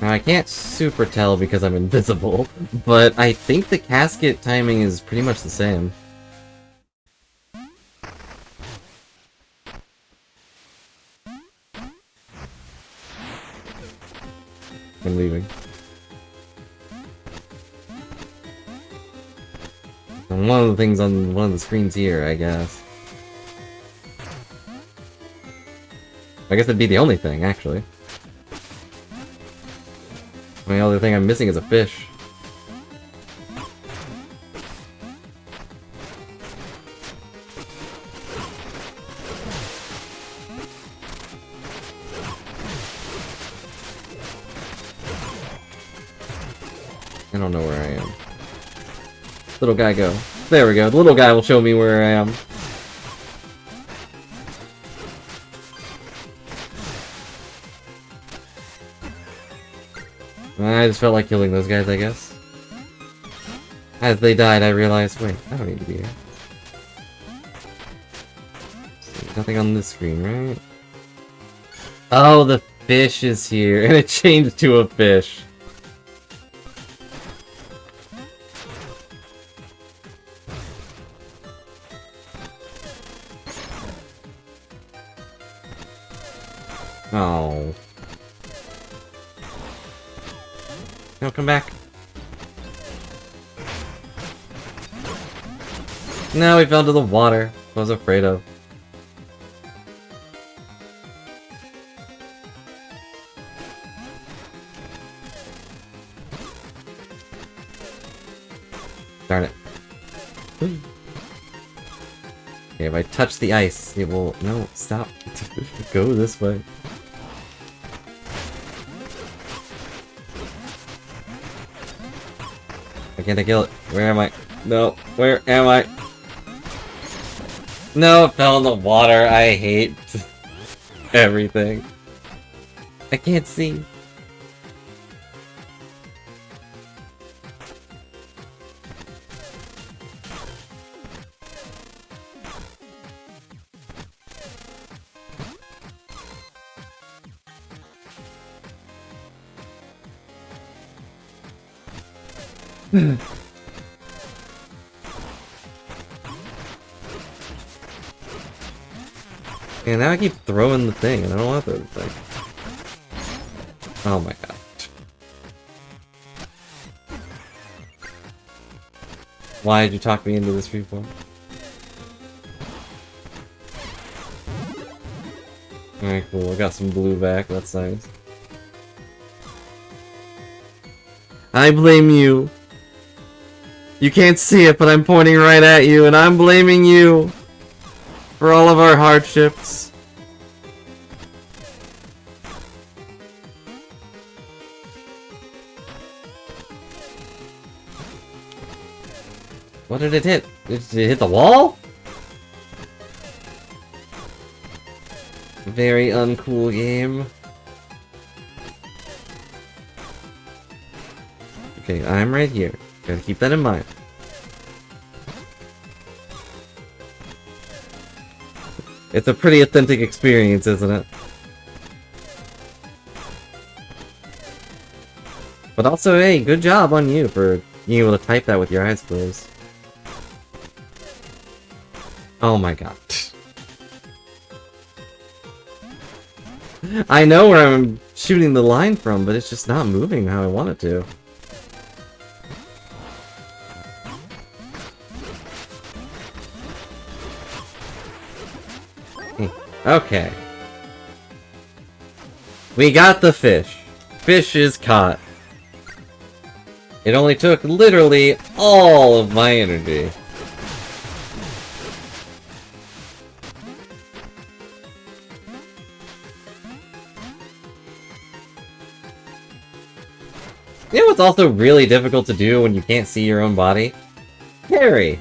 Now, I can't super tell because I'm invisible, but I think the casket timing is pretty much the same. I'm leaving. And one of the things on one of the screens here, I guess. I guess that'd be the only thing, actually. The only thing I'm missing is a fish. I don't know where I am. Little guy go. There we go. The little guy will show me where I am. I just felt like killing those guys, I guess. As they died, I realized, wait, I don't need to be here. There's nothing on this screen, right? Oh, the fish is here, and it changed to a fish. Oh. No, come back. No, we fell into the water. I was afraid of. Darn it. Okay, if I touch the ice, it will... No, stop. Go this way. Why can't I kill it? Where am I? No, where am I? No, it fell in the water. I hate everything. I can't see. And now I keep throwing the thing, and I don't want to throw the thing. Oh my god. Why did you talk me into this before? Alright, cool. I got some blue back. That's nice. I blame you. You can't see it, but I'm pointing right at you, and I'm blaming you for all of our hardships. What did it hit? Did it hit the wall? Very uncool game. Okay, I'm right here. Gotta keep that in mind. It's a pretty authentic experience, isn't it? But also, hey, good job on you for being able to type that with your eyes closed. Oh my god. I know where I'm shooting the line from, but it's just not moving how I want it to. Okay. We got the fish. Fish is caught. It only took literally all of my energy. You know what's also really difficult to do when you can't see your own body? Carry.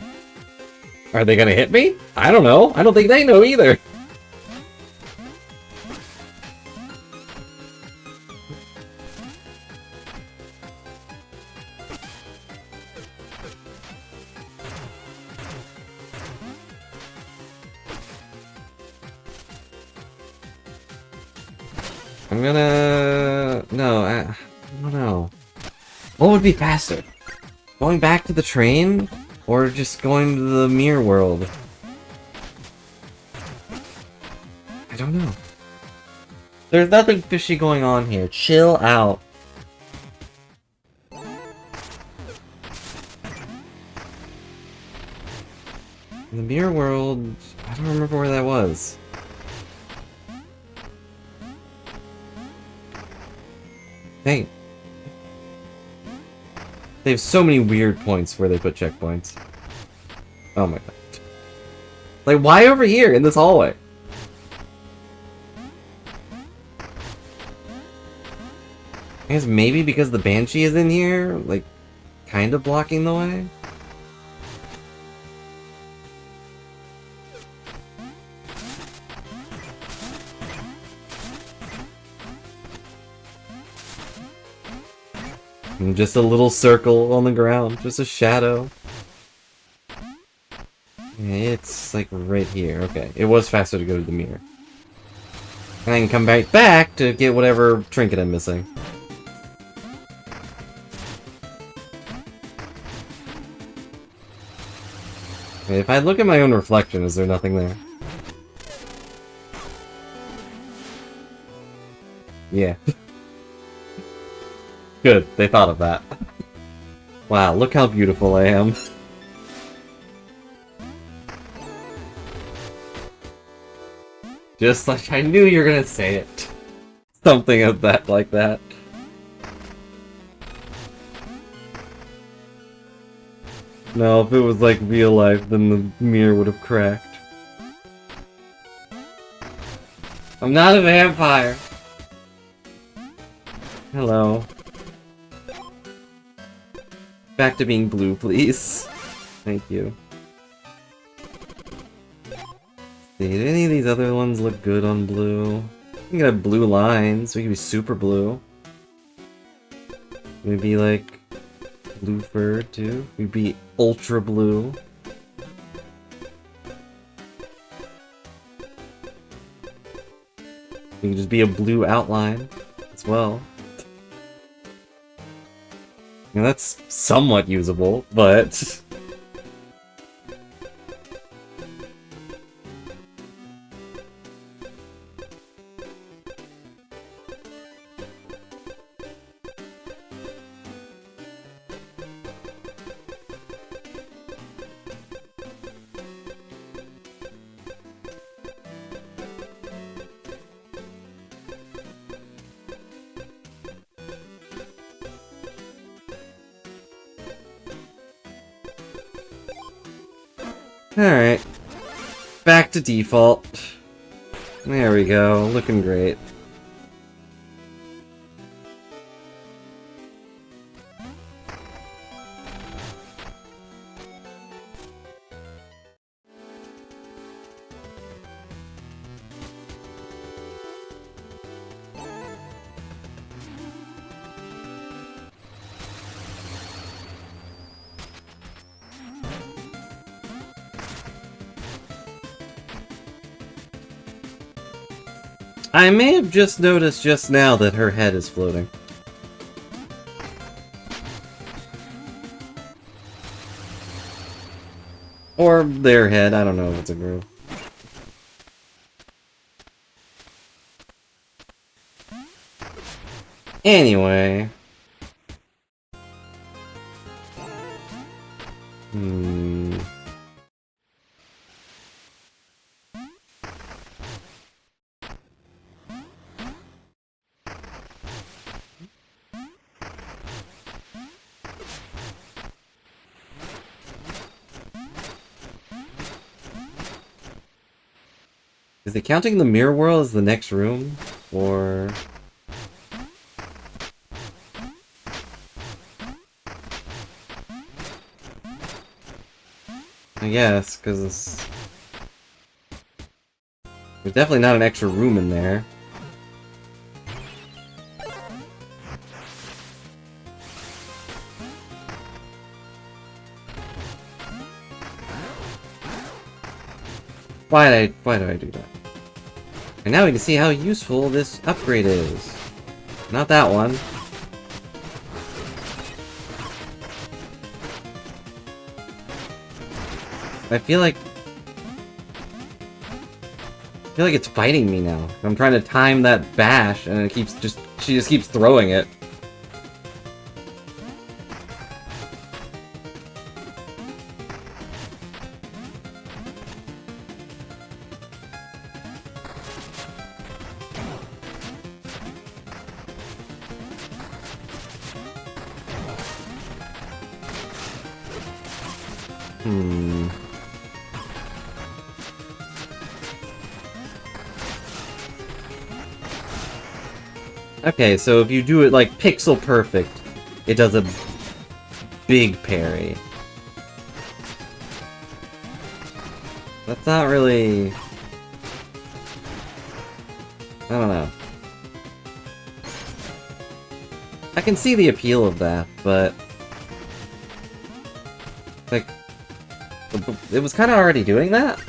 Are they gonna hit me? I don't know. I don't think they know either. I'm gonna... No, I don't know. What would be faster? Going back to the train? Or just going to the mirror world? I don't know. There's nothing fishy going on here. Chill out. The mirror world... I don't remember where that was. Dang. They have so many weird points where they put checkpoints. Oh my god. Like, why over here in this hallway? I guess maybe because the Banshee is in here, like, kind of blocking the way? And just a little circle on the ground, just a shadow. It's like right here. Okay, it was faster to go to the mirror. And I can come back to get whatever trinket I'm missing. Okay, if I look at my own reflection, is there nothing there? Yeah. Good, they thought of that. Wow, look how beautiful I am. Just like I knew you were gonna say it. Something of that, like that. No, if it was like real life, then the mirror would have cracked. I'm not a vampire. Hello. Back to being blue, please. Thank you. Did any of these other ones look good on blue? We could have blue lines. We could be super blue. Maybe like blue fur too. We'd be ultra blue. We could just be a blue outline as well. You know, that's somewhat usable, but alright. Back to default. There we go, looking great. I may have just noticed just now that her head is floating. Or their head, I don't know if it's a group. Anyway. Is it counting the mirror world as the next room? Or... I guess, because there's definitely not an extra room in there. Why do I do that? And now we can see how useful this upgrade is. Not that one. I feel like it's fighting me now. I'm trying to time that bash and it keeps she just keeps throwing it. Okay, so if you do it like pixel perfect, it does a big parry. That's not really... I don't know. I can see the appeal of that, but... like... it was kind of already doing that?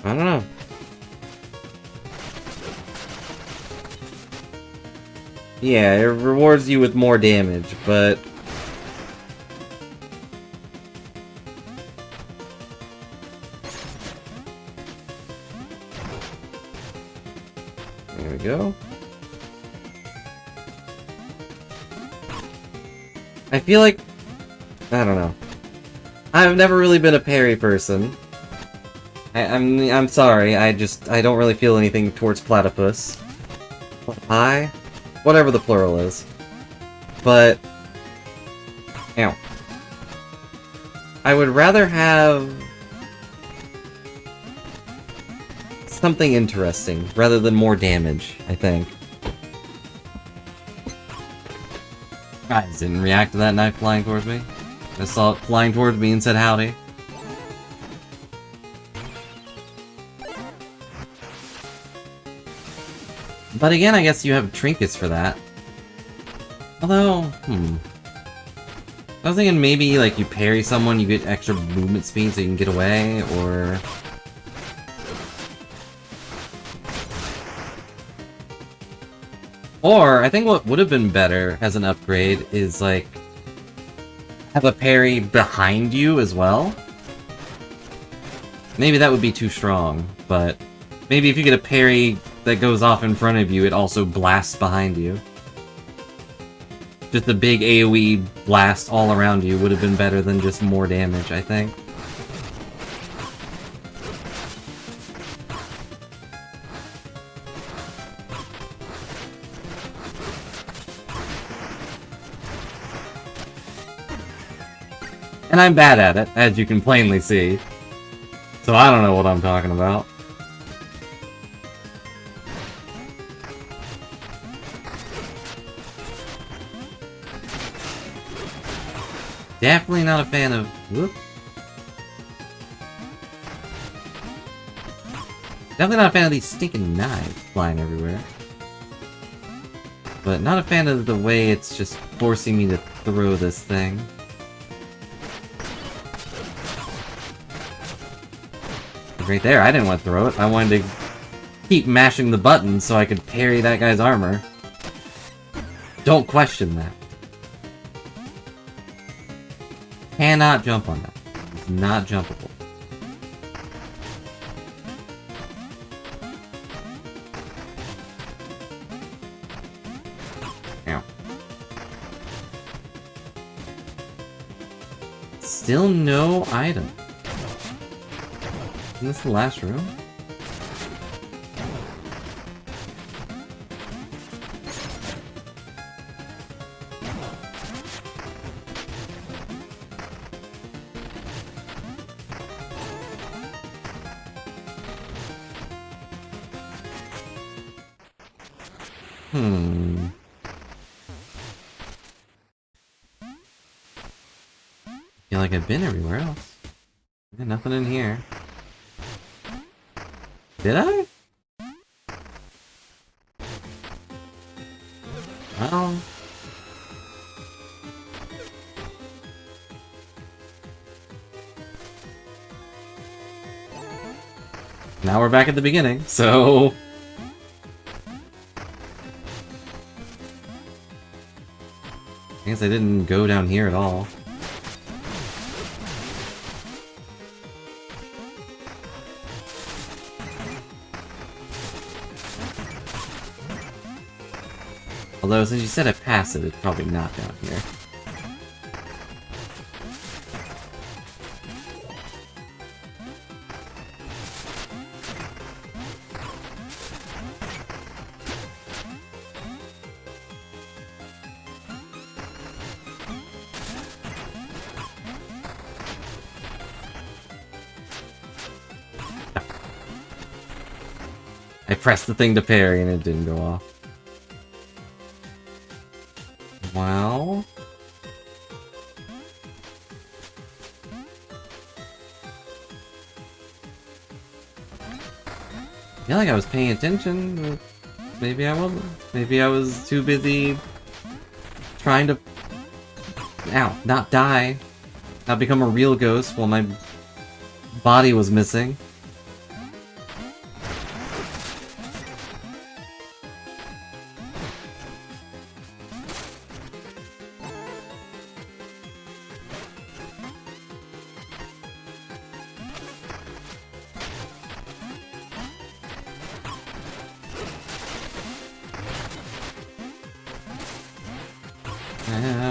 I don't know. Yeah, it rewards you with more damage, but... there we go. I feel like... I don't know. I've never really been a parry person. I'm sorry, I don't really feel anything towards platypus. Platypi? Whatever the plural is. But... Ow. I would rather have... something interesting, rather than more damage, I think. Guys, didn't react to that knife flying towards me. I saw it flying towards me and said howdy. But again, I guess you have trinkets for that. Although, I was thinking maybe, like, you parry someone, you get extra movement speed so you can get away, or... Or, I think what would have been better as an upgrade is, like, have a parry behind you as well. Maybe that would be too strong, but maybe if you get a parry that goes off in front of you, it also blasts behind you. Just a big AoE blast all around you would have been better than just more damage, I think. And I'm bad at it, as you can plainly see. So I don't know what I'm talking about. Definitely not a fan of... Whoop. Definitely not a fan of these stinking knives flying everywhere. But not a fan of the way it's just forcing me to throw this thing. Right there, I didn't want to throw it. I wanted to keep mashing the button so I could parry that guy's armor. Don't question that. Cannot jump on that. It's not jumpable. Ow. Still no item. Isn't this the last room? Feel like I've been everywhere else. Yeah, nothing in here. Did I? Well... Now we're back at the beginning, so... I guess I didn't go down here at all. Although, since you said I passed it, it's probably not down here. I pressed the thing to parry and it didn't go off. Well... I feel like I was paying attention, but maybe I wasn't. Maybe I was too busy trying to... Ow, not die. Not become a real ghost while my body was missing.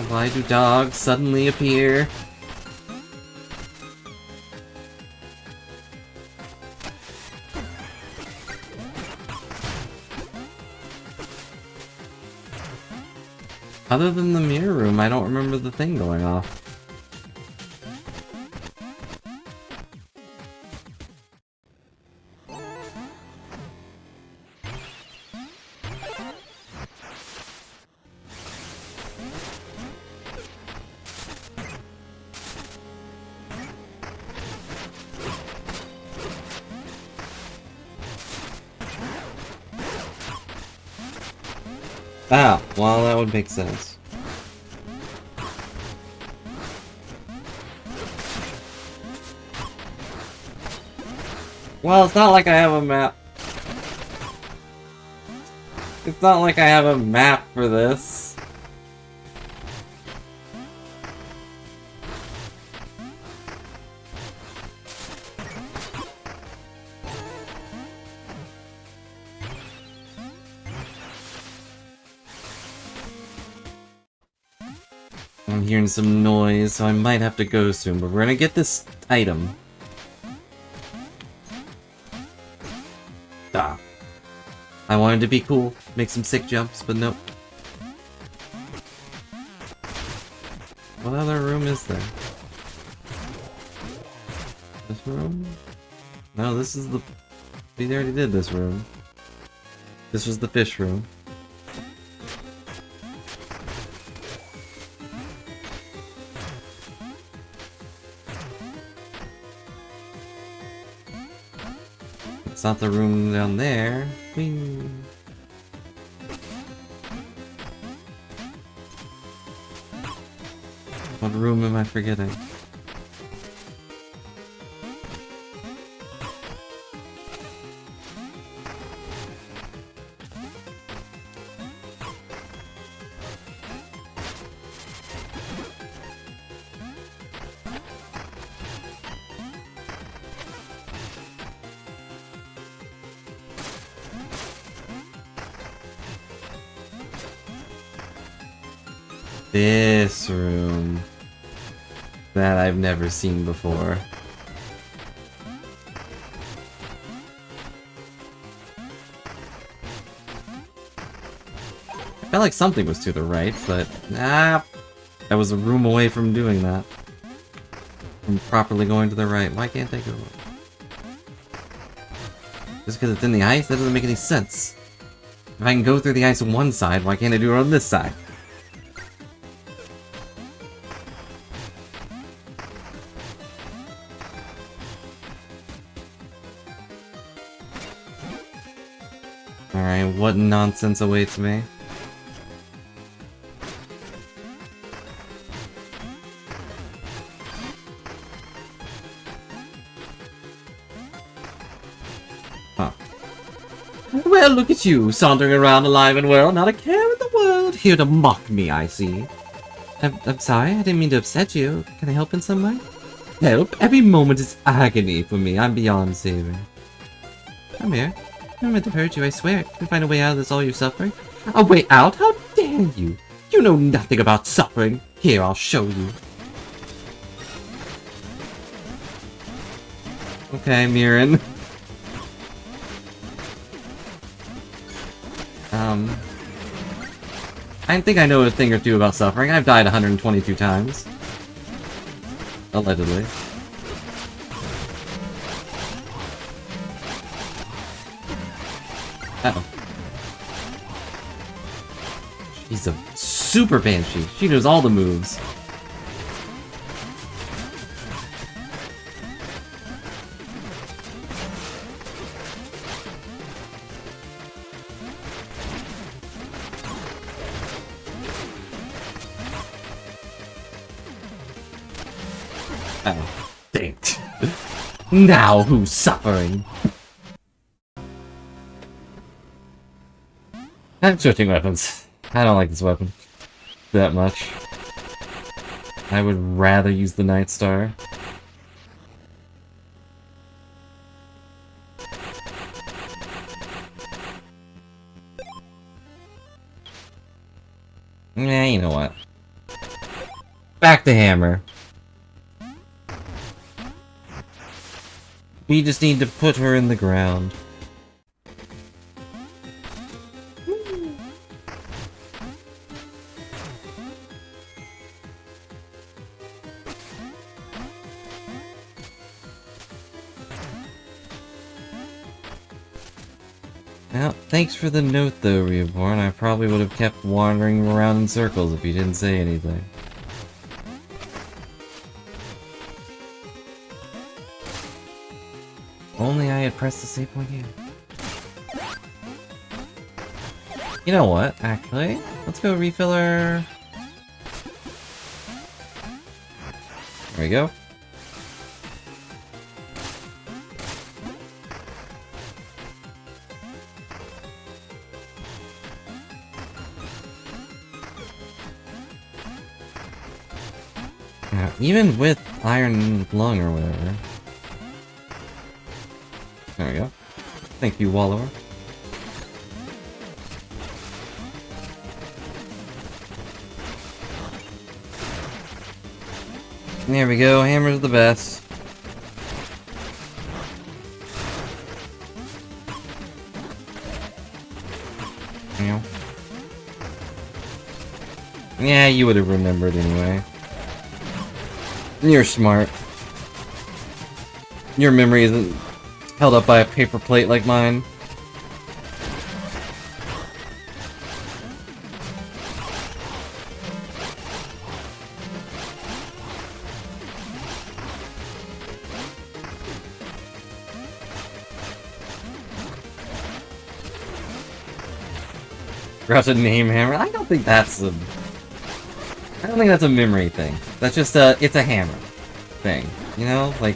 Why do dogs suddenly appear? Other than the mirror room, I don't remember the thing going off. Ah, well, that would make sense. Well, it's not like I have a map. It's not like I have a map for this. I'm hearing some noise, so I might have to go soon, but we're gonna get this item. Ah. I wanted to be cool, make some sick jumps, but nope. What other room is there? This room? No, this is the... We already did this room. This was the fish room. It's not the room down there. Whee. What room am I forgetting? This room that I've never seen before. I felt like something was to the right, but I was a room away from doing that. From properly going to the right. Why can't I go? Just because it's in the ice? That doesn't make any sense. If I can go through the ice on one side, why can't I do it on this side? Alright, what nonsense awaits me? Huh. Well, look at you, sauntering around alive and well, not a care in the world, here to mock me, I see. I'm sorry, I didn't mean to upset you. Can I help in some way? Help? Every moment is agony for me, I'm beyond saving. Come here. I don't meant to hurt you, I swear. Can we find a way out of this all your suffering? A way out? How dare you! You know nothing about suffering. Here, I'll show you. Okay, Mirren. I think I know a thing or two about suffering. I've died 122 times. Allegedly. Uh-oh. She's a super banshee. She knows all the moves. Oh, dang it. Now who's suffering? I'm switching weapons. I don't like this weapon that much. I would rather use the Night Star. Yeah, you know what? Back to hammer. We just need to put her in the ground. Well, thanks for the note though, Reborn. I probably would have kept wandering around in circles if you didn't say anything. Only I had pressed the save point here. You know what, actually? Let's go refill our... There we go. Now, even with Iron Lung or whatever. There we go. Thank you, Wallower. There we go, hammer's the best. Yeah. Yeah, you would have remembered anyway. You're smart. Your memory isn't held up by a paper plate like mine. Forgot to name hammer. I don't think that's a memory thing. That's just it's a hammer thing. You know? Like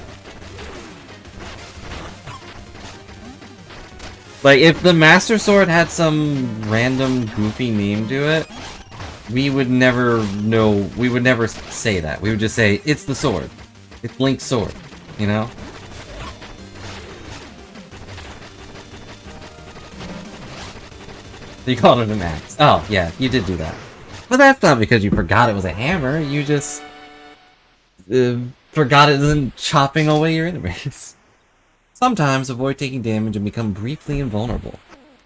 if the Master Sword had some random goofy name to it, we would never know, we would never say that. We would just say, it's the sword. It's Link's sword. You know? You called it an axe. Oh, yeah, you did do that. But that's not because you forgot it was a hammer, you just... forgot it isn't chopping away your enemies. Sometimes avoid taking damage and become briefly invulnerable.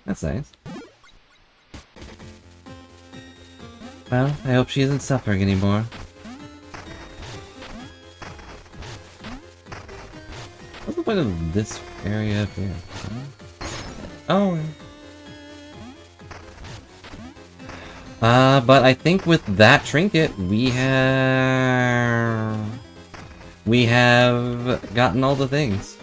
That's nice. Well, I hope she isn't suffering anymore. What's the point of this area up here? Oh. But I think with that trinket, we have gotten all the things.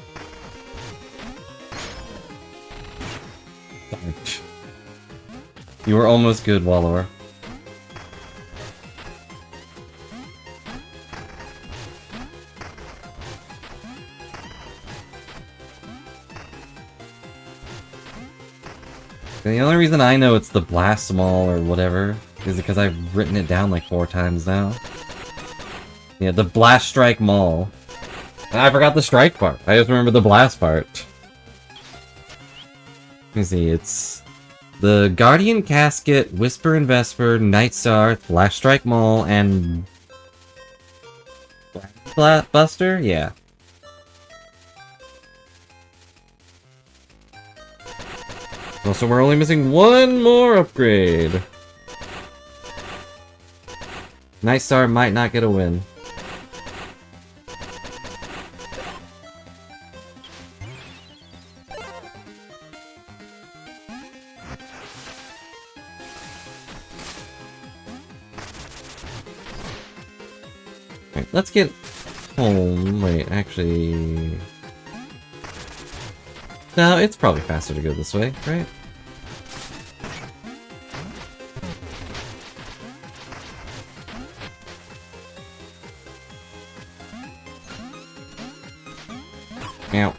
You were almost good, Wallower. The only reason I know it's the Blast Mall or whatever is because I've written it down like 4 times now. Yeah, the Blast Strike Mall. And I forgot the strike part. I just remember the blast part. Let me see, it's the Guardian Casket, Whisper and Vesper, Night Star, Blast Strike Mall, and Buster? Yeah. Also, we're only missing one more upgrade. Night Star might not get a win. Alright, let's get home. Wait, actually... No, it's probably faster to go this way, right? Ow.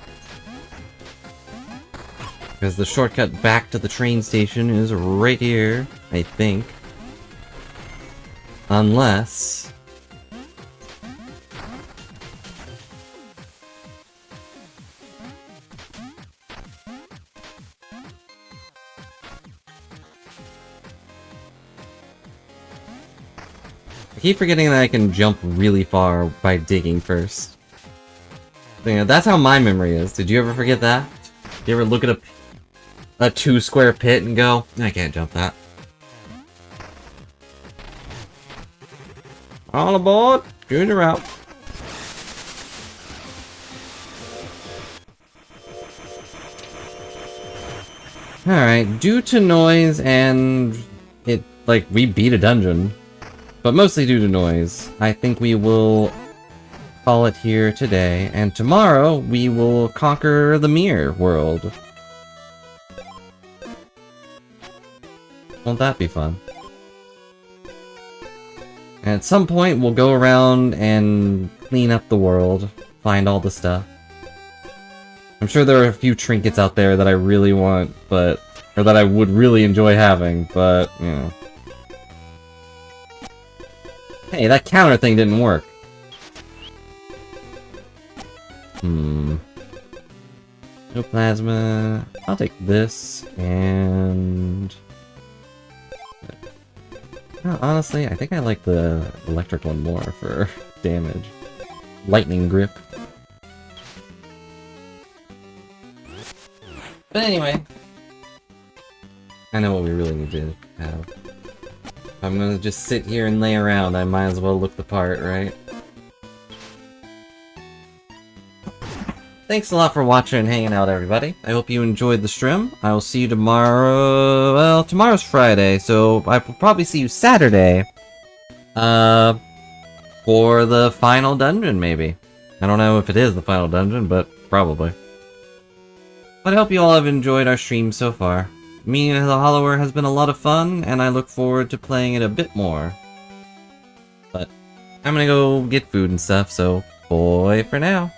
Because the shortcut back to the train station is right here, I think. Unless... keep forgetting that I can jump really far by digging first. You know, that's how my memory is. Did you ever forget that? Did you ever look at a 2-square pit and go, I can't jump that. All aboard! Junior out. Alright, due to noise and it, like, we beat a dungeon, but mostly due to noise, I think we will call it here today, and tomorrow we will conquer the mirror world. Won't that be fun? And at some point we'll go around and clean up the world, find all the stuff. I'm sure there are a few trinkets out there that I really want, but... or that I would really enjoy having, but, you know. Hey, that counter thing didn't work. No plasma. I'll take this, and... well, honestly, I think I like the electric one more for damage. Lightning grip. But anyway, I know what we really need to have. If I'm gonna just sit here and lay around, I might as well look the part, right? Thanks a lot for watching and hanging out, everybody. I hope you enjoyed the stream. I will see you tomorrow. Well, tomorrow's Friday, so I will probably see you Saturday. For the final dungeon, maybe. I don't know if it is the final dungeon, but probably. But I hope you all have enjoyed our stream so far. Mina the Hollower has been a lot of fun, and I look forward to playing it a bit more. But I'm gonna go get food and stuff, so bye for now.